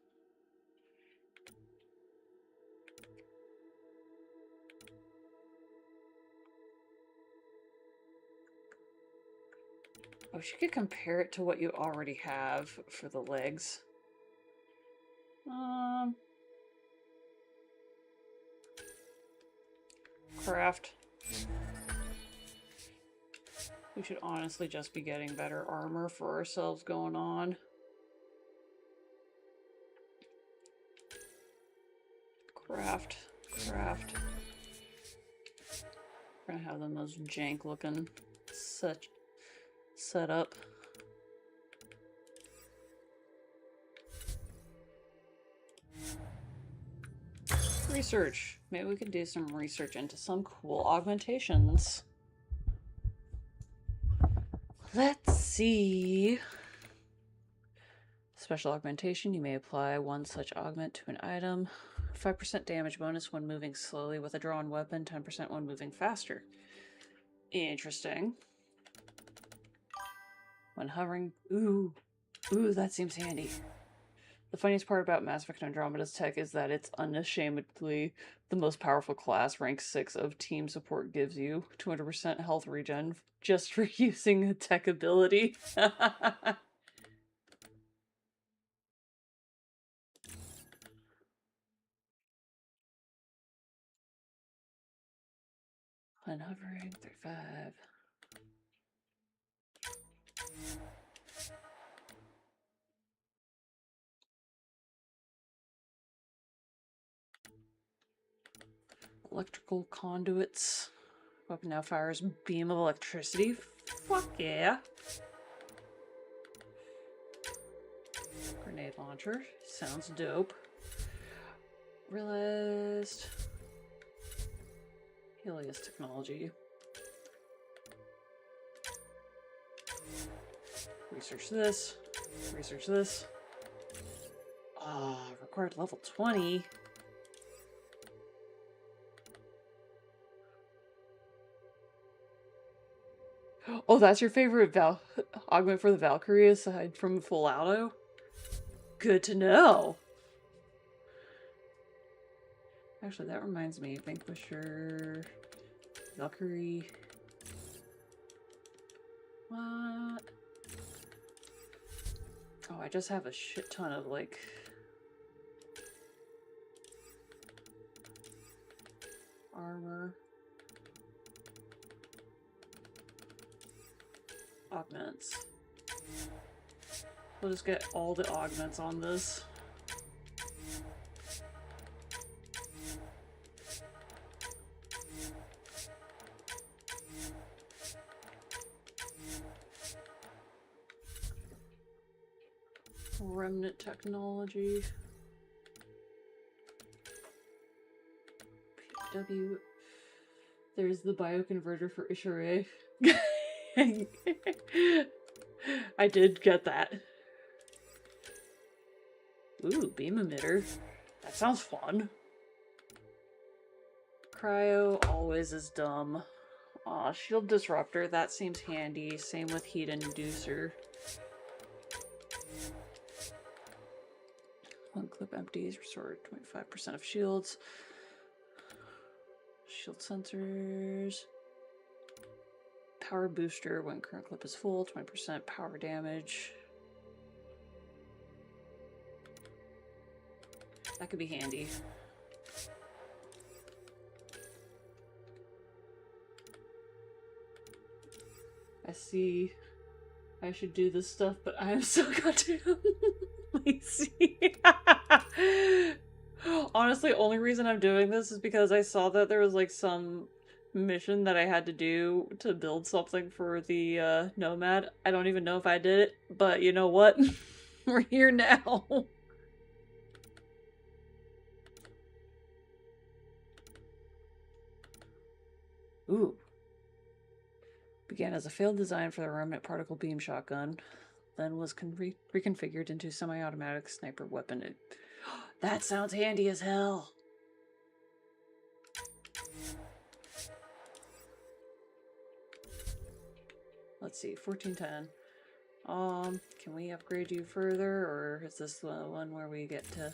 I wish you could compare it to what you already have for the legs. Craft. We should honestly just be getting better armor for ourselves going on. Craft. Craft. We're gonna have the most jank looking setup. Research. Maybe we could do some research into some cool augmentations. Let's see. Special augmentation. You may apply one such augment to an item. 5% damage bonus when moving slowly with a drawn weapon, 10% when moving faster. Interesting. When hovering. Ooh, that seems handy. The funniest part about Mass Effect Andromeda's tech is that it's unashamedly the most powerful class. Rank 6 of team support gives you 200% health regen just for using a tech ability. When hovering, 35. Electrical conduits. Weapon now fires beam of electricity. Fuck yeah. Grenade launcher. Sounds dope. Realized. Helios technology. Research this. Research this. Required level 20. Oh, that's your favorite augment for the Valkyrie aside from full auto? Good to know. Actually, that reminds me. Vanquisher, Valkyrie. What? Oh, I just have a shit ton of like armor. Augments. We'll just get all the augments on this. Remnant technology. PW. There's the bioconverter for Ishore. I did get that. Ooh, beam emitter. That sounds fun. Cryo always is dumb. Aw, shield disruptor, that seems handy. Same with heat inducer. One clip empties, restore 25% of shields. Shield sensors. Power booster when current clip is full, 20% power damage. That could be handy. I see I should do this stuff, but I am so goddamn lazy. Honestly, only reason I'm doing this is because I saw that there was like some mission that I had to do to build something for the Nomad. I don't even know if I did it, but you know what? We're here now. Ooh. Began as a failed design for the remnant particle beam shotgun, then was reconfigured into semi-automatic sniper weapon. That sounds handy as hell. Let's see, 1410. Can we upgrade you further, or is this the one where we get to...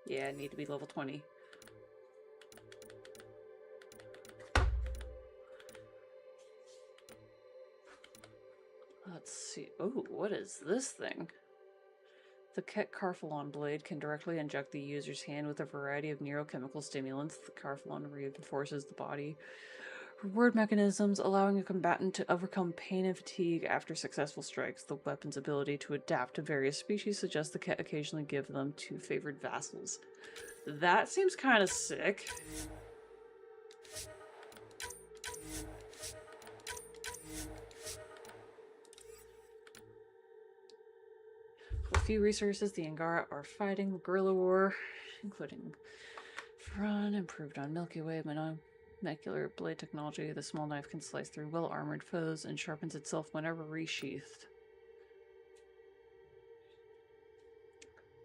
Yeah, I need to be level 20. Let's see. Oh, what is this thing? The Ket Carphalon blade can directly inject the user's hand with a variety of neurochemical stimulants. The Carphalon reinforces the body reward mechanisms, allowing a combatant to overcome pain and fatigue after successful strikes. The weapon's ability to adapt to various species suggests the Ket occasionally give them to favored vassals. That seems kind of sick. With few resources, the Angara are fighting the guerrilla war, including front, improved on Milky Way, monocular blade technology. The small knife can slice through well-armored foes and sharpens itself whenever resheathed.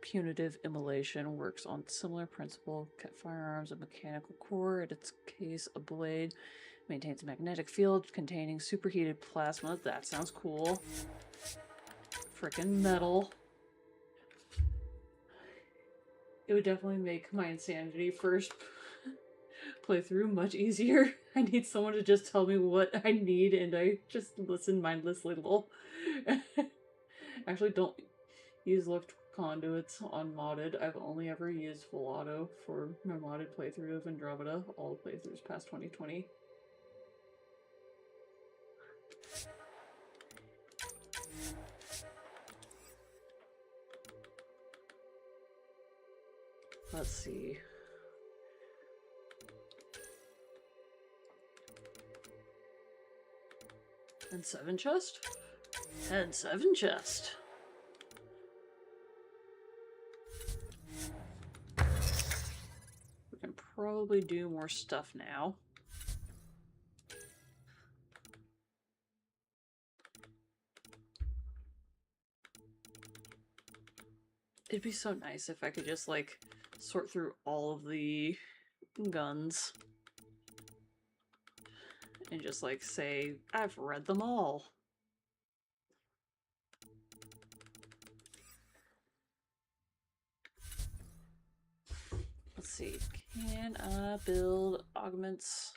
Punitive immolation works on similar principle. Cut firearms a mechanical core. At its case, a blade maintains a magnetic field containing superheated plasma. That sounds cool. Frickin' metal. It would definitely make my insanity first playthrough much easier. I need someone to just tell me what I need and I just listen mindlessly. Lol. Actually, don't use lift conduits on modded. I've only ever used full auto for my modded playthrough of Andromeda. All the playthroughs past 2020. Let's see. And 7 chest? And 7 chest. We can probably do more stuff now. It'd be so nice if I could just, like, sort through all of the guns. And just, like, say, I've read them all. Let's see. Can I build augments?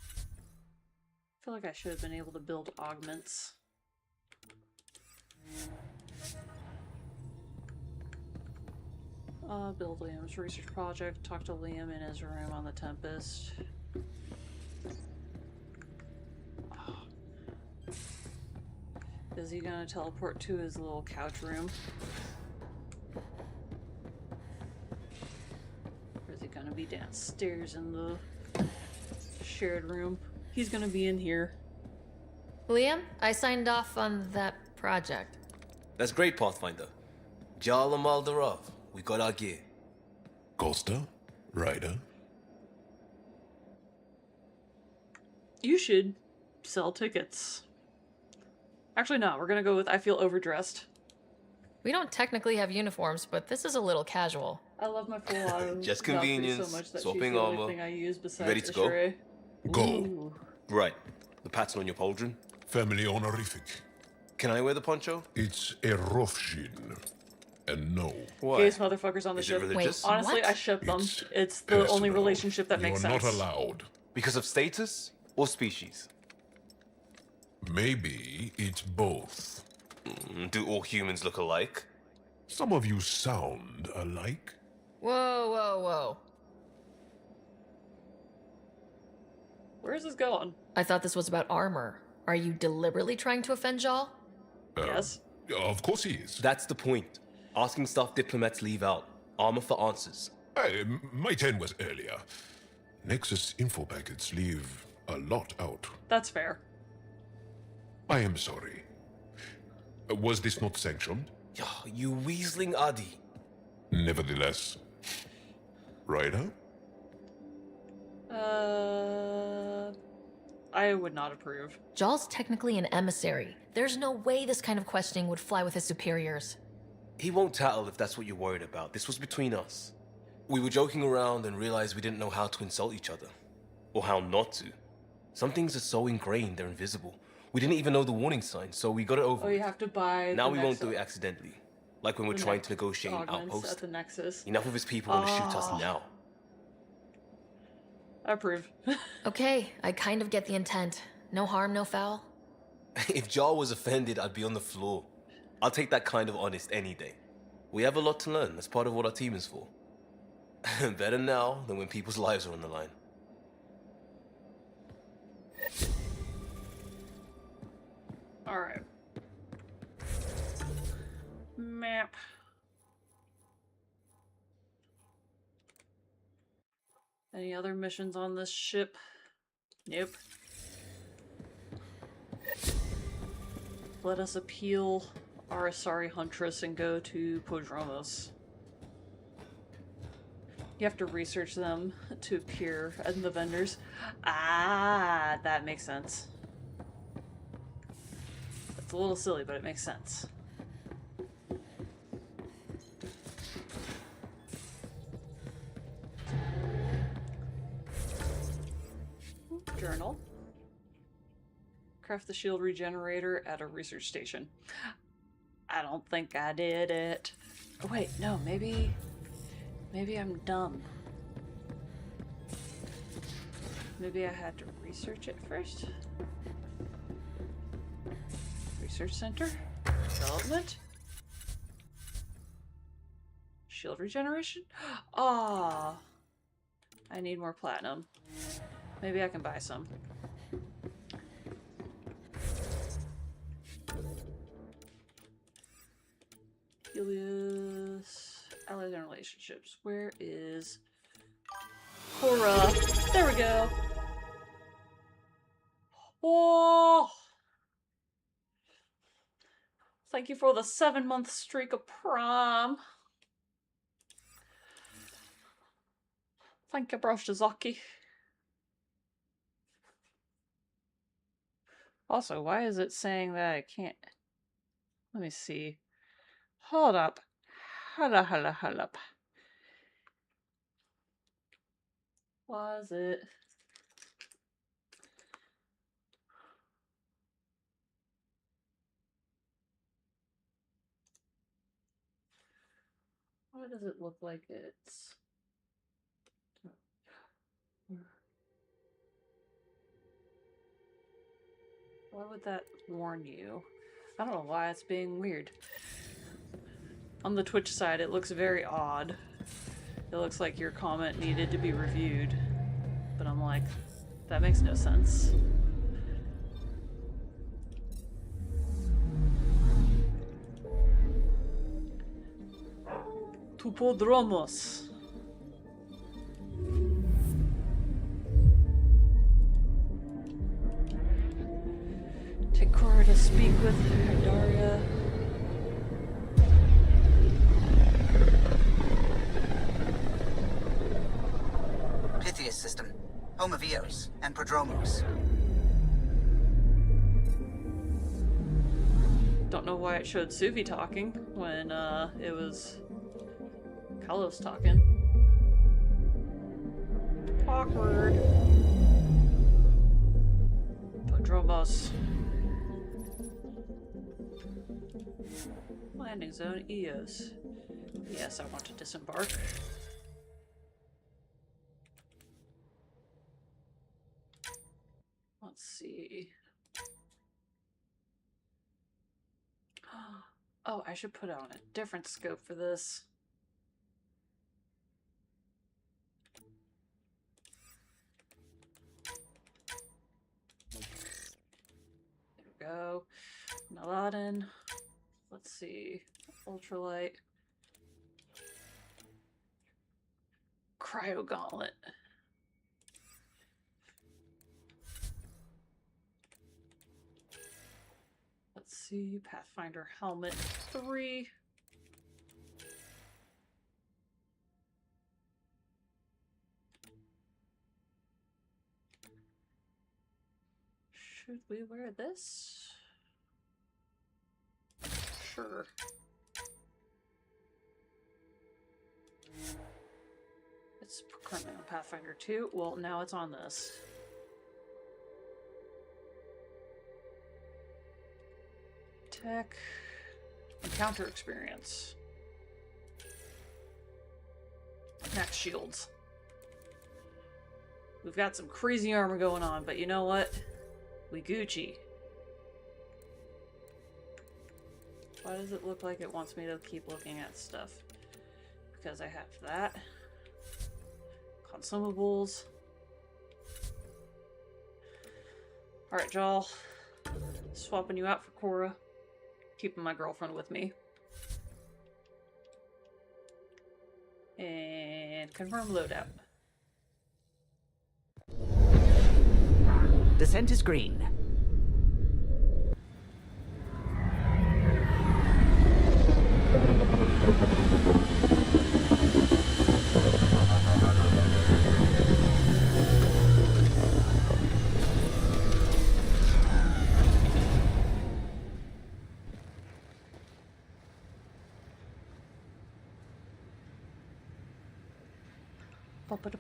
I feel like I should have been able to build augments. Build Liam's research project. Talk to Liam in his room on the Tempest. Is he gonna teleport to his little couch room? Or is he gonna be downstairs in the shared room? He's gonna be in here. Liam, I signed off on that project. That's great, Pathfinder. Jarl and Maldarov, we got our gear. Costa? Ryder? You should sell tickets. Actually, no, we're gonna go with I feel overdressed. We don't technically have uniforms, but this is a little casual. I love my full auto Just Valkyrie convenience, so much that swapping she's the only armor. thing I use besides Ready to go? Ishere. Go. Ooh. Right. The pattern on your pauldron? Family honorific. Can I wear the poncho? It's a Rofshin. And no. Why? Gayest motherfuckers on the Is it ship. religious? Wait, Honestly, what? I ship them. It's the personal. only relationship that makes You're sense. not allowed. Because of status or species? Maybe it's both. Do all humans look alike? Some of you sound alike. Whoa, whoa, whoa. Where's this going? I thought this was about armor. Are you deliberately trying to offend Jal? Yes. Of course he is. That's the point. Asking stuff diplomats leave out. Armor for answers. My turn was earlier. Nexus info packets leave a lot out. That's fair. I am sorry. Was this not sanctioned? You weaseling Adi. Nevertheless. Ryder? I would not approve. Jal's technically an emissary. There's no way this kind of questioning would fly with his superiors. He won't tattle if that's what you're worried about. This was between us. We were joking around and realized we didn't know how to insult each other. Or how not to. Some things are so ingrained they're invisible. We didn't even know the warning sign, so we got it over Oh, with. you have to buy Now the we won't Nexus. do it accidentally. Like when we're The trying to negotiate an augments at outpost. the Nexus. Enough of his people want to shoot us now. I approve. Okay, I kind of get the intent. No harm, no foul. If Jar was offended, I'd be on the floor. I'll take that kind of honest any day. We have a lot to learn. That's part of what our team is for. Better now than when people's lives are on the line. Alright. Map. Any other missions on this ship? Nope. Let us appeal our Asari Huntress and go to Podromos. You have to research them to appear in the vendors. Ah, that makes sense. It's a little silly, but it makes sense. Journal. Craft the shield regenerator at a research station. I don't think I did it. Oh, wait, no, maybe I'm dumb. Maybe I had to research it first. Research center. Development. Shield regeneration. Ah, I need more platinum. Maybe I can buy some. Helios. Allies and relationships. Where is Cora? There we go. Oh! Thank you for the 7-month streak of prom. Thank you, Bro Shizaki. Also, why is it saying that I can't? Let me see. Hold up. Hold up. Why is it? Why does it look like it's... Why would that warn you? I don't know why it's being weird. On the Twitch side, it looks very odd. It looks like your comment needed to be reviewed. But I'm like, that makes no sense. Tupodromos. Take Cora to speak with Daria. Pythias system, home of Eos and Prodromos. Don't know why it showed Suvi talking when it was Kalos talking. Awkward. Podromos. Landing zone Eos. Yes, I want to disembark. Let's see. Oh, I should put on a different scope for this. There we go. Naladin. Let's see. Ultralight. Cryo Gauntlet. Let's see. Pathfinder Helmet 3. Should we wear this? Sure. It's currently on Pathfinder 2. Well, now it's on this. Tech. Encounter experience. Max shields. We've got some crazy armor going on, but you know what? We Gucci. Why does it look like it wants me to keep looking at stuff? Because I have that. Consumables. Alright, Jal. Swapping you out for Cora. Keeping my girlfriend with me. And confirm loadout. Descent is green.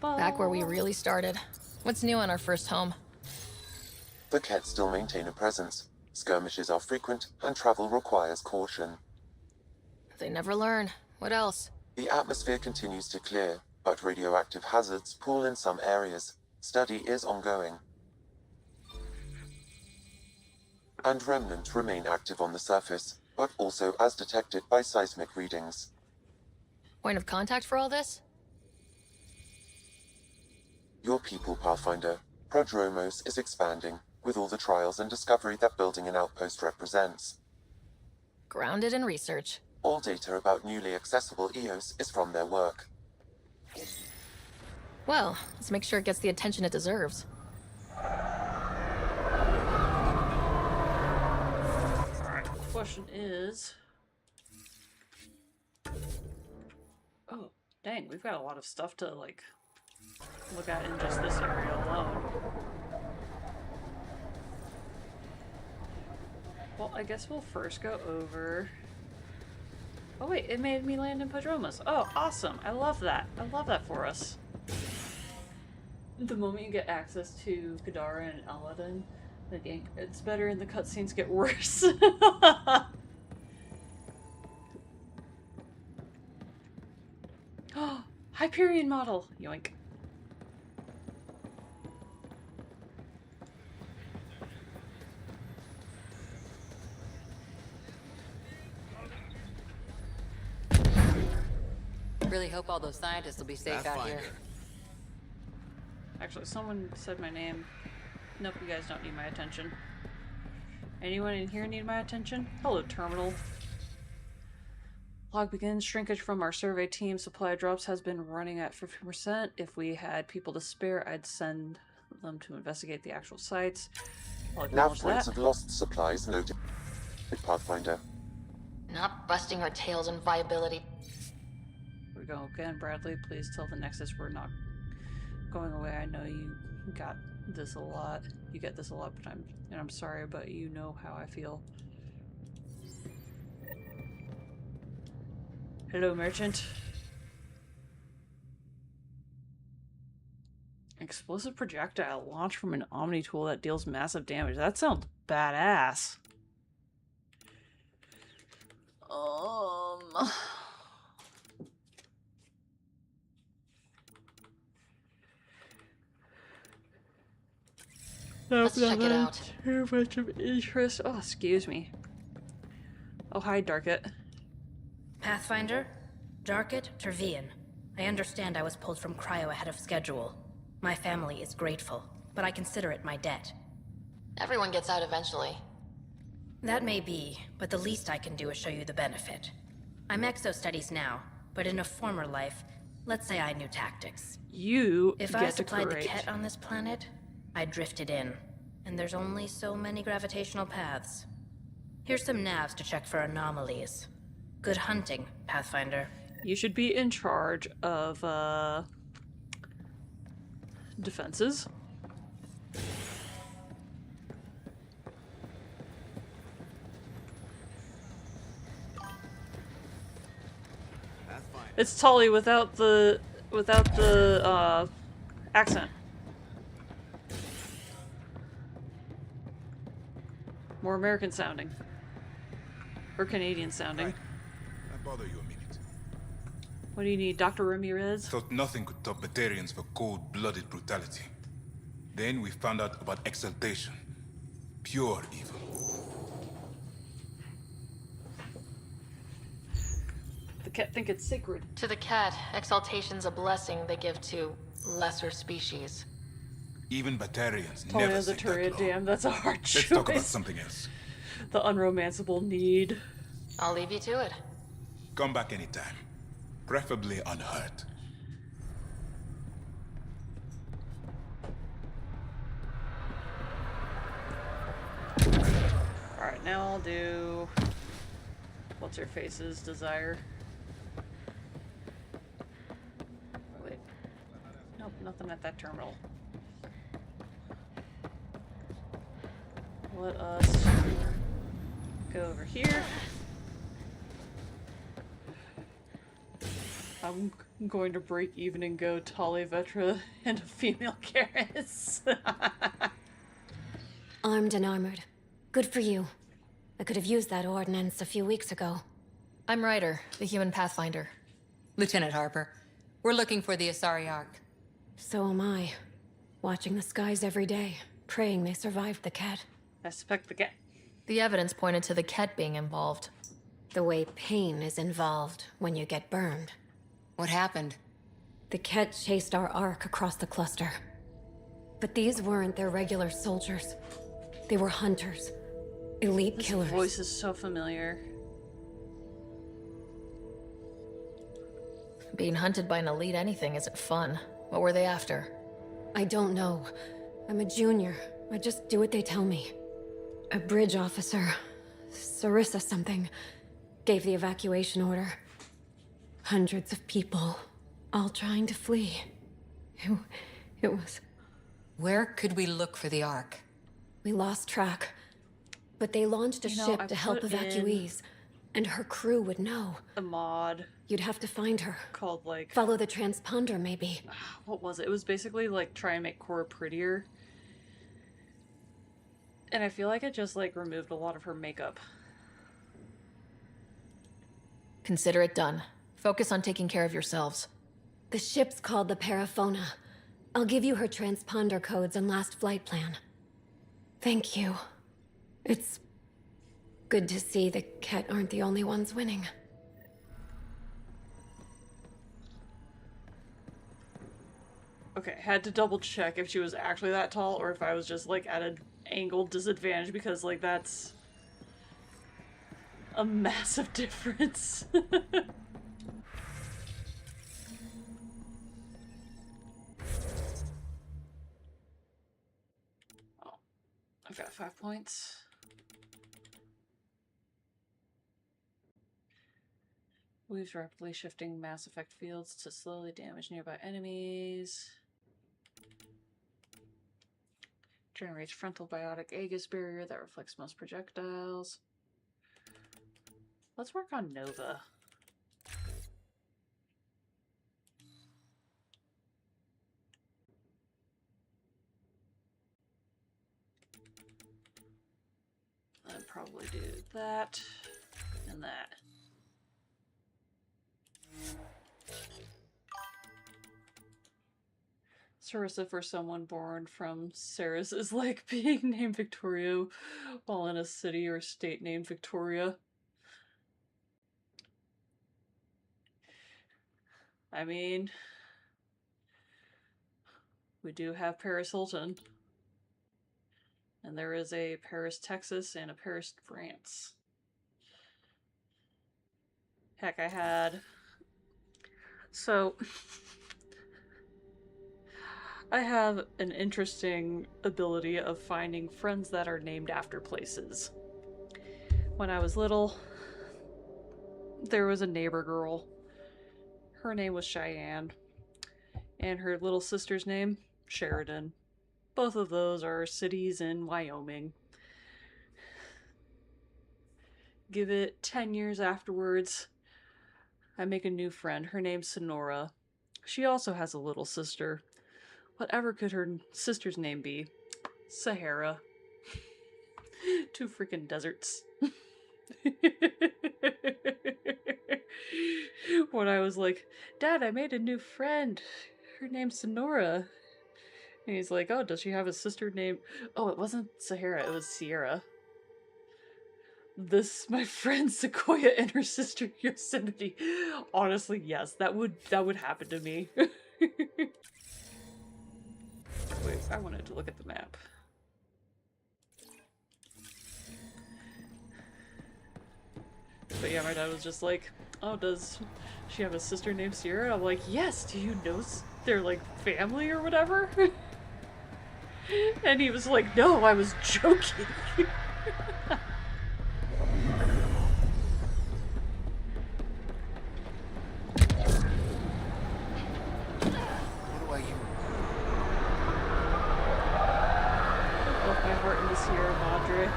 Back where we really started. What's new on our first home? The Kett still maintain a presence. Skirmishes are frequent, and travel requires caution. They never learn. What else? The atmosphere continues to clear, but radioactive hazards pool in some areas. Study is ongoing. And remnants remain active on the surface, but also as detected by seismic readings. Point of contact for all this? Your people, Pathfinder. Prodromos is expanding, with all the trials and discovery that building an outpost represents. Grounded in research. All data about newly accessible EOS is from their work. Well, let's make sure it gets the attention it deserves. Alright, the question is... Oh, dang, we've got a lot of stuff to, like, look at in just this area alone. Well, I guess we'll first go over... Oh wait, it made me land in Prodromos. Oh, awesome. I love that. I love that for us. The moment you get access to Kadara and Aladdin, the game gets better and the cutscenes get worse. Oh, Hyperion model! Yoink. Really hope all those scientists will be safe out here. Actually, someone said my name. Nope, you guys don't need my attention. Anyone in here need my attention? Hello, Terminal. Log begins. Shrinkage from our survey team. Supply drops has been running at 50%. If we had people to spare, I'd send them to investigate the actual sites. I'll acknowledge Nav points that. of lost supplies noted. Pathfinder. Not busting our tails in viability. Here we go again, Bradley. Please tell the Nexus we're not going away. I know you got this a lot. You get this a lot, but I'm sorry, but you know how I feel. Hello, merchant. Explosive projectile launched from an Omni tool that deals massive damage. That sounds badass. Let's check it out. Too much of interest. Oh, excuse me. Oh, hi, Darket. Pathfinder? Darket Tervian. I understand I was pulled from cryo ahead of schedule. My family is grateful, but I consider it my debt. Everyone gets out eventually. That may be, but the least I can do is show you the benefit. I'm exo-studies now, but in a former life, let's say I knew tactics. If I supplied the Kett on this planet, I drifted in, and there's only so many gravitational paths. Here's some navs to check for anomalies. Good hunting, Pathfinder. You should be in charge of, defenses. It's Tully without the accent. More American sounding. Or Canadian sounding. Right. I bother you a minute. What do you need, Dr. Ramirez? Thought nothing could top Batarians for cold-blooded brutality. Then we found out about exaltation. Pure evil. The cat think it's sacred. To the cat, exaltation's a blessing they give to lesser species. Even Batarians Totally never has a say turret. that law. Damn, that's a hard choice. Let's talk about something else. The unromanceable need. I'll leave you to it. Come back anytime. Preferably unhurt. Alright, now I'll do... What's her face's desire? Oh, wait. Nope, nothing at that terminal. Let us go over here. I'm going to break even and go Tali Vetra and a female Karis. Armed and armored. Good for you. I could have used that ordnance a few weeks ago. I'm Ryder, the human pathfinder. Lieutenant Harper, we're looking for the Asari Ark. So am I. Watching the skies every day, praying they survived the cat. I suspect the cat. The evidence pointed to the cat being involved. The way pain is involved when you get burned. What happened? The cat chased our Ark across the cluster. But these weren't their regular soldiers. They were hunters. Elite killers. This voice is so familiar. Being hunted by an elite anything isn't fun. What were they after? I don't know. I'm a junior. I just do what they tell me. A bridge officer, Sarissa something, gave the evacuation order. Hundreds of people, all trying to flee. It was... Where could we look for the Ark? We lost track. But they launched a ship to help evacuees. And her crew would know. The mod. You'd have to find her. Called, like... Follow the transponder, maybe. What was it? It was basically, like, try and make Cora prettier. And I feel like it just, like, removed a lot of her makeup. Consider it done. Focus on taking care of yourselves. The ship's called the Paraphona. I'll give you her transponder codes and last flight plan. Thank you. It's good to see the Ket aren't the only ones winning. Okay, had to double check if she was actually that tall or if I was just, like, at an angled disadvantage because, like, that's a massive difference. Oh, I've got 5 points. Weaves rapidly shifting mass effect fields to slowly damage nearby enemies. Generates frontal biotic Aegis barrier that reflects most projectiles. Let's work on Nova. I'd probably do that and that. Sarissa for someone born from Sarah's is like being named Victoria while in a city or state named Victoria. I mean, we do have Paris Hilton. And there is a Paris, Texas and a Paris, France. Heck, I had... So... I have an interesting ability of finding friends that are named after places. When I was little, there was a neighbor girl. Her name was Cheyenne. And her little sister's name, Sheridan. Both of those are cities in Wyoming. Give it 10 years afterwards, I make a new friend. Her name's Sonora. She also has a little sister. Whatever could her sister's name be? Sahara. Two freaking deserts. When I was like, Dad, I made a new friend. Her name's Sonora. And he's like, oh, does she have a sister named... Oh, it wasn't Sahara, it was Sierra. This, my friend Sequoia and her sister Yosemite. Honestly, yes, that would happen to me. Wait, I wanted to look at the map. But yeah, my dad was just like, oh, does she have a sister named Sierra? I'm like, yes, do you know they're like family or whatever? And he was like, no, I was joking. What do I hear? Broke my heart in the Sierra Madre.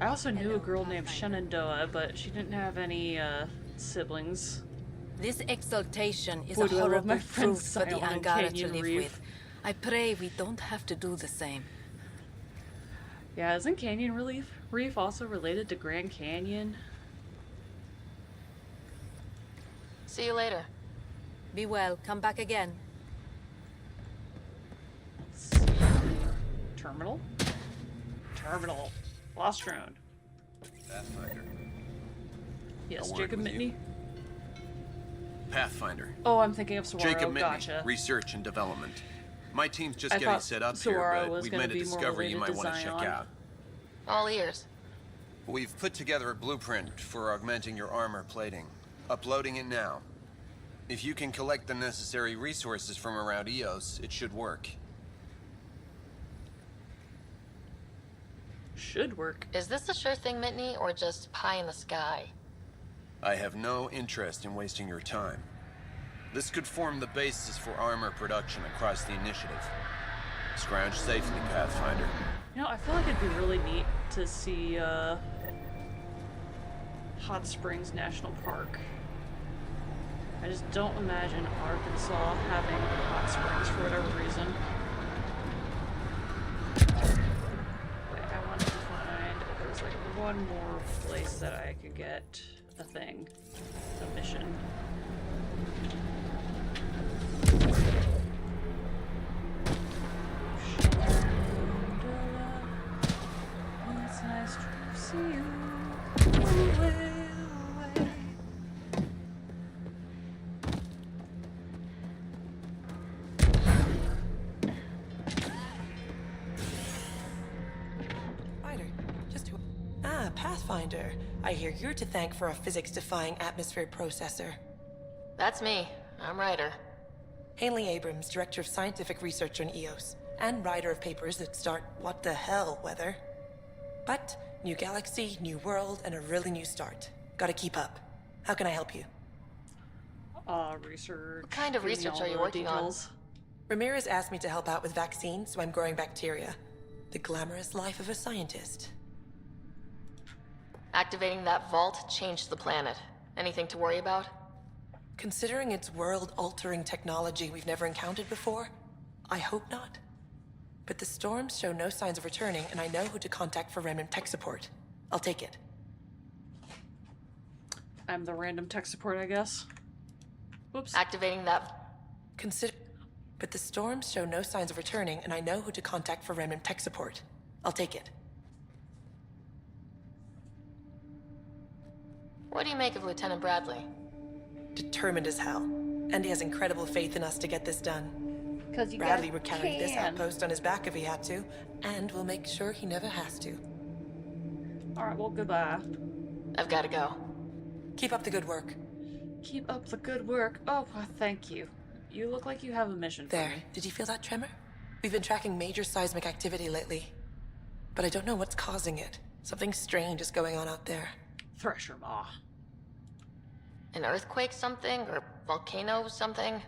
I also knew a girl named Shenandoah, but she didn't have any siblings. This exaltation is Boy, a do I love horrible my friend truth for the Zion and Angara to Canyon live Reef. with. I pray we don't have to do the same. Yeah, isn't Canyon Reef also related to Grand Canyon? See you later. Be well. Come back again. Terminal? Terminal. Lost drone. Pathfinder. Yes, A word Jacob with you. Mitney. Pathfinder. Oh, I'm thinking of Saguaro. Jacob Mitney, Gotcha. research and development. My team's just I getting thought set up Saguaro here, but was we've gonna made a be more discovery you might related to want to check Zion. out. All ears. We've put together a blueprint for augmenting your armor plating. Uploading it now. If you can collect the necessary resources from around EOS, it should work. Should work. Is this a sure thing, Mitney, or just pie in the sky? I have no interest in wasting your time. This could form the basis for armor production across the initiative. Scrounge safely, Pathfinder. You know, I feel like it'd be really neat to see Hot Springs National Park. I just don't imagine Arkansas having hot springs for whatever reason. Wait, I wanted to find, there's like one more place that I could get a thing, a mission. It's nice to see you away. Ryder, just who? Ah, Pathfinder. I hear you're to thank for a physics-defying atmosphere processor. That's me. I'm Ryder. Haley Abrams, Director of Scientific Research on EOS, and writer of papers that start what the hell weather. But, new galaxy, new world, and a really new start. Gotta keep up. How can I help you? Research. What kind of Give me research all are you the working on? details. Ramirez asked me to help out with vaccines, so I'm growing bacteria. The glamorous life of a scientist. Activating that vault changed the planet. Anything to worry about? Considering it's world-altering technology we've never encountered before, I hope not. But the storms show no signs of returning, and I know who to contact for random tech support. I'll take it. I'm the random tech support, I guess. Whoops. Activating that. But the storms show no signs of returning, and I know who to contact for random tech support. I'll take it. What do you make of Lieutenant Bradley? Determined as hell. And he has incredible faith in us to get this done. 'Cause you Bradley guys would carry this can. outpost on his back if he had to, and we'll make sure he never has to. Alright, well, goodbye. I've got to go. Keep up the good work. Keep up the good work. Oh, thank you. You look like you have a mission for There. me. Did you feel that tremor? We've been tracking major seismic activity lately. But I don't know what's causing it. Something strange is going on out there. Thresher Maw. An earthquake something? Or volcano something?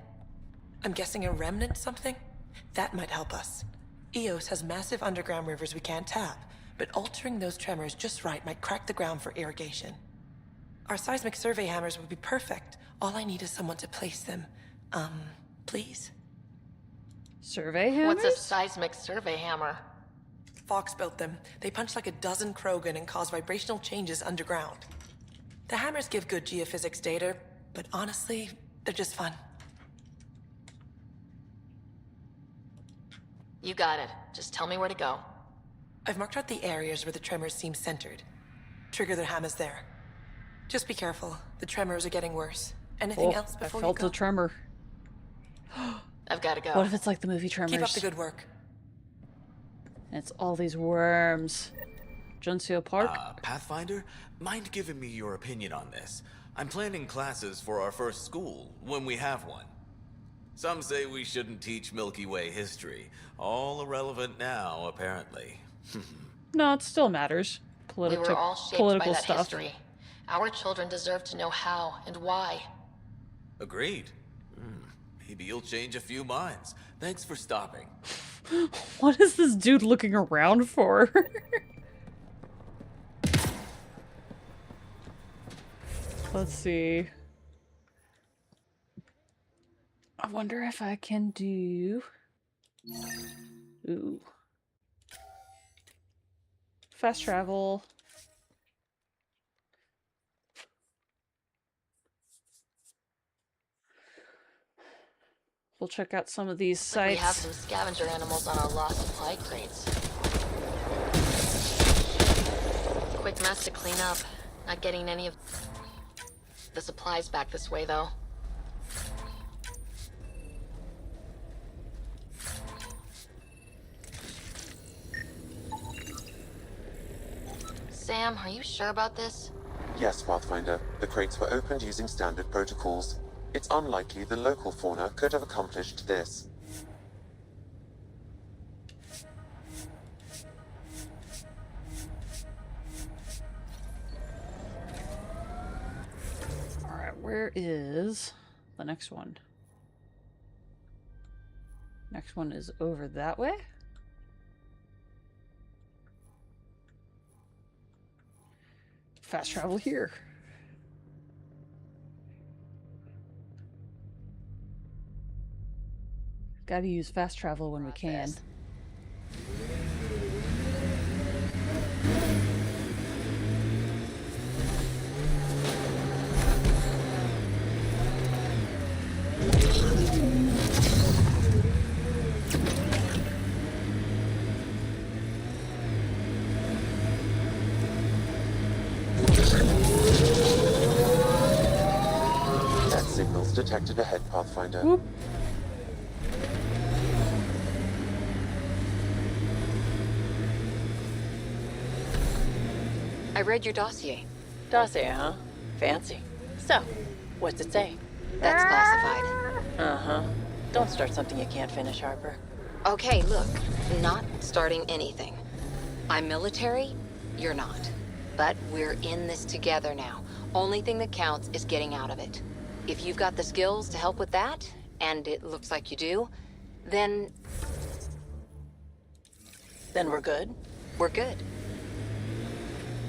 I'm guessing a remnant something? That might help us. EOS has massive underground rivers we can't tap, but altering those tremors just right might crack the ground for irrigation. Our seismic survey hammers would be perfect. All I need is someone to place them. Please? Survey hammers? What's a seismic survey hammer? Fox built them. They punch like a dozen Krogan and cause vibrational changes underground. The hammers give good geophysics data, but honestly, they're just fun. You got it. Just tell me where to go. I've marked out the areas where the tremors seem centered. Trigger the hammers there. Just be careful. The tremors are getting worse. Anything else before I felt you go? a tremor. I've got to go. What if it's like the movie Tremors? Keep up the good work. And it's all these worms. Junseo Park? Pathfinder, mind giving me your opinion on this? I'm planning classes for our first school, when we have one. Some say we shouldn't teach Milky Way history. All irrelevant now, apparently. No, it still matters. We were all shaped Political by that stuff. history. Our children deserve to know how and why. Agreed. Maybe you'll change a few minds. Thanks for stopping. What is this dude looking around for? Let's see. I wonder if I can do... Ooh. Fast travel. We'll check out some of these sites. We have some scavenger animals on our lost supply crates. Quick mess to clean up. Not getting any of the supplies back this way, though. Sam, are you sure about this? Yes, Pathfinder. The crates were opened using standard protocols. It's unlikely the local fauna could have accomplished this. Alright, where is the next one? Next one is over that way? Fast travel here. Gotta use fast travel when we can. That signal's detected ahead, Pathfinder. Whoop. I read your dossier. Dossier, huh? Fancy. So, what's it say? That's classified. Uh-huh. Don't start something you can't finish, Harper. Okay, look. Not starting anything. I'm military, you're not. But we're in this together now. Only thing that counts is getting out of it. If you've got the skills to help with that, and it looks like you do, then... Then we're good? We're good.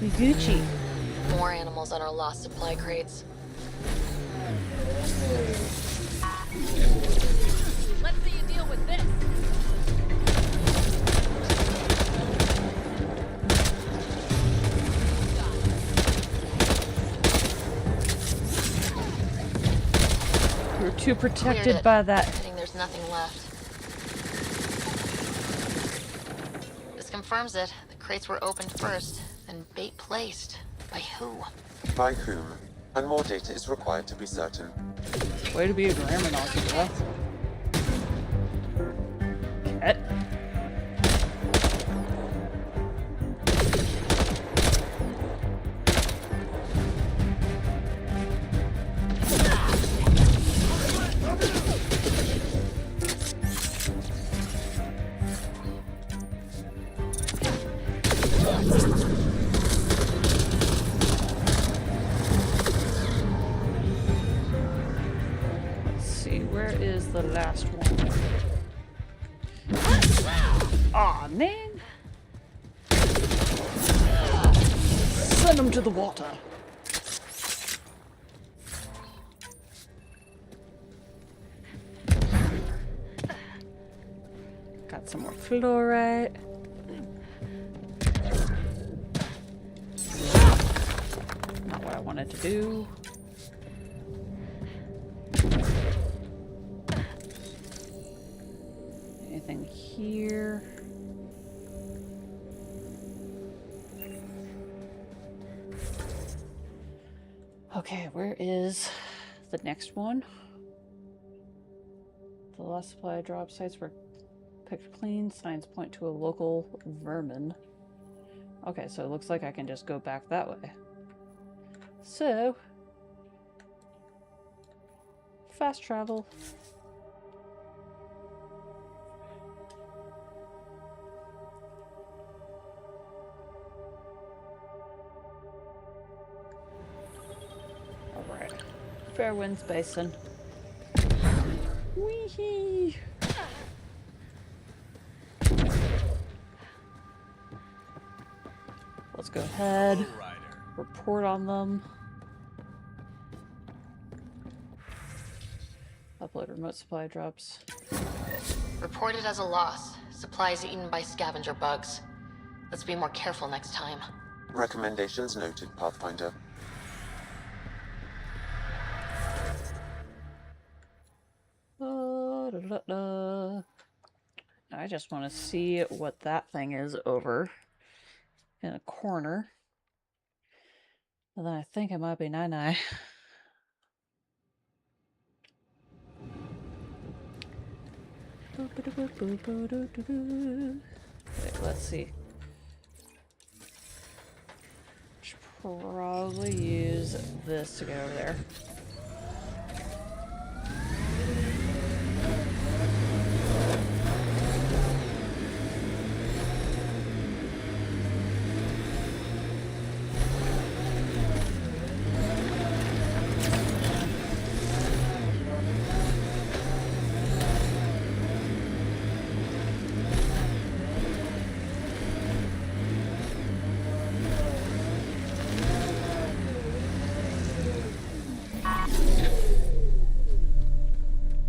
Gucci. More animals on our lost supply crates. Let's see you deal with this. We're too Cleared protected it. by that. I think there's nothing left. This confirms it. The crates were opened first, then bait placed. By who? By whom? And more data is required to be certain. Way to be a grammar Nazi, bro. Cat. Let's see, where is the last one? Aw, man. Send him to the water. Get some more fluorite. Not what I wanted to do. Anything here? Okay, where is the next one? The last supply drop sites were picked clean. Signs point to a local vermin. Okay, so it looks like I can just go back that way. So, fast travel. Alright. Fairwinds Basin. Wee-hee! Let's go ahead. Report on them. Upload remote supply drops. Reported as a loss. Supplies eaten by scavenger bugs. Let's be more careful next time. Recommendations noted, Pathfinder. I just want to see what that thing is over in a corner. And then I think it might be Nai. Wait, let's see. Should probably use this to get over there.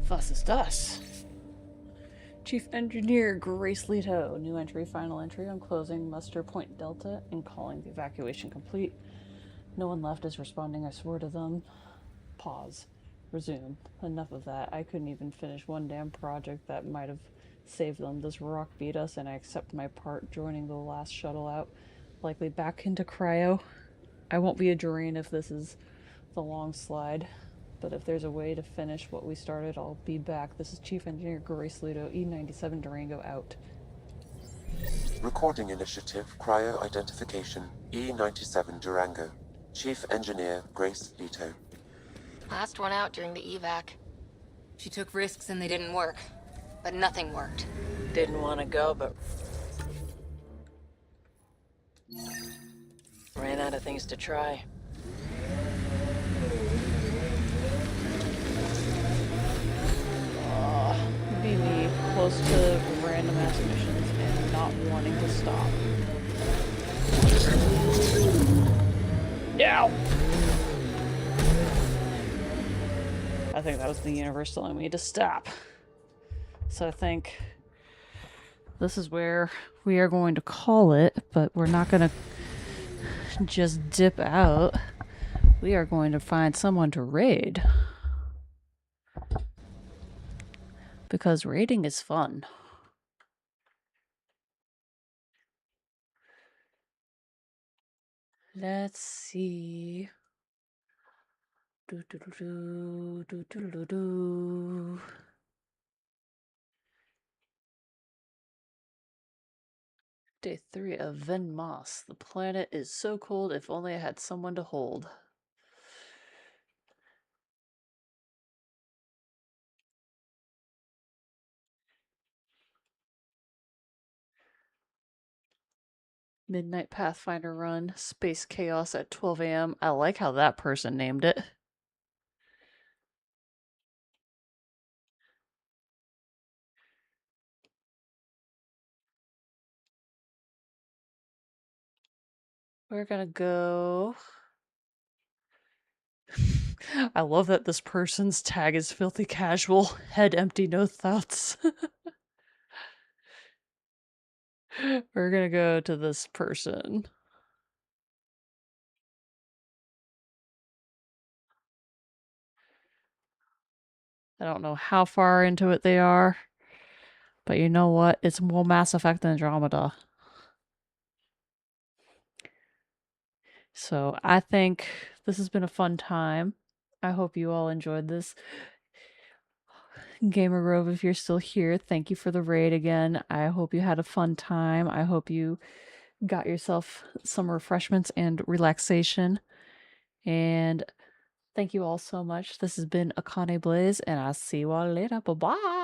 Fuss is dust. Chief Engineer Grace Leto. New entry, final entry on closing muster point Delta and calling the evacuation complete. No one left is responding. I swore to them. Pause. Resume. Enough of that. I couldn't even finish one damn project that might have saved them. This rock beat us and I accept my part, joining the last shuttle out. Likely back into cryo. I won't be a drain if this is the long slide. But if there's a way to finish what we started, I'll be back. This is Chief Engineer Grace Ludo, E97 Durango out. Recording initiative, cryo identification, E97 Durango. Chief Engineer Grace Leto. Last one out during the evac. She took risks and they didn't work. But nothing worked. Didn't want to go, but ran out of things to try. Be me, close to random ass missions and not wanting to stop. Ow! I think that was the universe telling me to stop. So I think this is where we are going to call it, but we're not going to just dip out. We are going to find someone to raid. Because raiding is fun. Let's see. Day 3 of Ven Moss. The planet is so cold, if only I had someone to hold. Midnight Pathfinder Run. Space Chaos at 12 a.m. I like how that person named it. We're gonna go... I love that this person's tag is filthy casual. Head empty, no thoughts. We're gonna go to this person. I don't know how far into it they are, but you know what? It's more Mass Effect than Andromeda. So I think this has been a fun time. I hope you all enjoyed this. Gamer Grove, if you're still here, thank you for the raid again. I hope you had a fun time. I hope you got yourself some refreshments and relaxation. And thank you all so much. This has been Akane Blaze, and I'll see you all later. Bye bye.